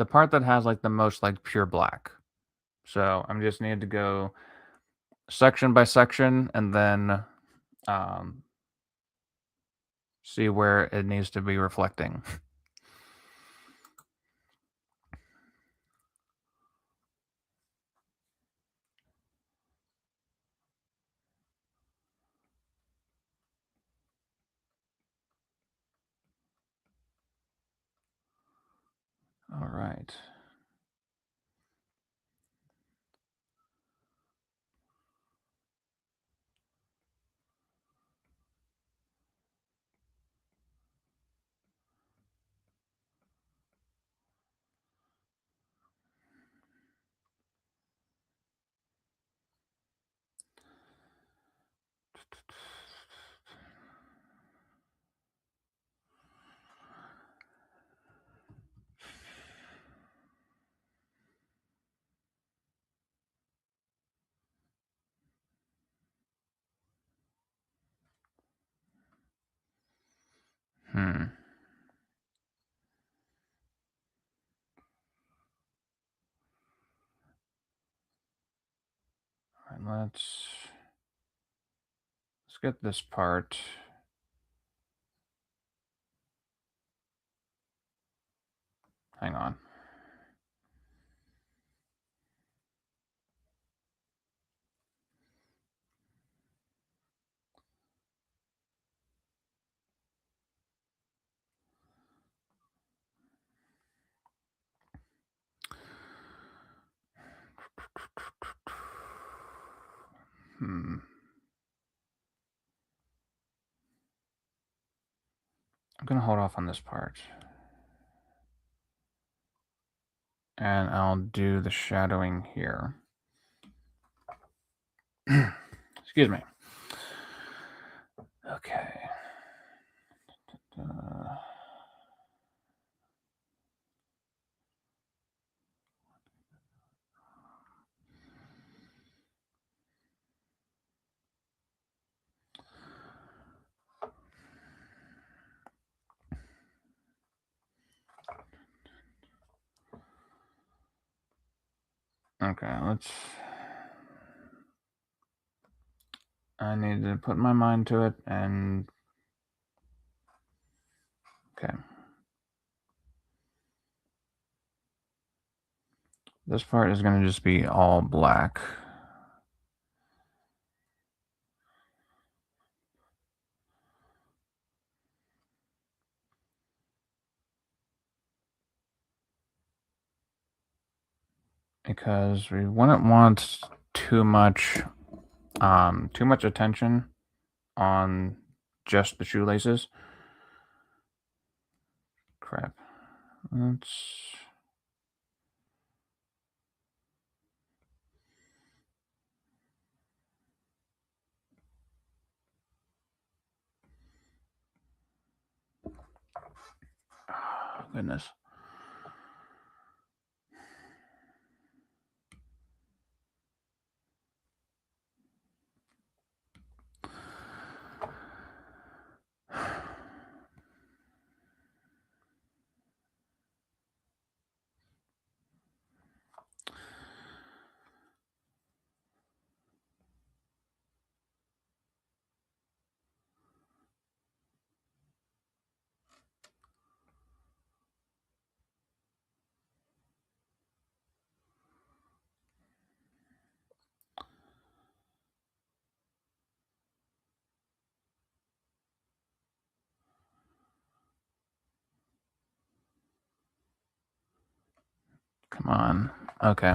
part that has like the most like pure black. So I'm just need to go section by section and then see where it needs to be reflecting. All right. All right, let's get this part. Hang on. I'm gonna hold off on this part. And I'll do the shadowing here. Excuse me. Okay. Okay, I need to put my mind to it and okay. This part is going to just be all black. Because we wouldn't want too much attention on just the shoelaces. Crap. Oh, goodness. Come on. Okay.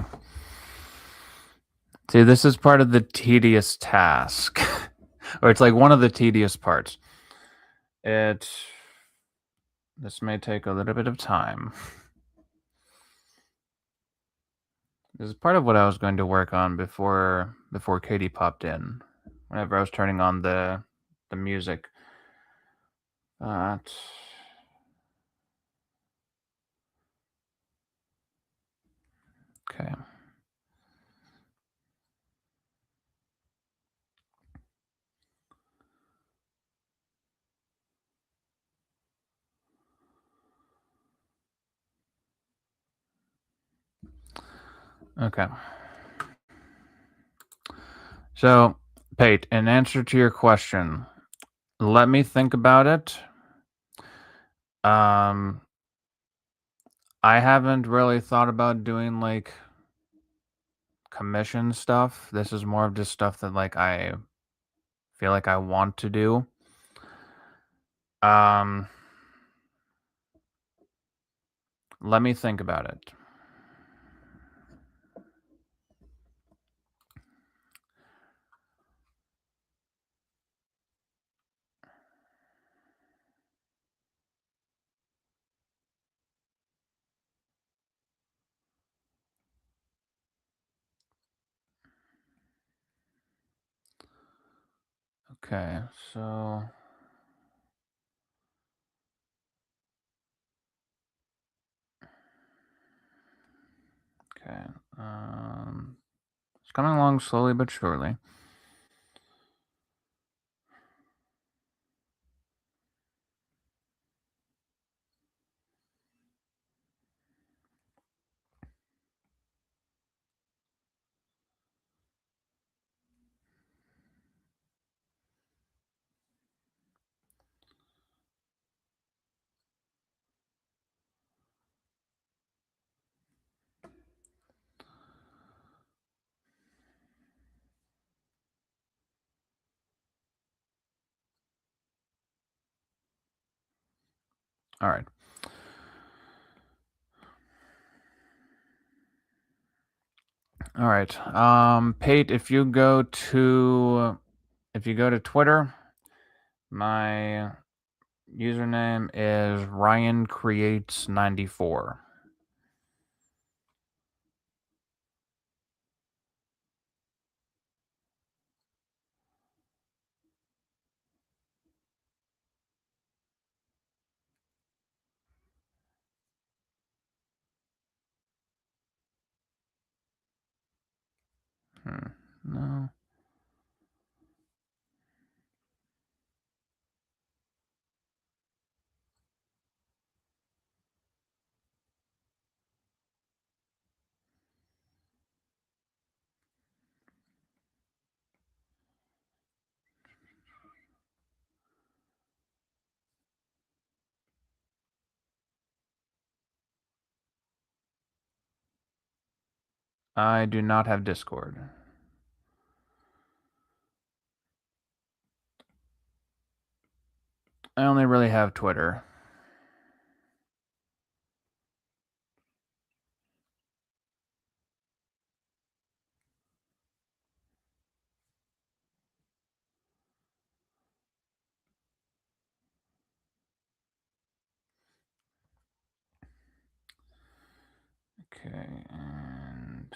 See, this is part of the tedious task. Or it's like one of the tedious parts. This may take a little bit of time. This is part of what I was going to work on before Katie popped in. Whenever I was turning on the music. But okay. Okay. So, Pate, in answer to your question, let me think about it. I haven't really thought about doing like commission stuff. This is more of just stuff that like I feel like I want to do. Let me think about it. Okay, so okay, it's coming along slowly but surely. All right. All right. Pate, if you go to Twitter, my username is Ryan Creates 94. No. I do not have Discord. I only really have Twitter. Okay, and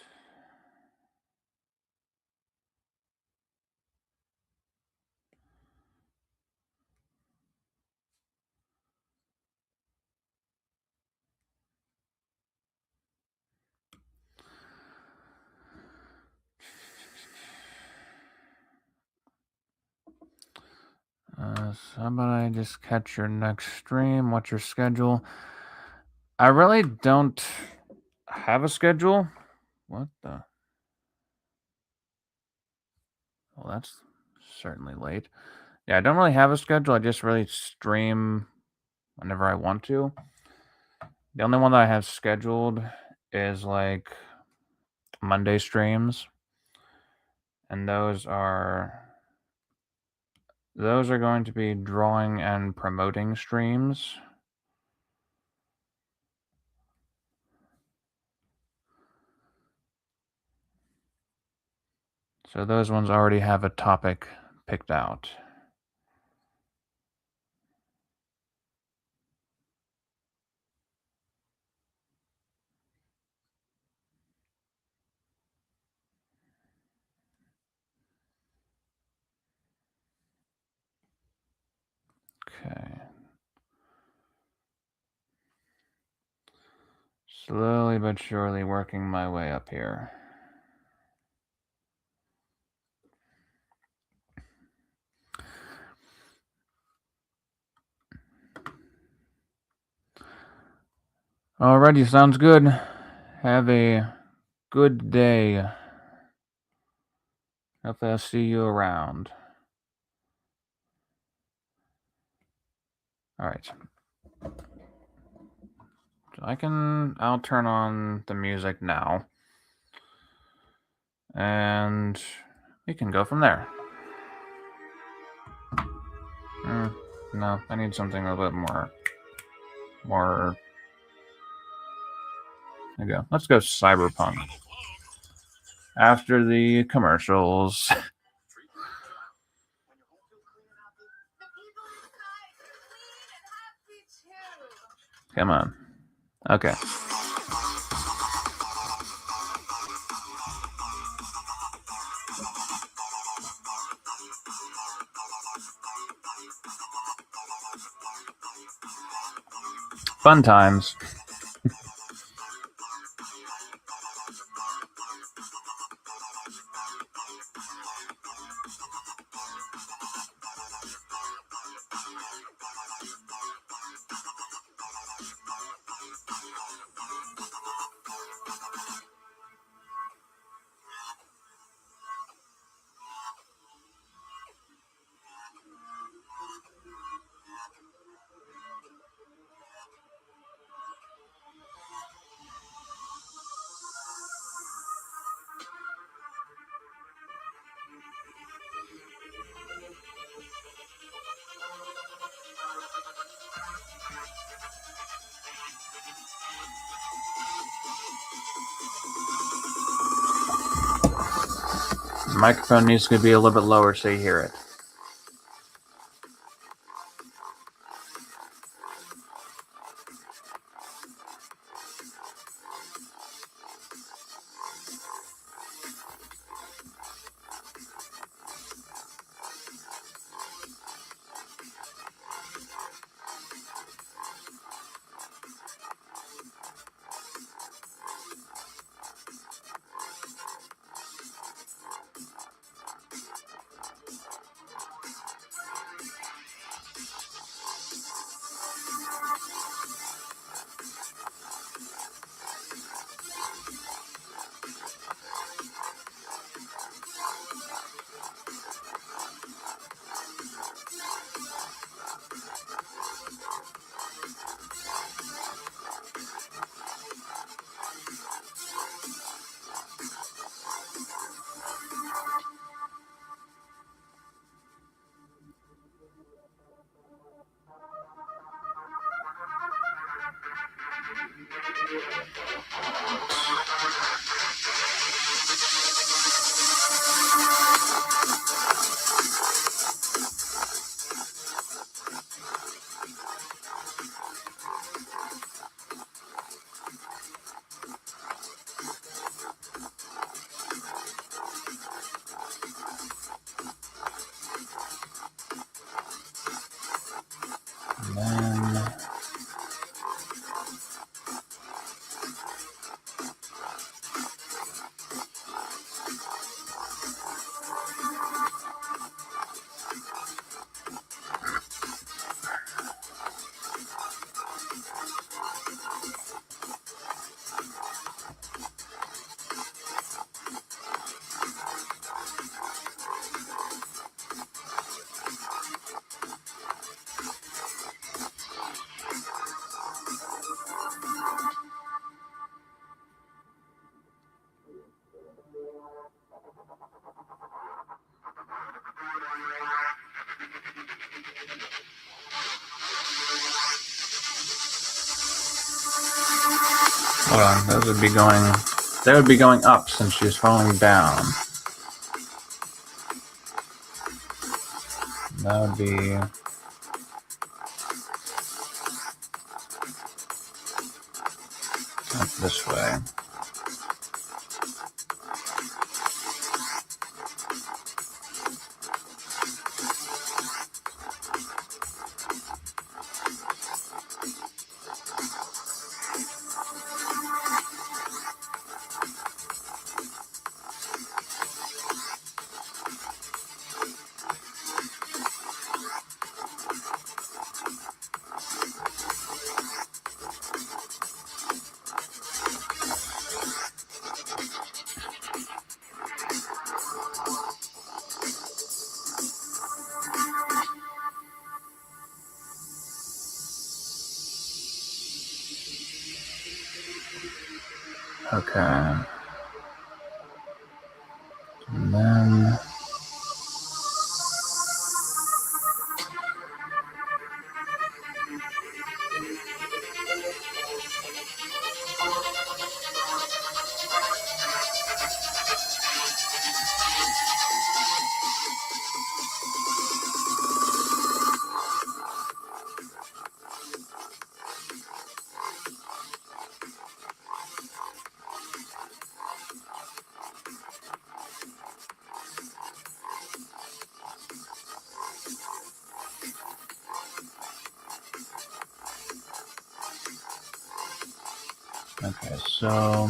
so how about I just catch your next stream? What's your schedule? I really don't have a schedule. What the? Well, that's certainly late. Yeah, I don't really have a schedule. I just really stream whenever I want to. The only one that I have scheduled is like Monday streams, and those are going to be drawing and promoting streams. So those ones already have a topic picked out. Slowly but surely working my way up here. Alrighty, sounds good. Have a good day. Hopefully I'll see you around. Alright. I'll turn on the music now. And we can go from there. No, I need something a little bit more. There you go. Let's go cyberpunk. After the commercials. Come on. Okay. Fun times. The microphone needs to be a little bit lower so you hear it. Hold on, they would be going up since she's falling down. That would be up this way. Okay. And then... Okay, so...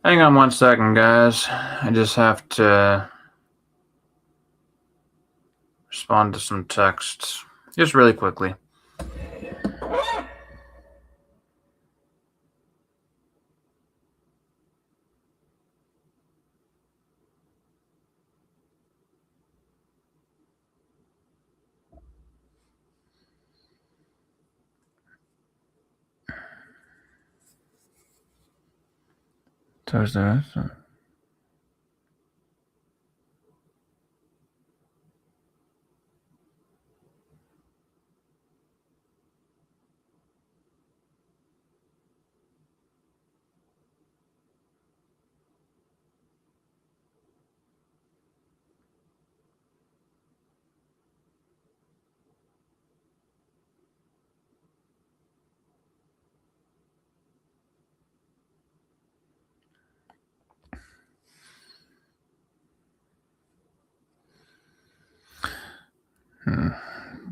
Hang on 1 second, guys. I just have to respond to some texts. Just really quickly. Thursday.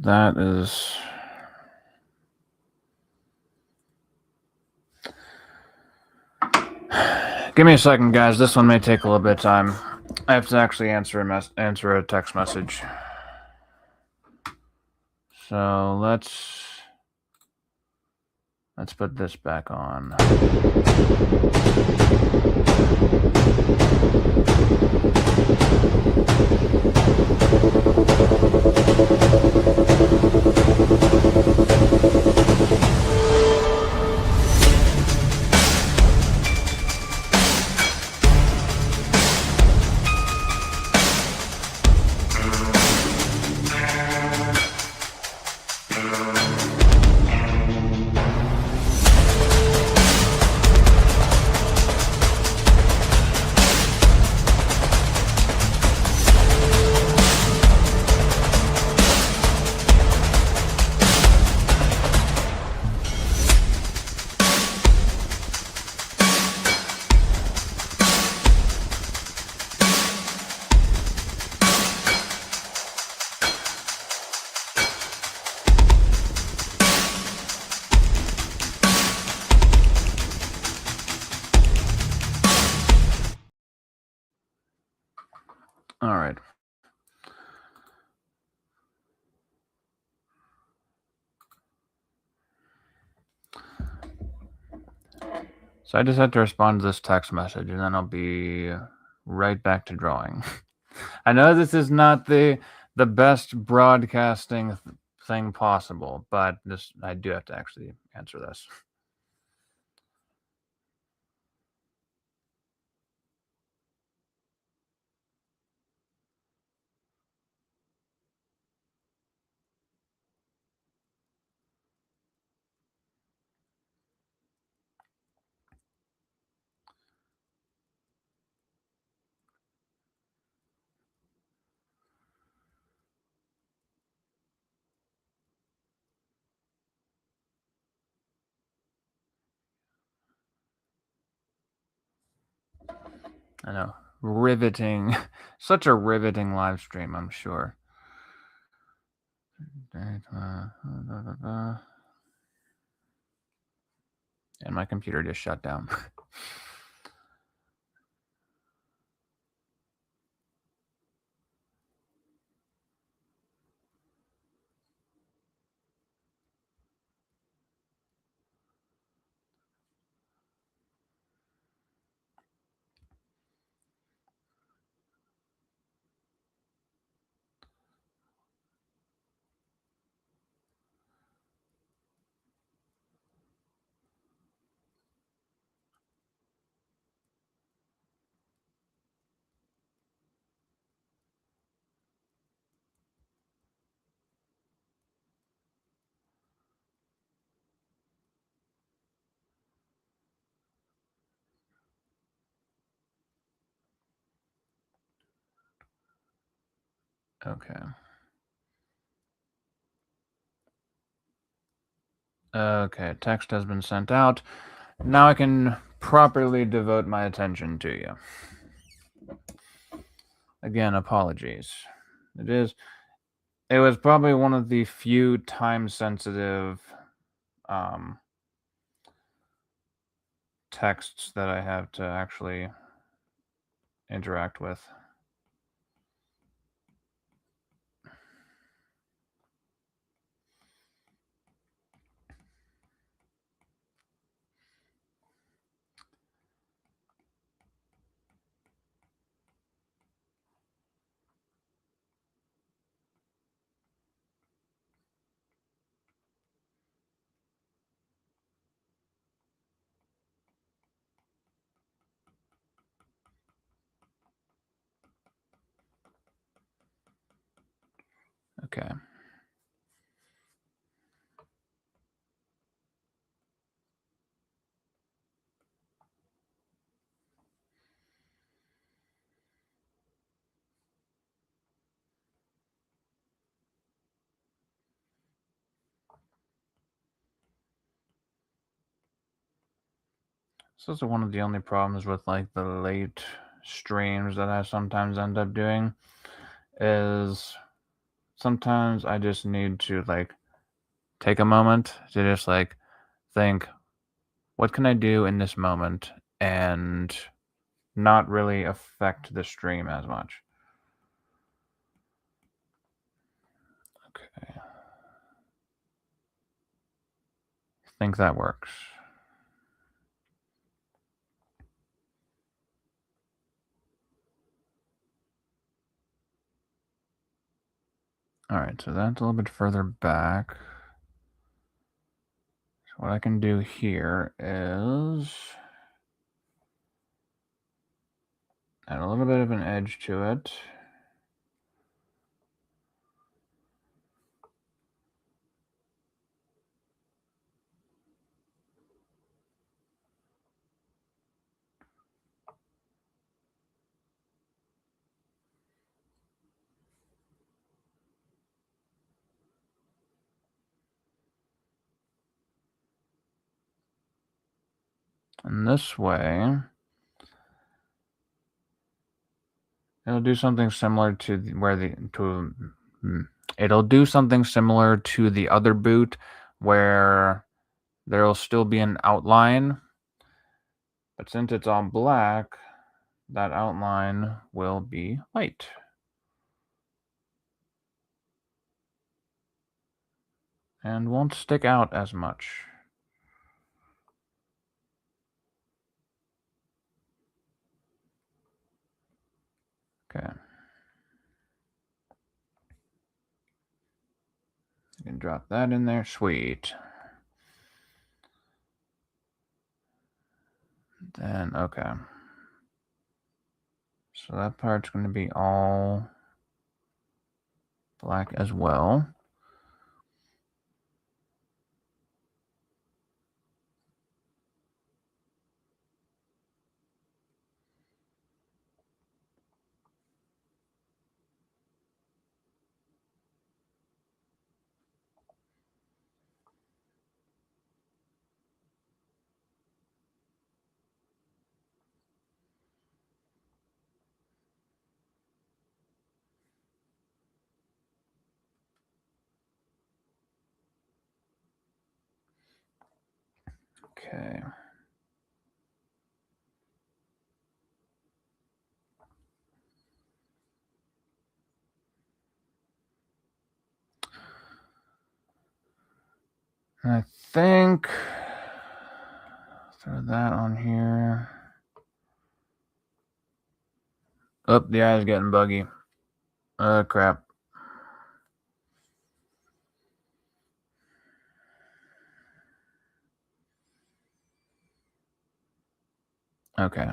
That is... Give me a second, guys. This one may take a little bit of time. I have to actually answer a text message. So let's put this back on. All right. So I just had to respond to this text message, and then I'll be right back to drawing. I know this is not the best broadcasting thing possible, but I do have to actually answer this. I know. Riveting. Such a riveting live stream, I'm sure. And my computer just shut down. Okay. Okay, text has been sent out. Now I can properly devote my attention to you. Again, apologies. It was probably one of the few time-sensitive texts that I have to actually interact with. Okay. So those are one of the only problems with like the late streams that I sometimes end up doing is sometimes I just need to like take a moment to just like think, what can I do in this moment and not really affect the stream as much. Okay. I think that works. All right, so that's a little bit further back. So what I can do here is add a little bit of an edge to it. And this way, it'll do something similar to it'll do something similar to the other boot where there'll still be an outline, but since it's all black, that outline will be white. and won't stick out as much. Okay. You can drop that in there. Sweet. Then, okay. So that part's going to be all black as well. Okay. I think throw that on here. Oh, the eye's getting buggy. Crap. Okay.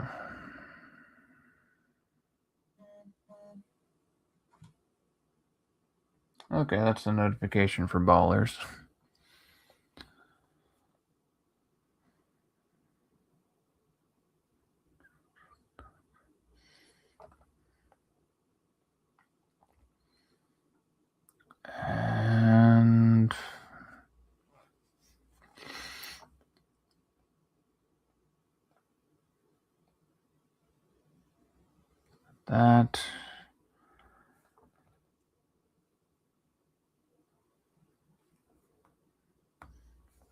Okay, that's the notification for ballers. And that.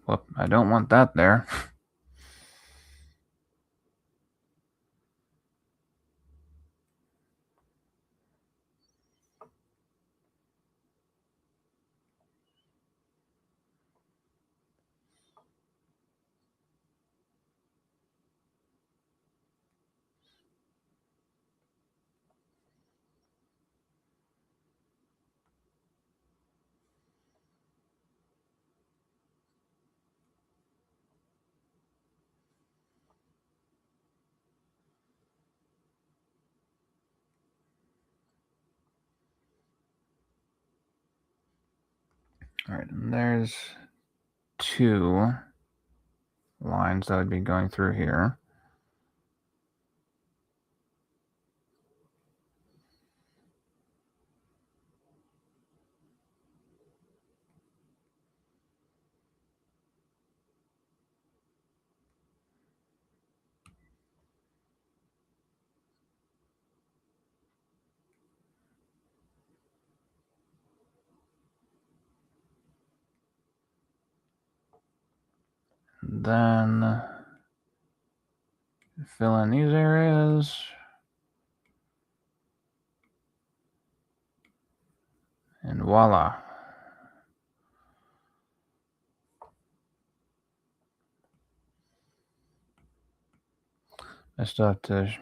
Whoop, I don't want that there. All right, and there's 2 lines that would be going through here. Then fill in these areas. And voila. I still have to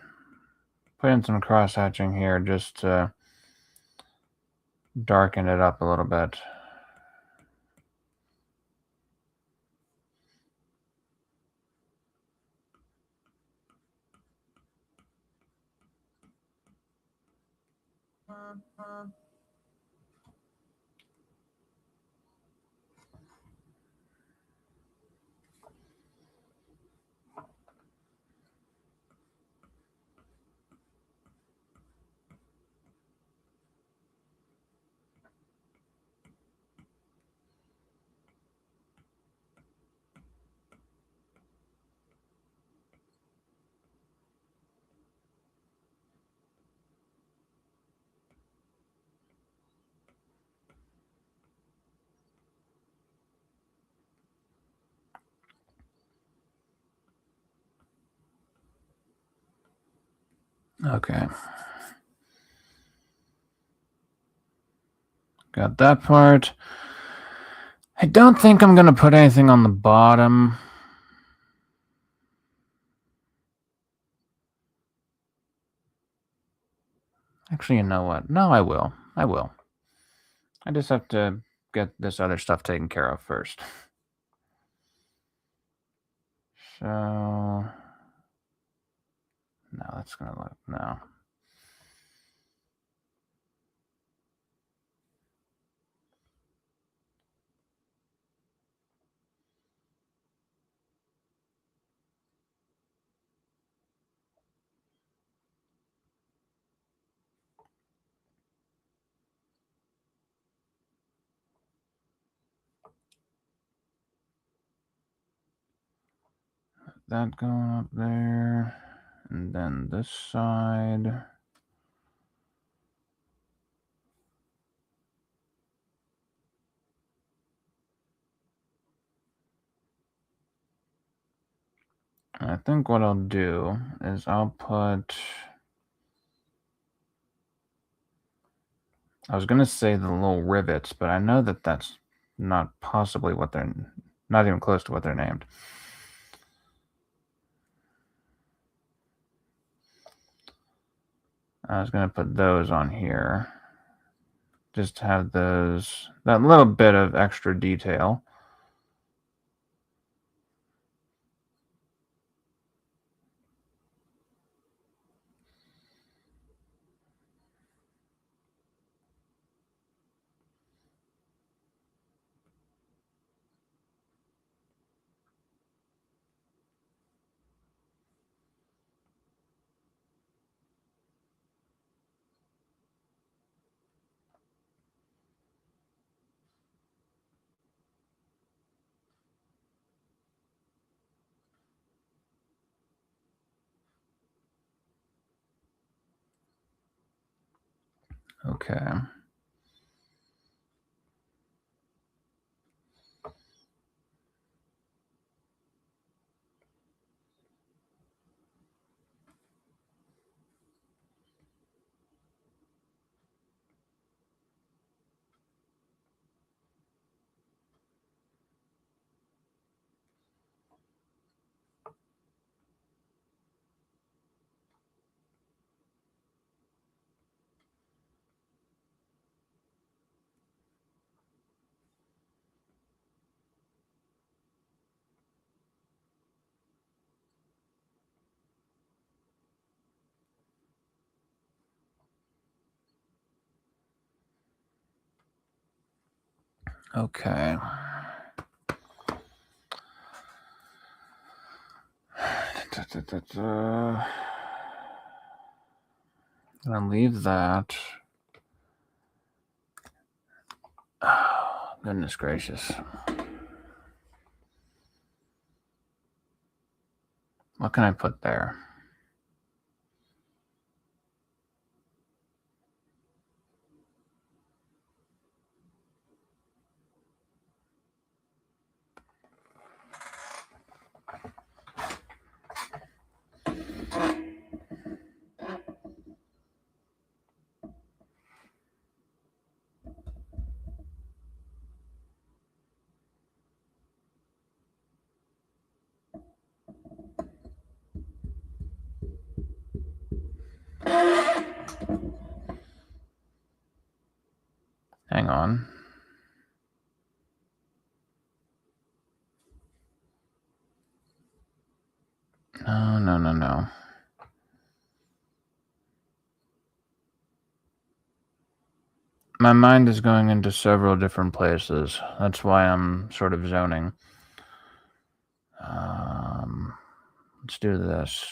put in some cross hatching here just to darken it up a little bit. Okay. Got that part. I don't think I'm going to put anything on the bottom. Actually, you know what? No, I will. I will. I just have to get this other stuff taken care of first. So, no, that's going to look, no. That going up there, and then this side. I think what I'll do is I'll put, I was going to say the little rivets, but I know that that's not possibly what they're, not even close to what they're named. I was going to put those on here. Just to have those, that little bit of extra detail. Okay. Okay. Gonna leave that. Oh, goodness gracious. What can I put there? Hang on. No. My mind is going into several different places. That's why I'm sort of zoning. Let's do this.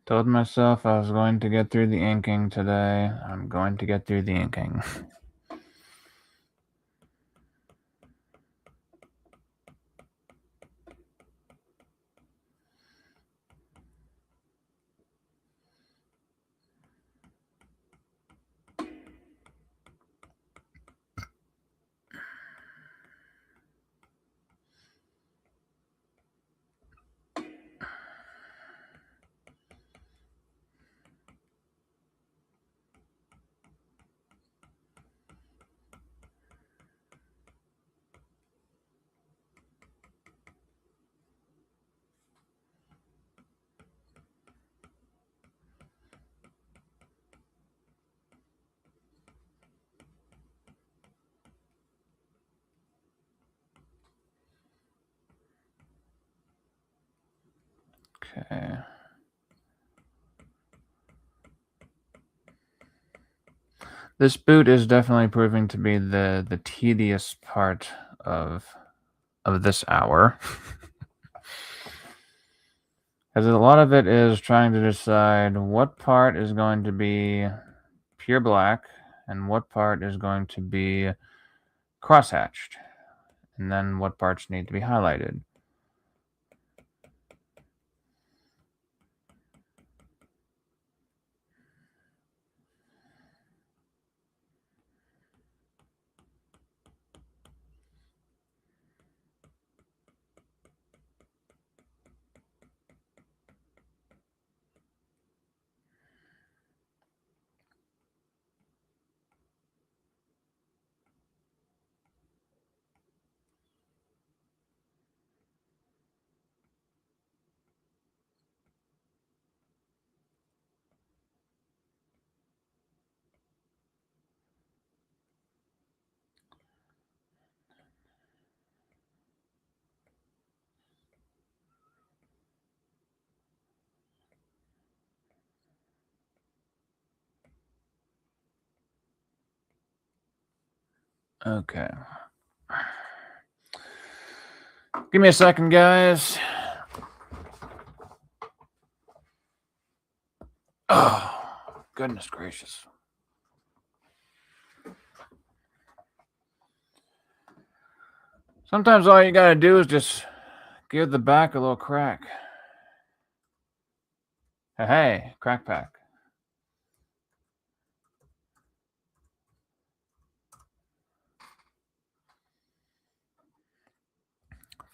Told myself I was going to get through the inking today. I'm going to get through the inking. Okay. This boot is definitely proving to be the tedious part of this hour. Because a lot of it is trying to decide what part is going to be pure black and what part is going to be crosshatched, and then what parts need to be highlighted. Okay. Give me a second, guys. Oh, goodness gracious. Sometimes all you gotta do is just give the back a little crack. Hey, crack pack.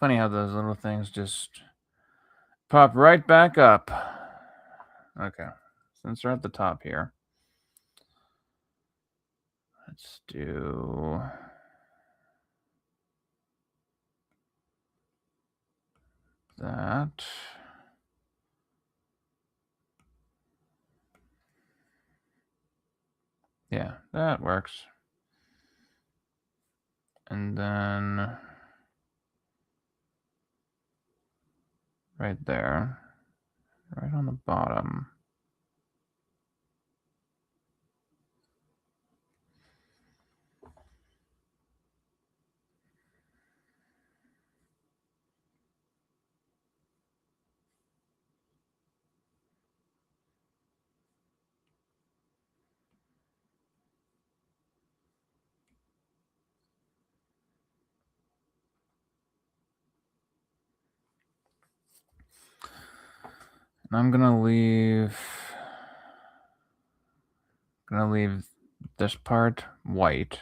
Funny how those little things just pop right back up. Okay, since we're at the top here, let's do that. Yeah, that works. And then right there, right on the bottom. And I'm gonna leave this part white.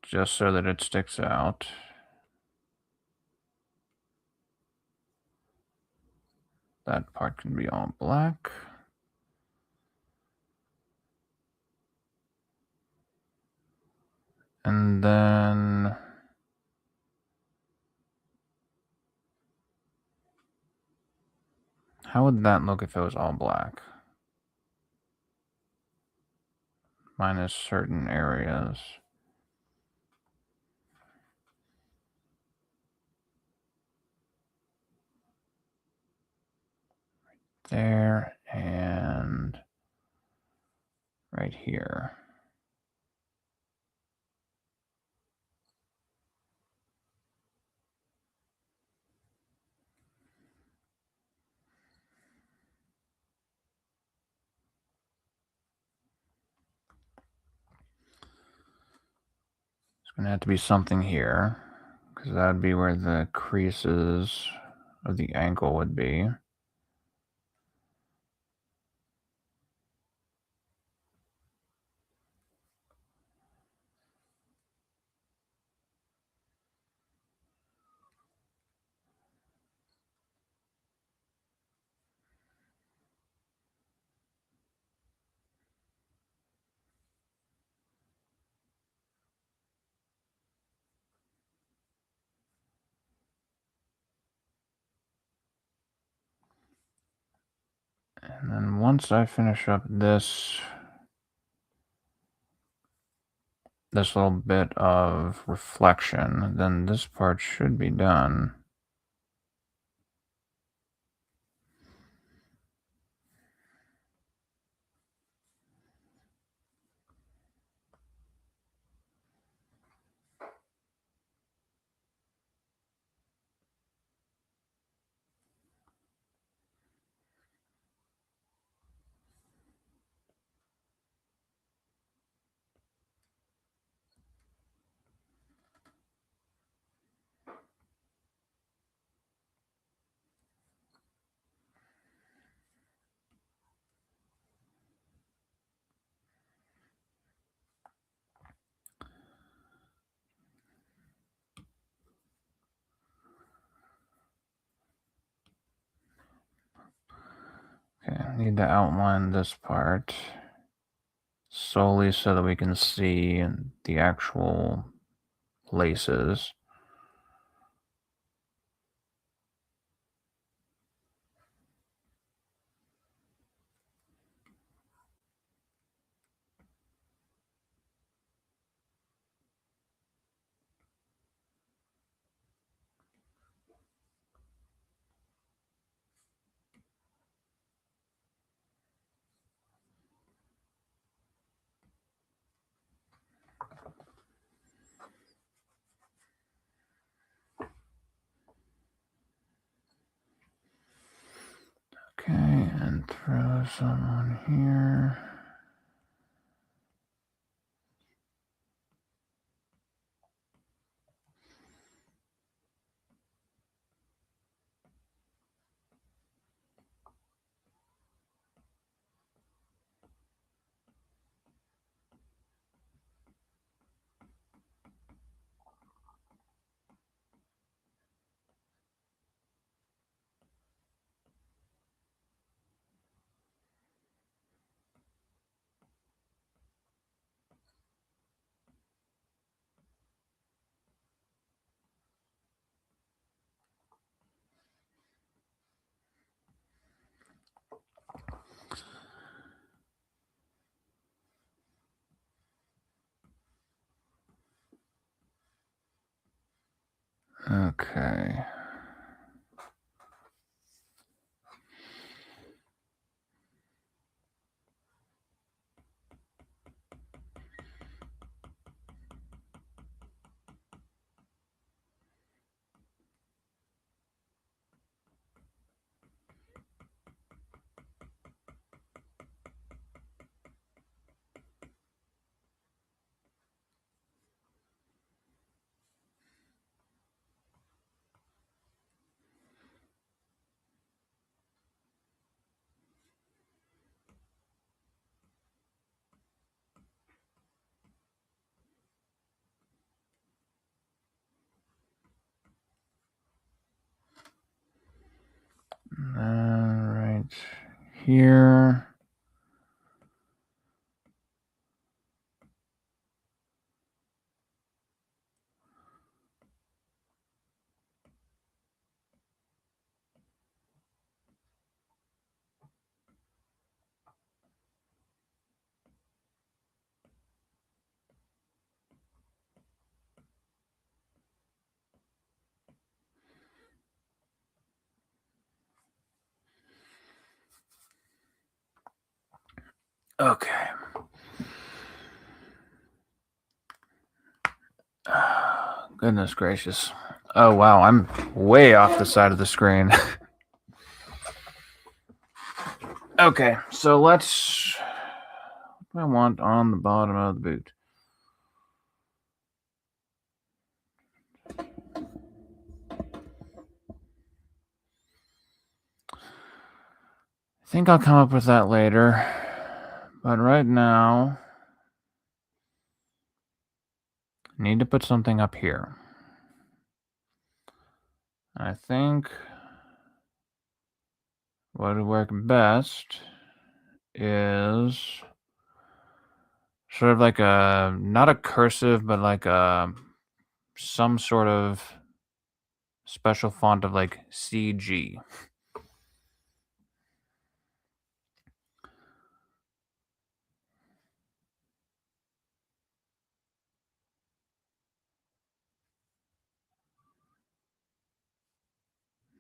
Just so that it sticks out. That part can be all black. And then how would that look if it was all black? Minus certain areas. There and right here. gonna have to be something here, because that would be where the creases of the ankle would be. And then once I finish up this little bit of reflection, then this part should be done. Okay, I need to outline this part solely so that we can see the actual laces. Okay, and throw some on here. Okay. Right here. Okay. Goodness gracious. Oh, wow. I'm way off the side of the screen. Okay, so let's... What do I want on the bottom of the boot? think I'll come up with that later. But right now, I need to put something up here. I think what would work best is sort of like a, not a cursive, but like a, some sort of special font of like CG.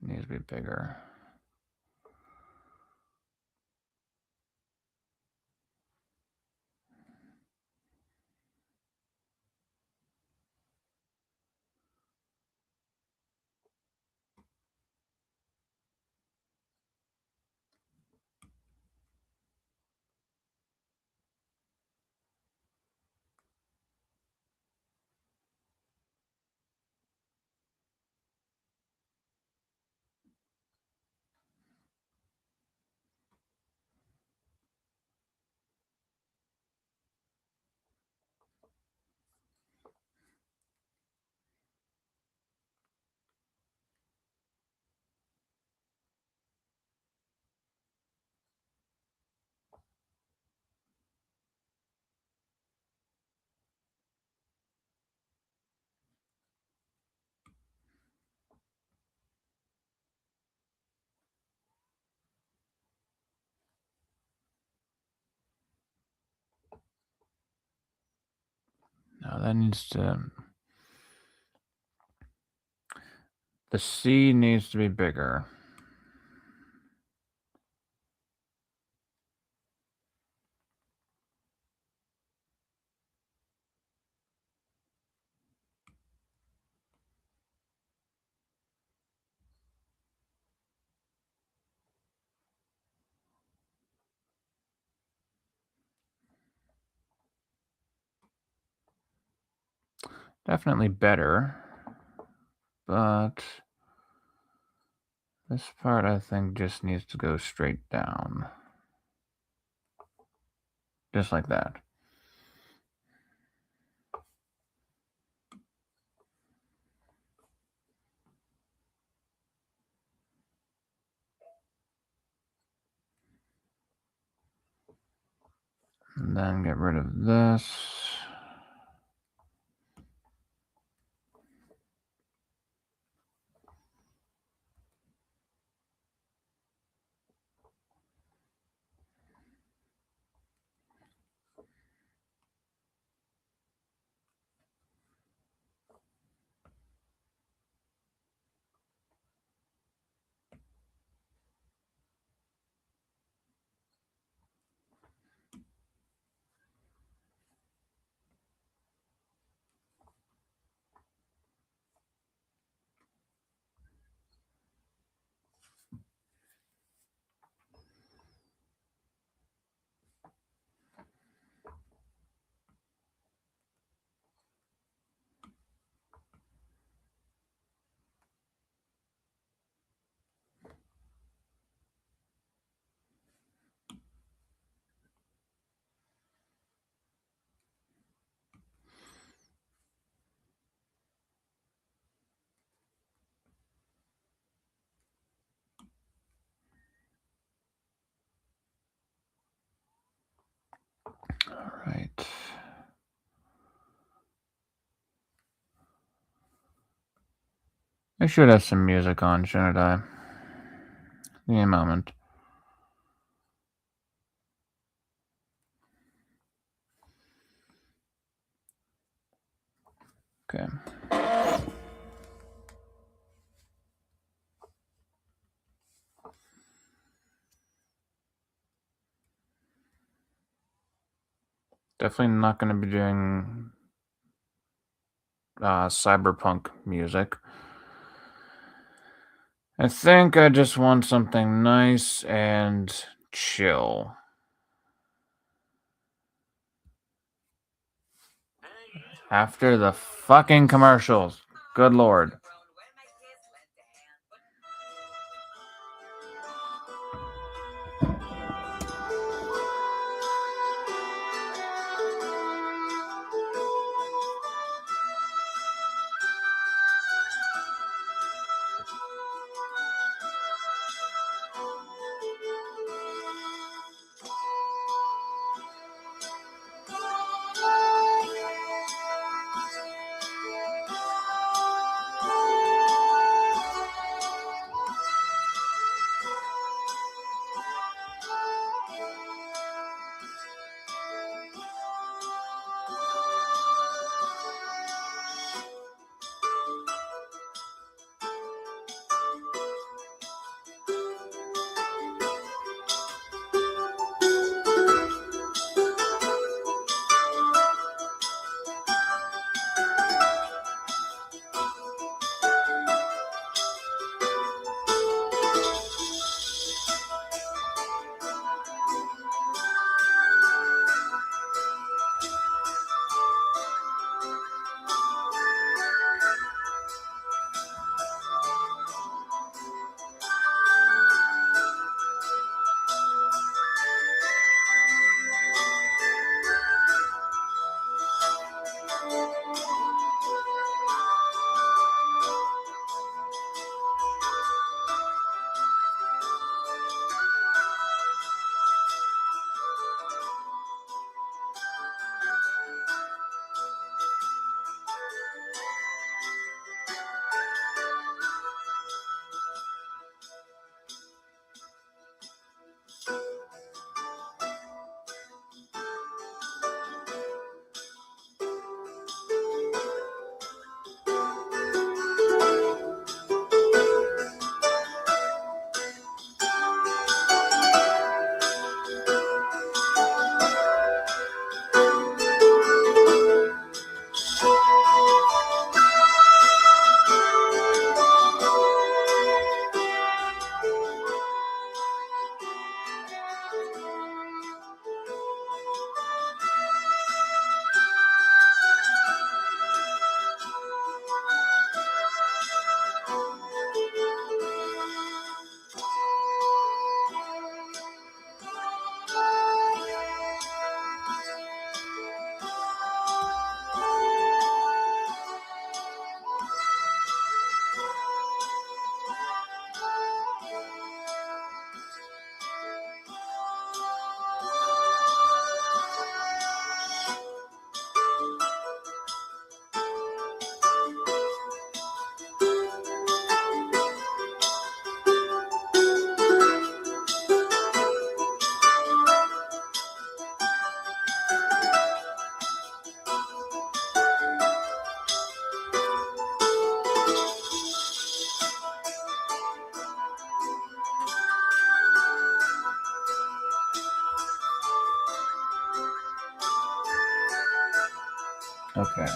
Needs to be bigger. Now that needs to, the C needs to be bigger. Definitely better, but this part I think just needs to go straight down. Just like that. And then get rid of this. All right. I should have some music on, shouldn't I? Give me a moment. Okay. Definitely not going to be doing cyberpunk music. I think I just want something nice and chill. After the fucking commercials. Good lord. Okay.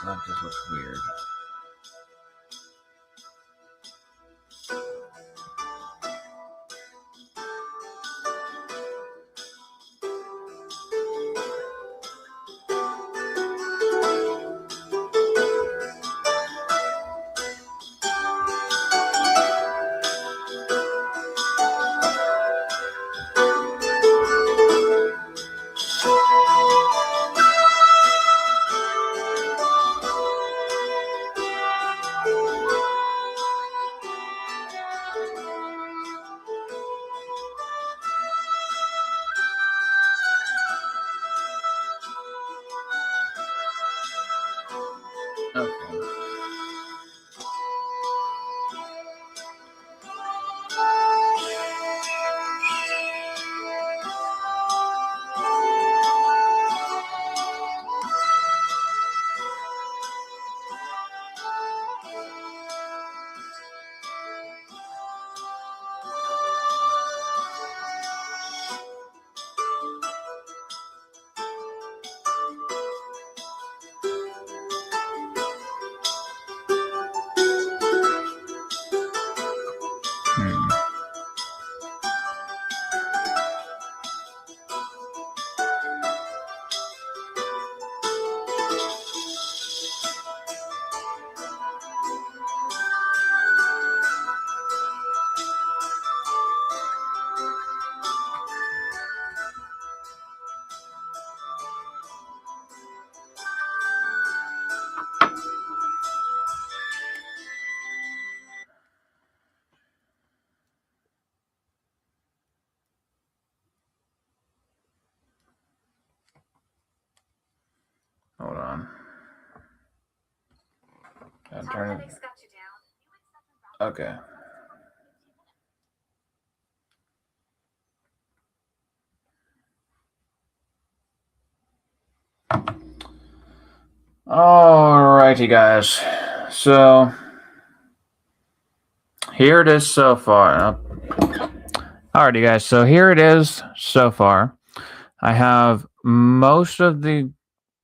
That just looks weird. Okay. Hold on. Turn it. Okay. Alrighty, guys. So here it is so far. Alrighty, guys. So here it is so far. I have most of the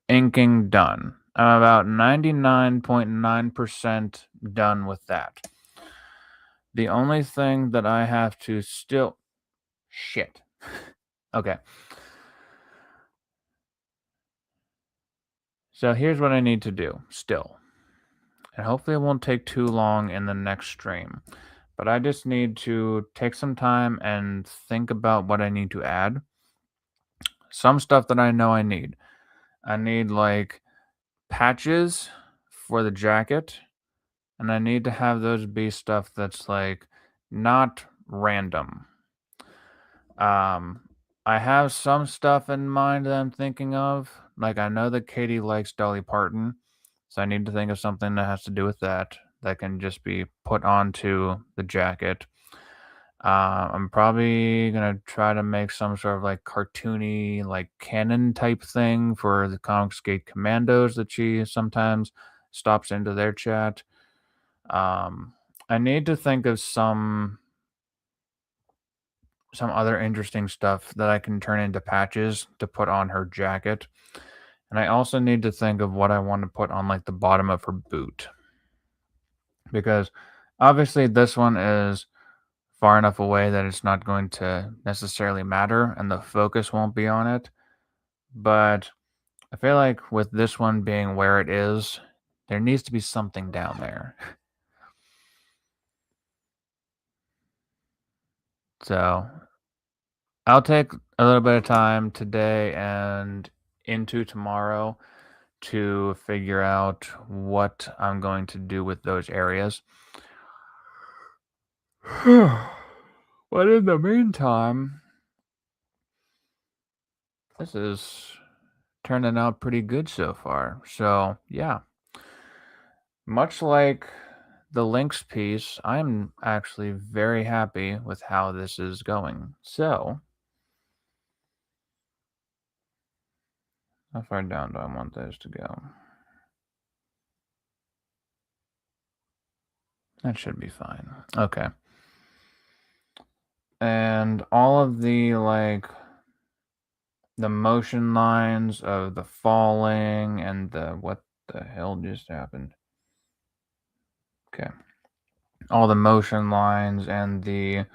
inking done. I'm about 99.9% done with that. The only thing that I have to still... Shit. Okay. So here's what I need to do still. And hopefully it won't take too long in the next stream. But I just need to take some time and think about what I need to add. Some stuff that I know I need. I need like patches for the jacket. And I need to have those be stuff that's like not random. I have some stuff in mind that I'm thinking of. Like I know that Katie likes Dolly Parton. So I need to think of something that has to do with that can just be put onto the jacket. I'm probably gonna try to make some sort of like cartoony, like canon type thing for the Confiscate Commandos that she sometimes stops into their chat. I need to think of some other interesting stuff that I can turn into patches to put on her jacket. And I also need to think of what I want to put on like the bottom of her boot. Because obviously this one is far enough away that it's not going to necessarily matter and the focus won't be on it. But I feel like with this one being where it is, there needs to be something down there. So I'll take a little bit of time today and into tomorrow to figure out what I'm going to do with those areas. But in the meantime, this is turning out pretty good so far. So, yeah. Much like the links piece, I'm actually very happy with how this is going. So, how far down do I want those to go? That should be fine. Okay. And all of the, like, the motion lines of the falling and the... What the hell just happened? Okay. All the motion lines and the...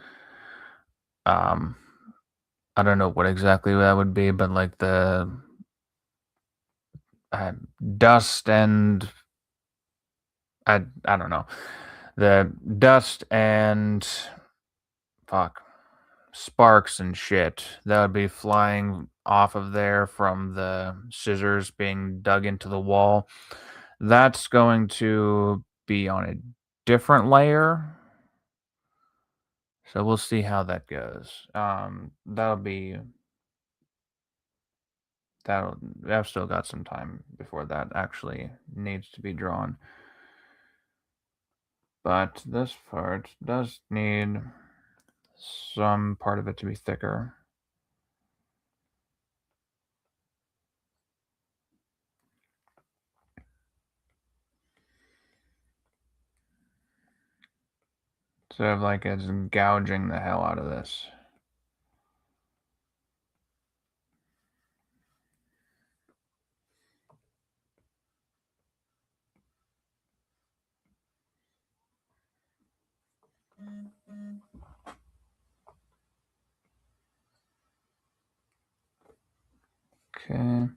I don't know what exactly that would be, but like the dust and... I don't know. The dust and... Fuck. Sparks and shit that would be flying off of there from the scissors being dug into the wall. That's going to be on a different layer. So we'll see how that goes. That'll be I've still got some time before that actually needs to be drawn. But this part does need some part of it to be thicker. So like it's gouging the hell out of this. Okay.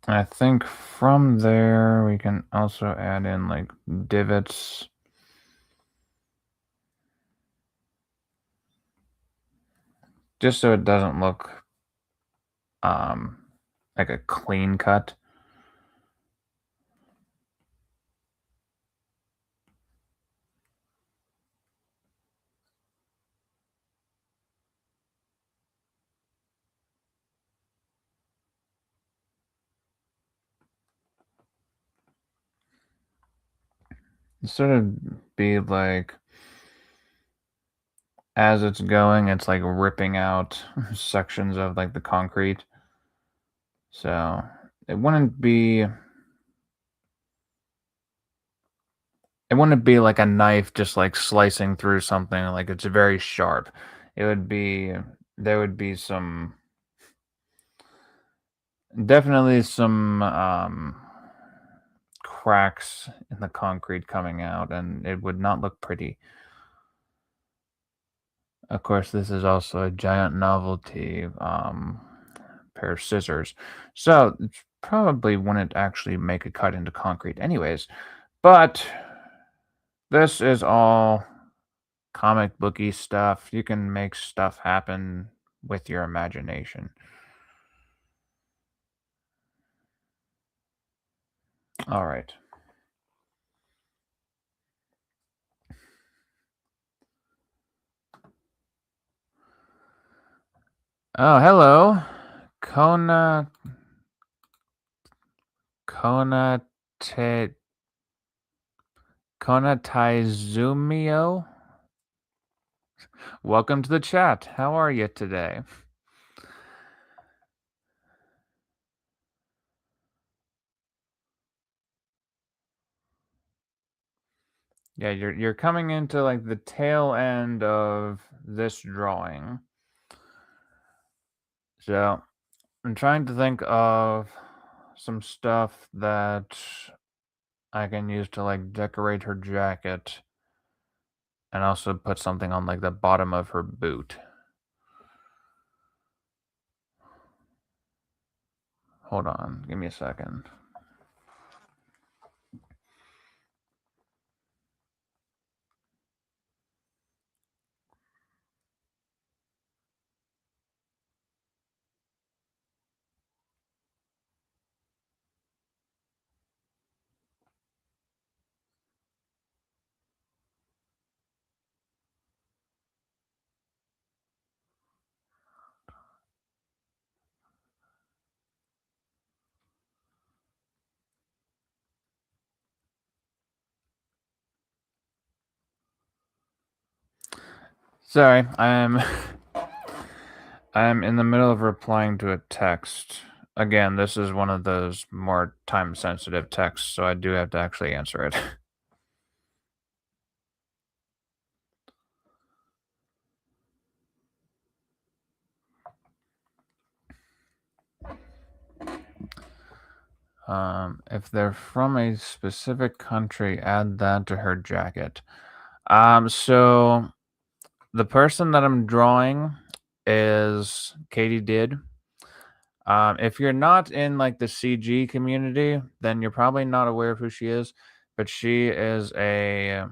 I think from there we can also add in like divots. Just so it doesn't look like a clean cut. Sort of be like as it's going, it's like ripping out sections of like the concrete. So it wouldn't be like a knife just like slicing through something like it's very sharp. It would be there would be some definitely some cracks in the concrete coming out, and it would not look pretty. Of course, this is also a giant novelty pair of scissors, so it probably wouldn't actually make a cut into concrete anyways. But this is all comic booky stuff. You can make stuff happen with your imagination. All right. Oh, hello. Kona Kona Te Kona Taizumio. Welcome to the chat. How are you today? Yeah, you're coming into like the tail end of this drawing. So I'm trying to think of some stuff that I can use to like decorate her jacket and also put something on like the bottom of her boot. Hold on, give me a second. Sorry, I'm in the middle of replying to a text. Again, this is one of those more time-sensitive texts, so I do have to actually answer it. If they're from a specific country, add that to her jacket. So the person that I'm drawing is Katydid. If you're not in like the CG community, then you're probably not aware of who she is. But she's a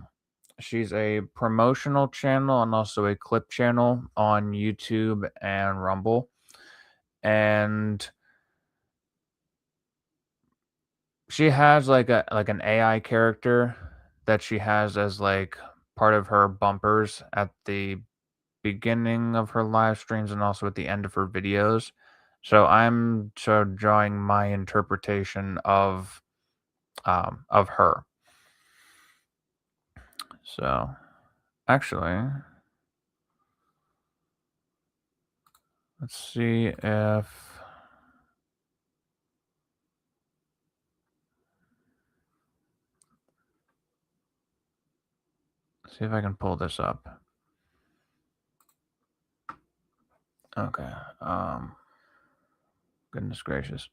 promotional channel and also a clip channel on YouTube and Rumble. And she has like an AI character that she has as like part of her bumpers at the beginning of her live streams and also at the end of her videos. So I'm sort of drawing my interpretation of her. So actually, let's see if I can pull this up. Okay. Goodness gracious.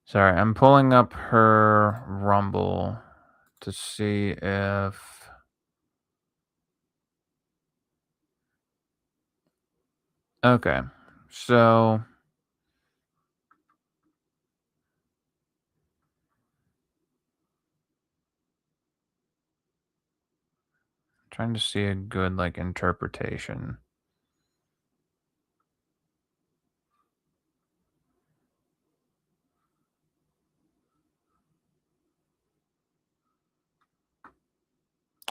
Sorry, I'm pulling up her Rumble to see if okay. So trying to see a good like interpretation.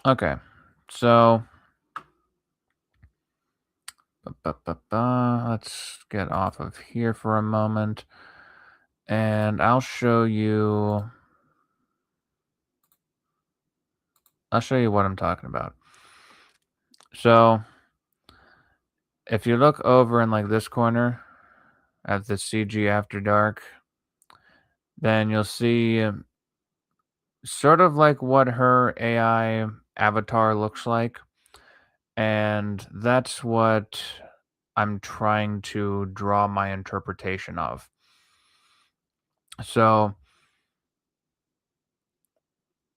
Okay. So let's get off of here for a moment and I'll show you what I'm talking about. So if you look over in like this corner at the CG After Dark, then you'll see sort of like what her AI avatar looks like. And that's what I'm trying to draw my interpretation of. So,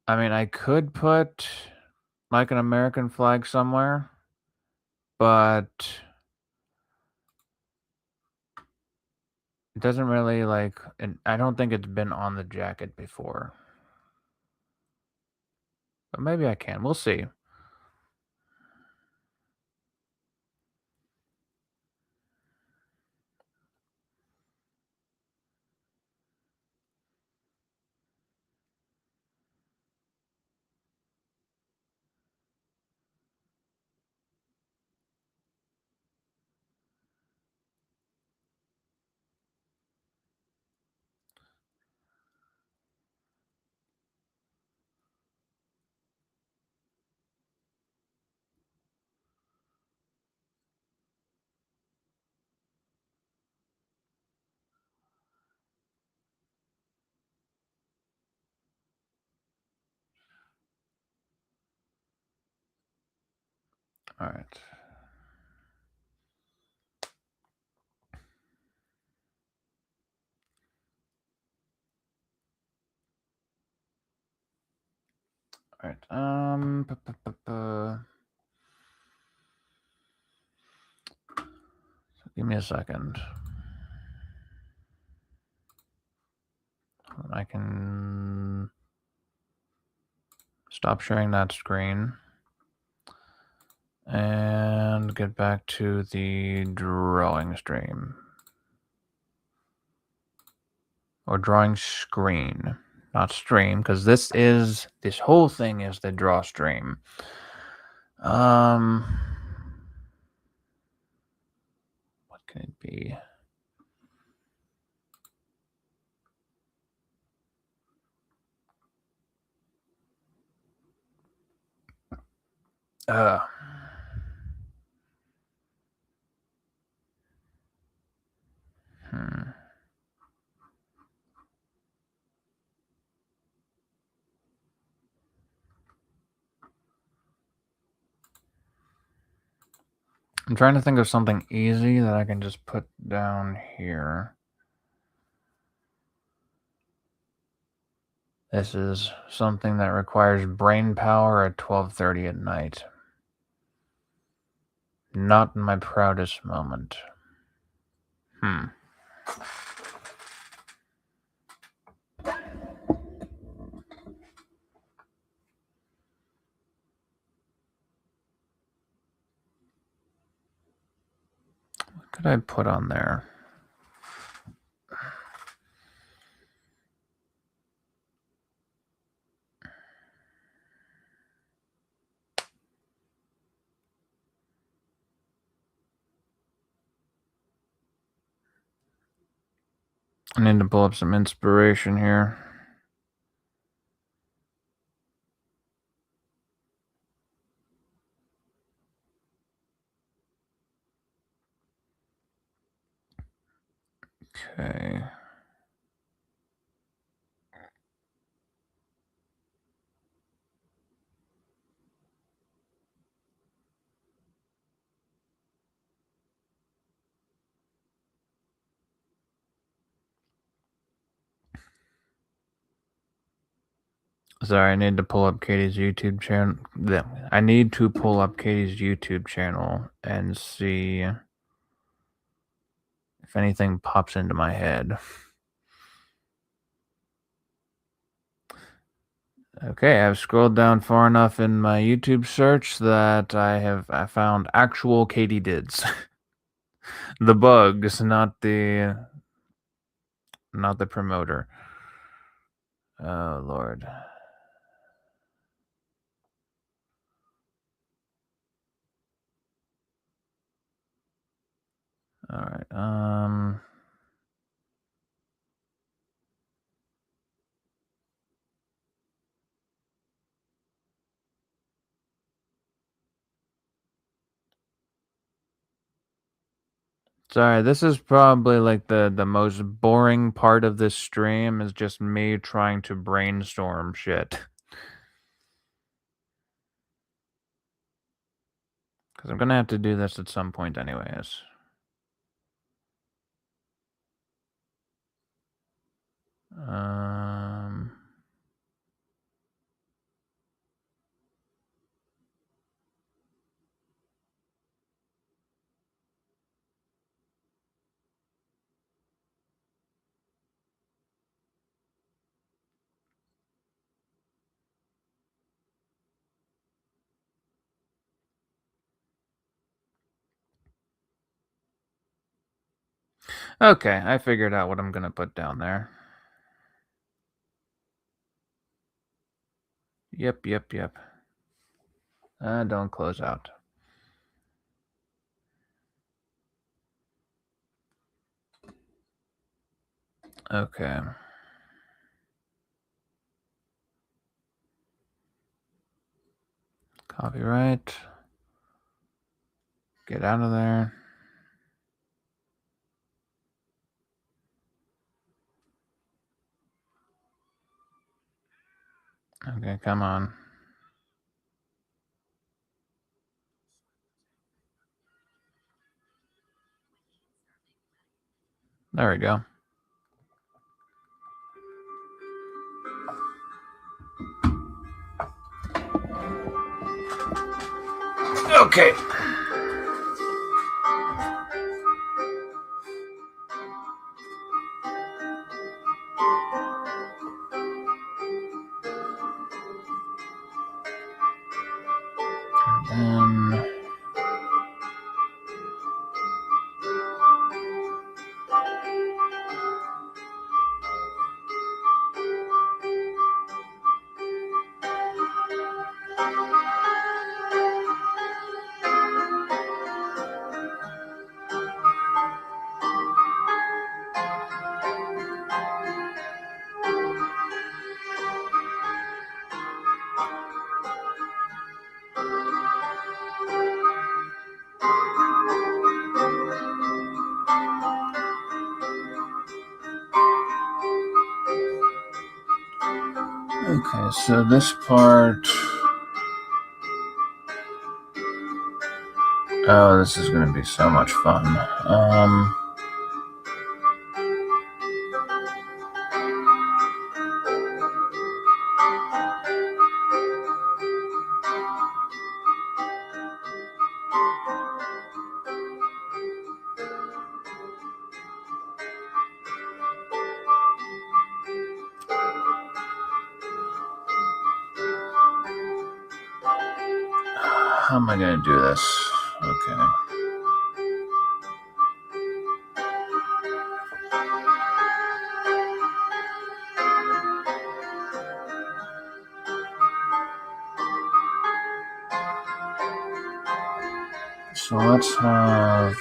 I mean, I could put like an American flag somewhere, but it doesn't really like, and I don't think it's been on the jacket before. But maybe I can. We'll see. All right. All right. Give me a second. I can stop sharing that screen and get back to the drawing stream or drawing screen, not stream, because this whole thing is the draw stream. What can it be? I'm trying to think of something easy that I can just put down here. This is something that requires brain power at 12:30 at night. Not in my proudest moment. What could I put on there? I need to pull up some inspiration here. Okay. Sorry, I need to pull up Katie's YouTube channel. I need to pull up Katie's YouTube channel and see if anything pops into my head. Okay, I've scrolled down far enough in my YouTube search that I found actual Katydids. The bugs, not the promoter. Oh Lord. All right. Sorry, this is probably like the most boring part of this stream is just me trying to brainstorm shit. Because I'm gonna have to do this at some point anyways. Okay, I figured out what I'm gonna put down there. Yep. Don't close out. Okay. Copyright. Get out of there. Okay, come on. There we go. Okay. And okay, so this part. Oh, this is gonna be so much fun. How am I gonna do this? Okay. So let's have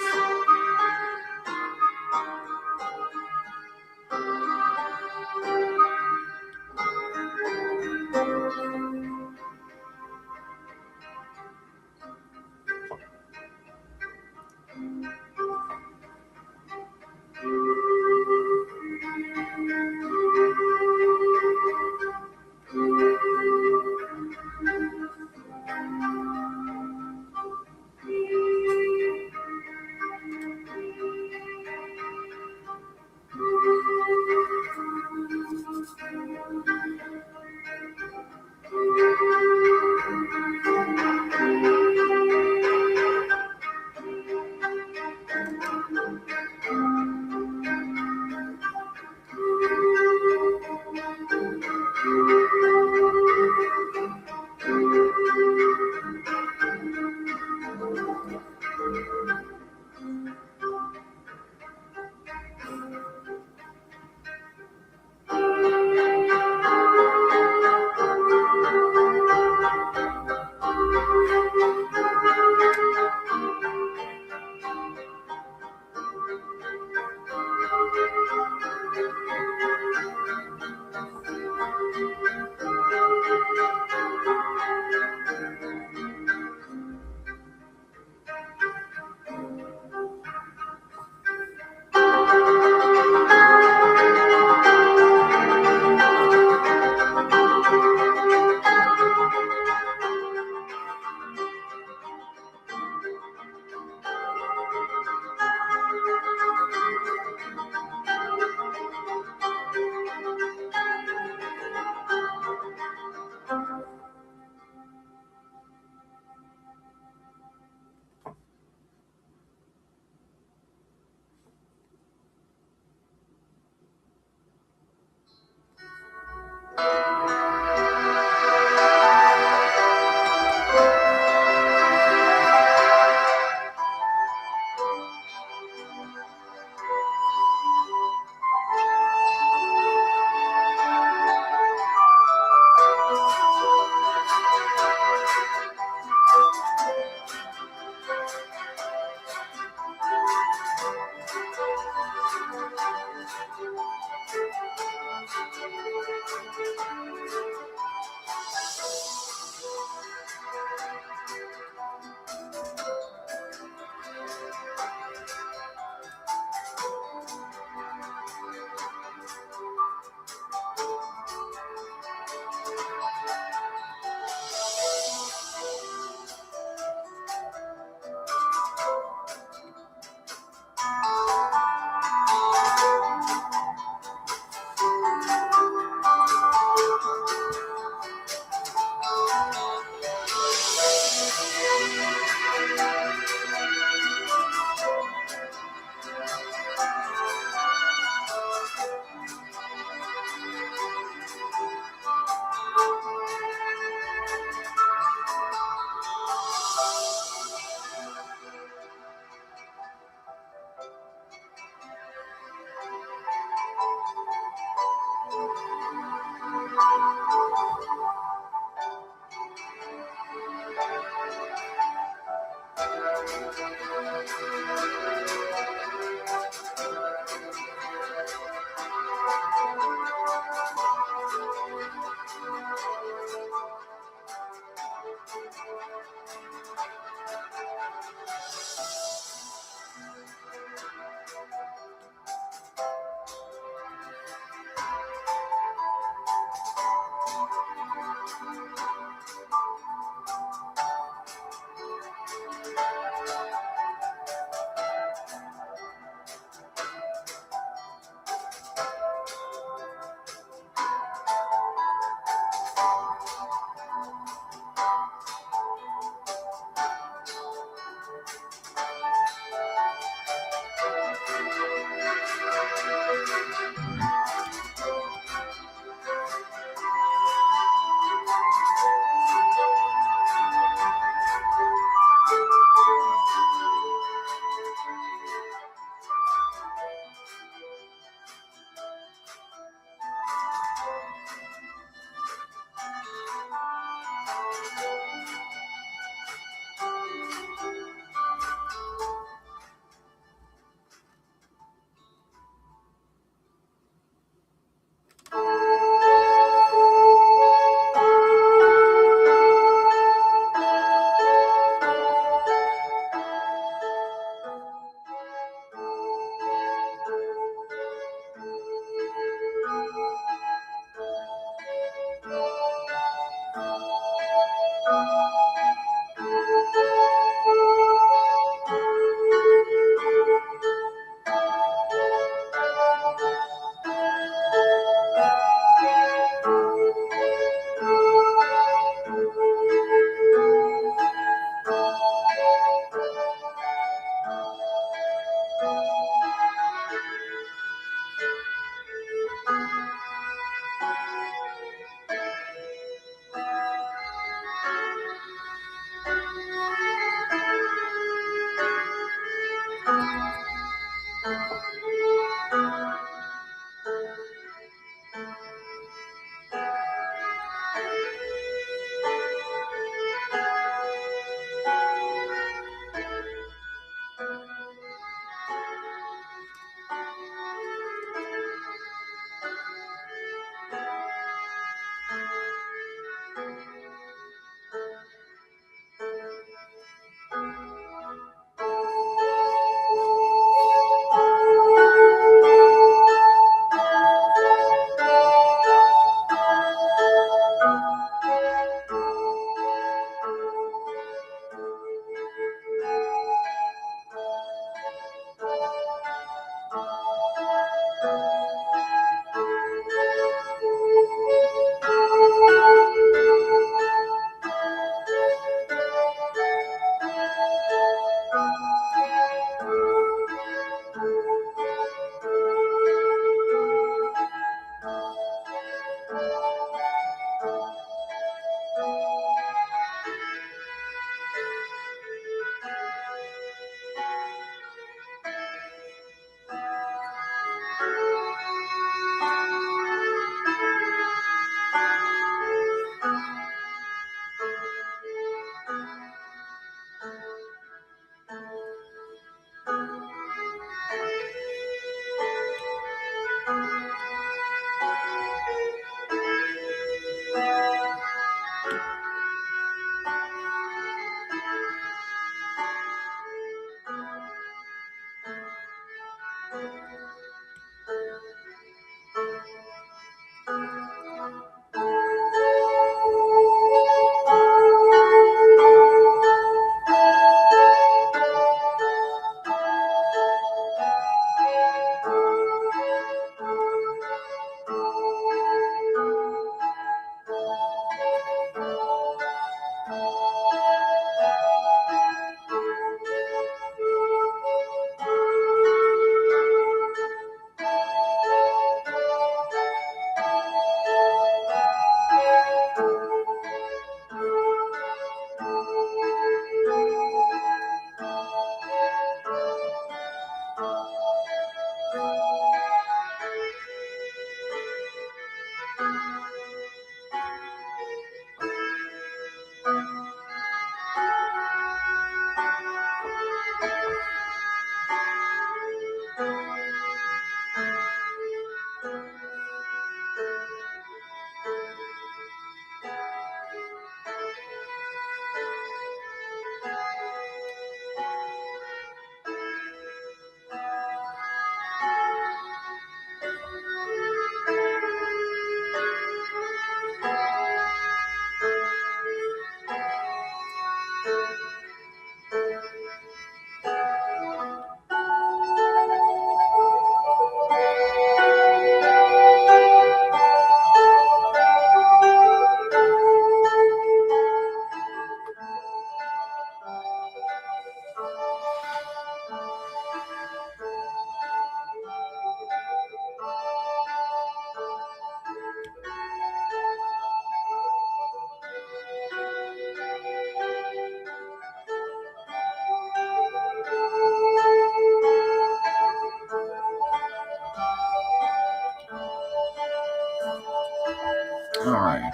All right.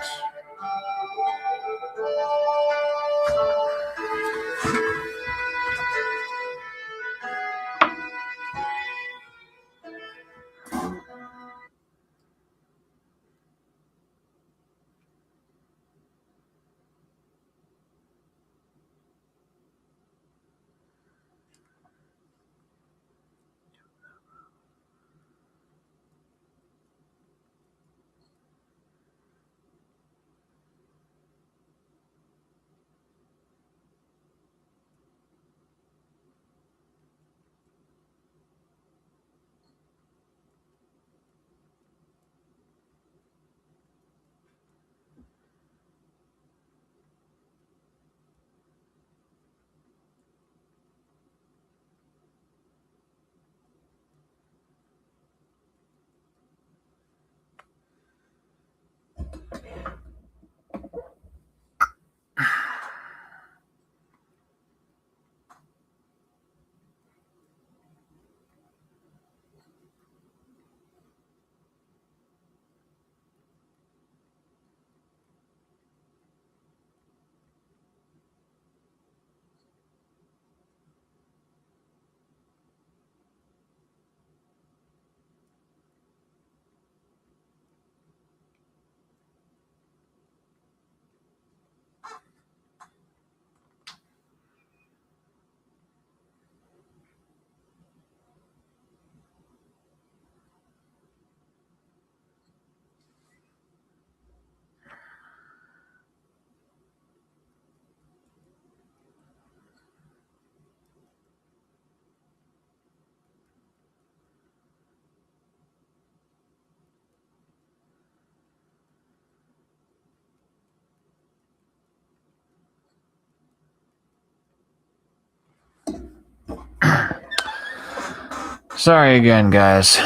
Sorry again, guys.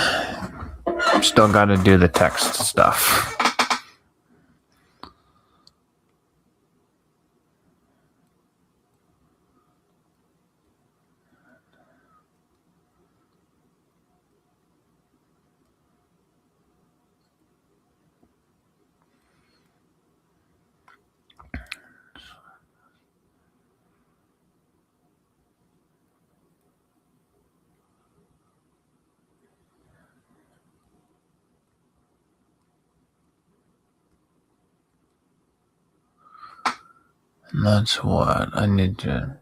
Still got to do the text stuff. That's what I need to.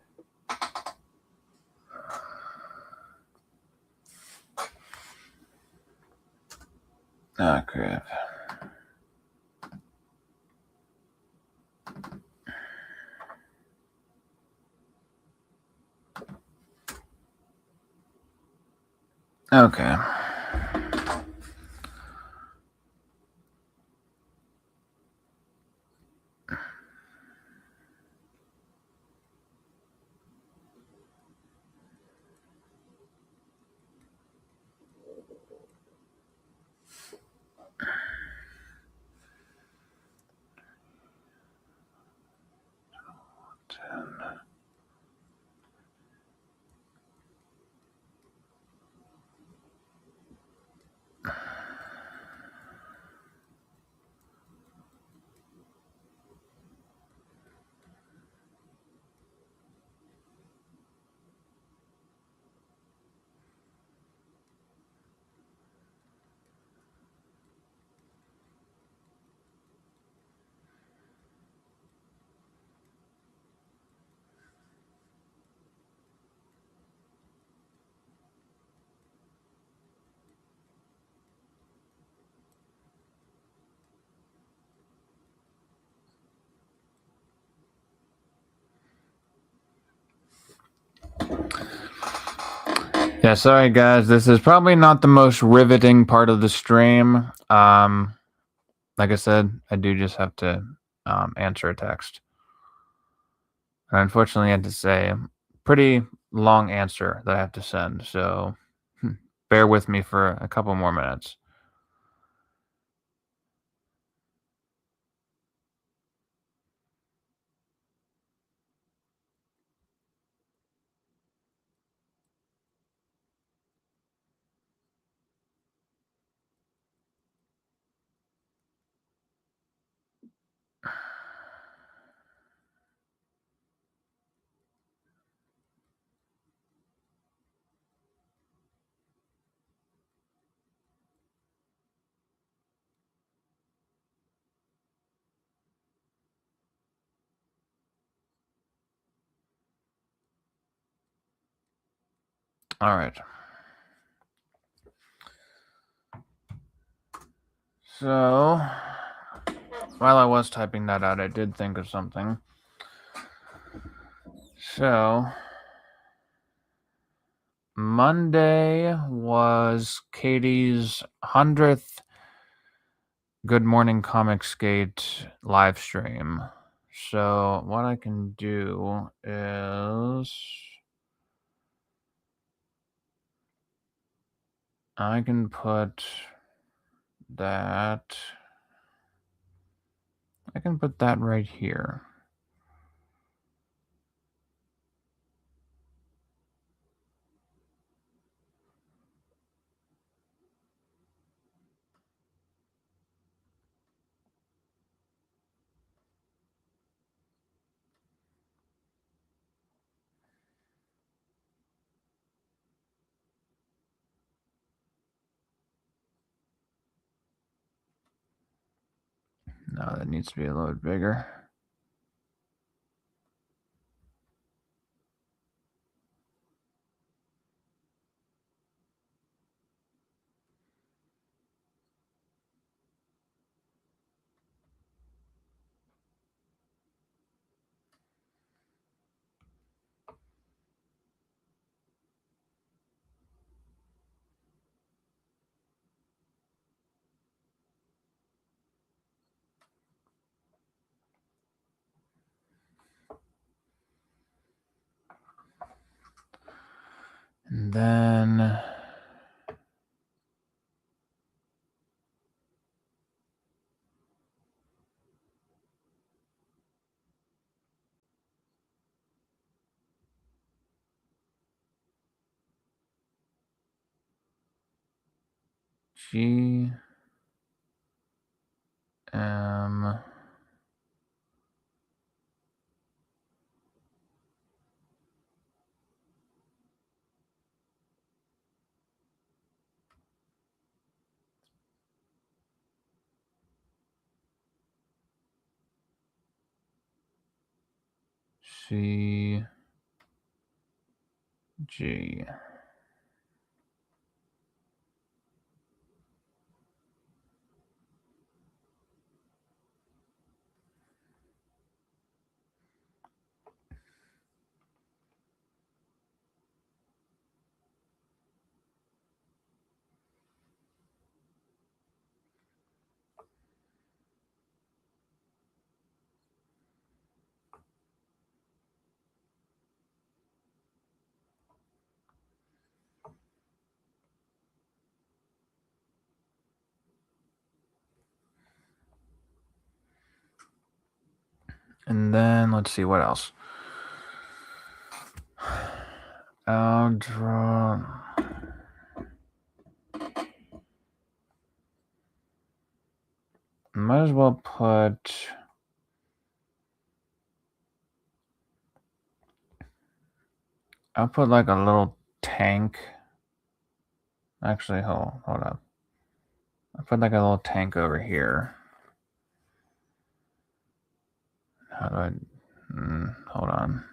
Ah, crap. Okay. Yeah, sorry guys. This is probably not the most riveting part of the stream. Like I said, I do just have to answer a text. And unfortunately, I had to say a pretty long answer that I have to send. So bear with me for a couple more minutes. All right. So, while I was typing that out, I did think of something. So, Monday was Katie's 100th Good Morning Comic Skate live stream. So, what I can do is I can put that right here. No, that needs to be a little bit bigger. And then G M C G. And then let's see what else. I'll draw. Might as well put. I'll put like a little tank. Actually, hold up. I'll put like a little tank over here. How do I? Hold on.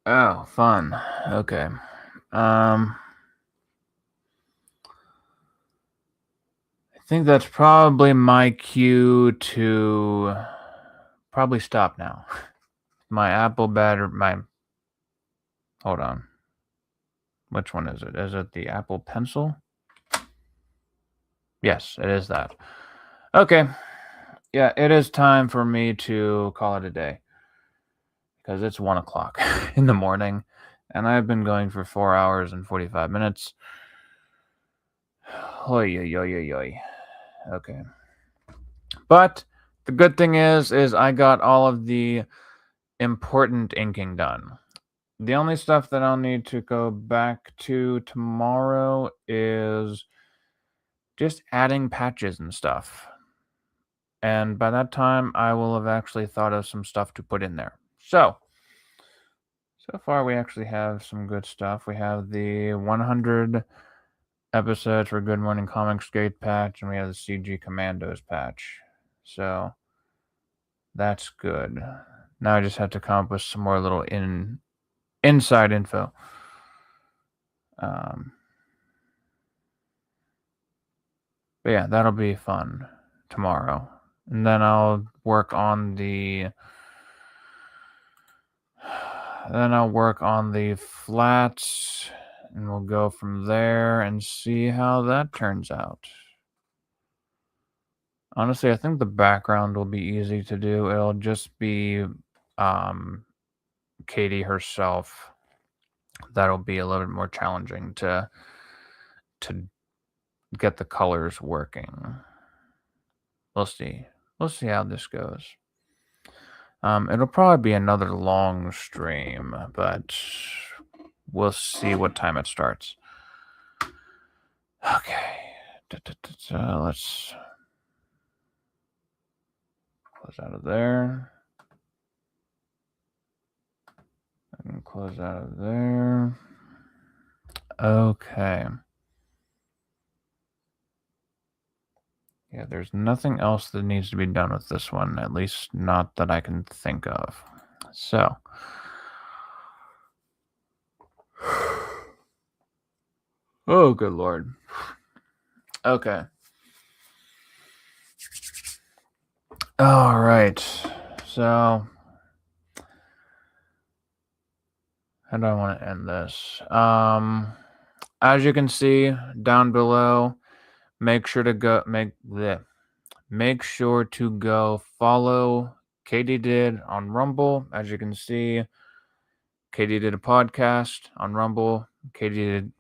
Oh, fun. Okay. I think that's probably my cue to probably stop now. My Apple battery, hold on. Which one is it? Is it the Apple Pencil? Yes, it is that. Okay. Yeah, it is time for me to call it a day. Because it's 1 o'clock in the morning. And I've been going for 4 hours and 45 minutes. Oy, oy, oy, oy, oy. Okay. But the good thing is I got all of the important inking done. The only stuff that I'll need to go back to tomorrow is just adding patches and stuff. And by that time, I will have actually thought of some stuff to put in there. So far we actually have some good stuff. We have the 100 episodes for Good Morning Comics Gate patch, and we have the CG Commandos patch. So that's good. Now I just have to come up with some more little inside info. But yeah, that'll be fun tomorrow. And then I'll work on the flats, and we'll go from there and see how that turns out. Honestly, I think the background will be easy to do. It'll just be Katie herself that'll be a little bit more challenging to get the colors working. We'll see. We'll see how this goes. It'll probably be another long stream, but we'll see what time it starts. Okay. Let's close out of there. I can close out of there. Okay. Yeah, there's nothing else that needs to be done with this one, at least not that I can think of. So. Oh, good Lord. Okay. All right. So, how do I want to end this? As you can see down below, make sure to go follow Katydid on Rumble. As you can see, Katie did a podcast on Rumble. Katie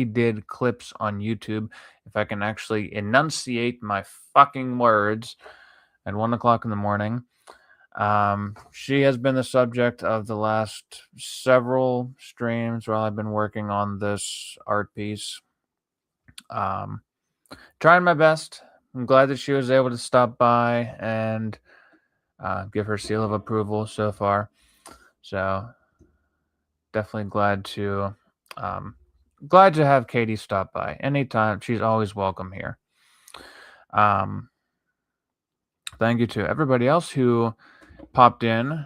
did clips on YouTube. If I can actually enunciate my fucking words at 1 o'clock in the morning. She has been the subject of the last several streams while I've been working on this art piece. Trying my best. I'm glad that she was able to stop by and give her seal of approval so far. So definitely glad to have Katie stop by anytime. She's always welcome here. Thank you to everybody else who popped in.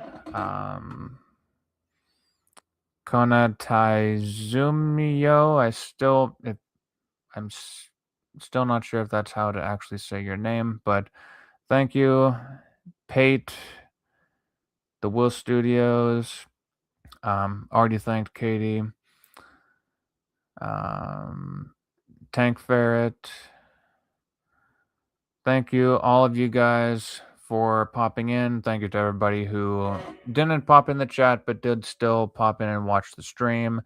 Konataizumio, I'm still not sure if that's how to actually say your name, but thank you. Pate, the Will Studios, already thanked Katie. Tank Ferret. Thank you, all of you guys, for popping in. Thank you to everybody who didn't pop in the chat but did still pop in and watch the stream.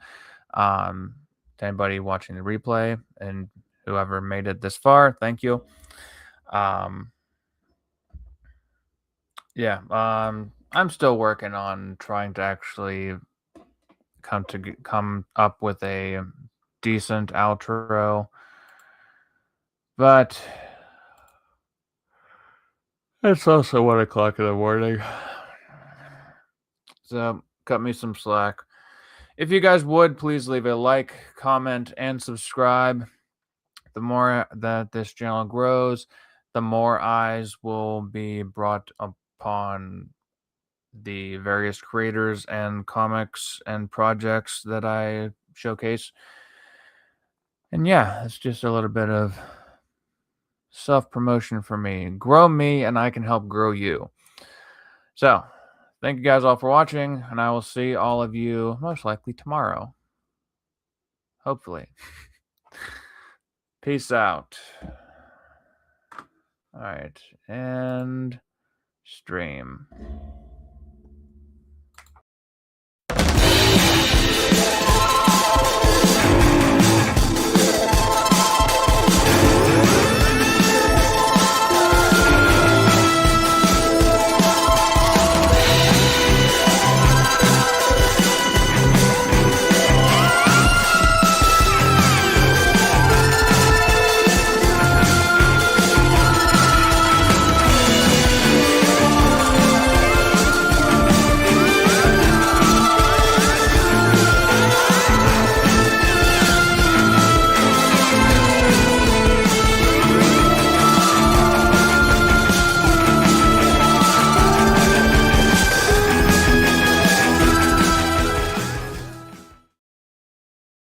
To anybody watching the replay and whoever made it this far, thank you. I'm still working on trying to actually come up with a decent outro, but it's also 1 o'clock in the morning, so cut me some slack. If you guys would, please leave a like, comment, and subscribe. The more that this channel grows, the more eyes will be brought upon the various creators and comics and projects that I showcase. And yeah, it's just a little bit of self-promotion for me. Grow me and I can help grow you. So, thank you guys all for watching, and I will see all of you most likely tomorrow. Hopefully. Peace out. Alright, and stream.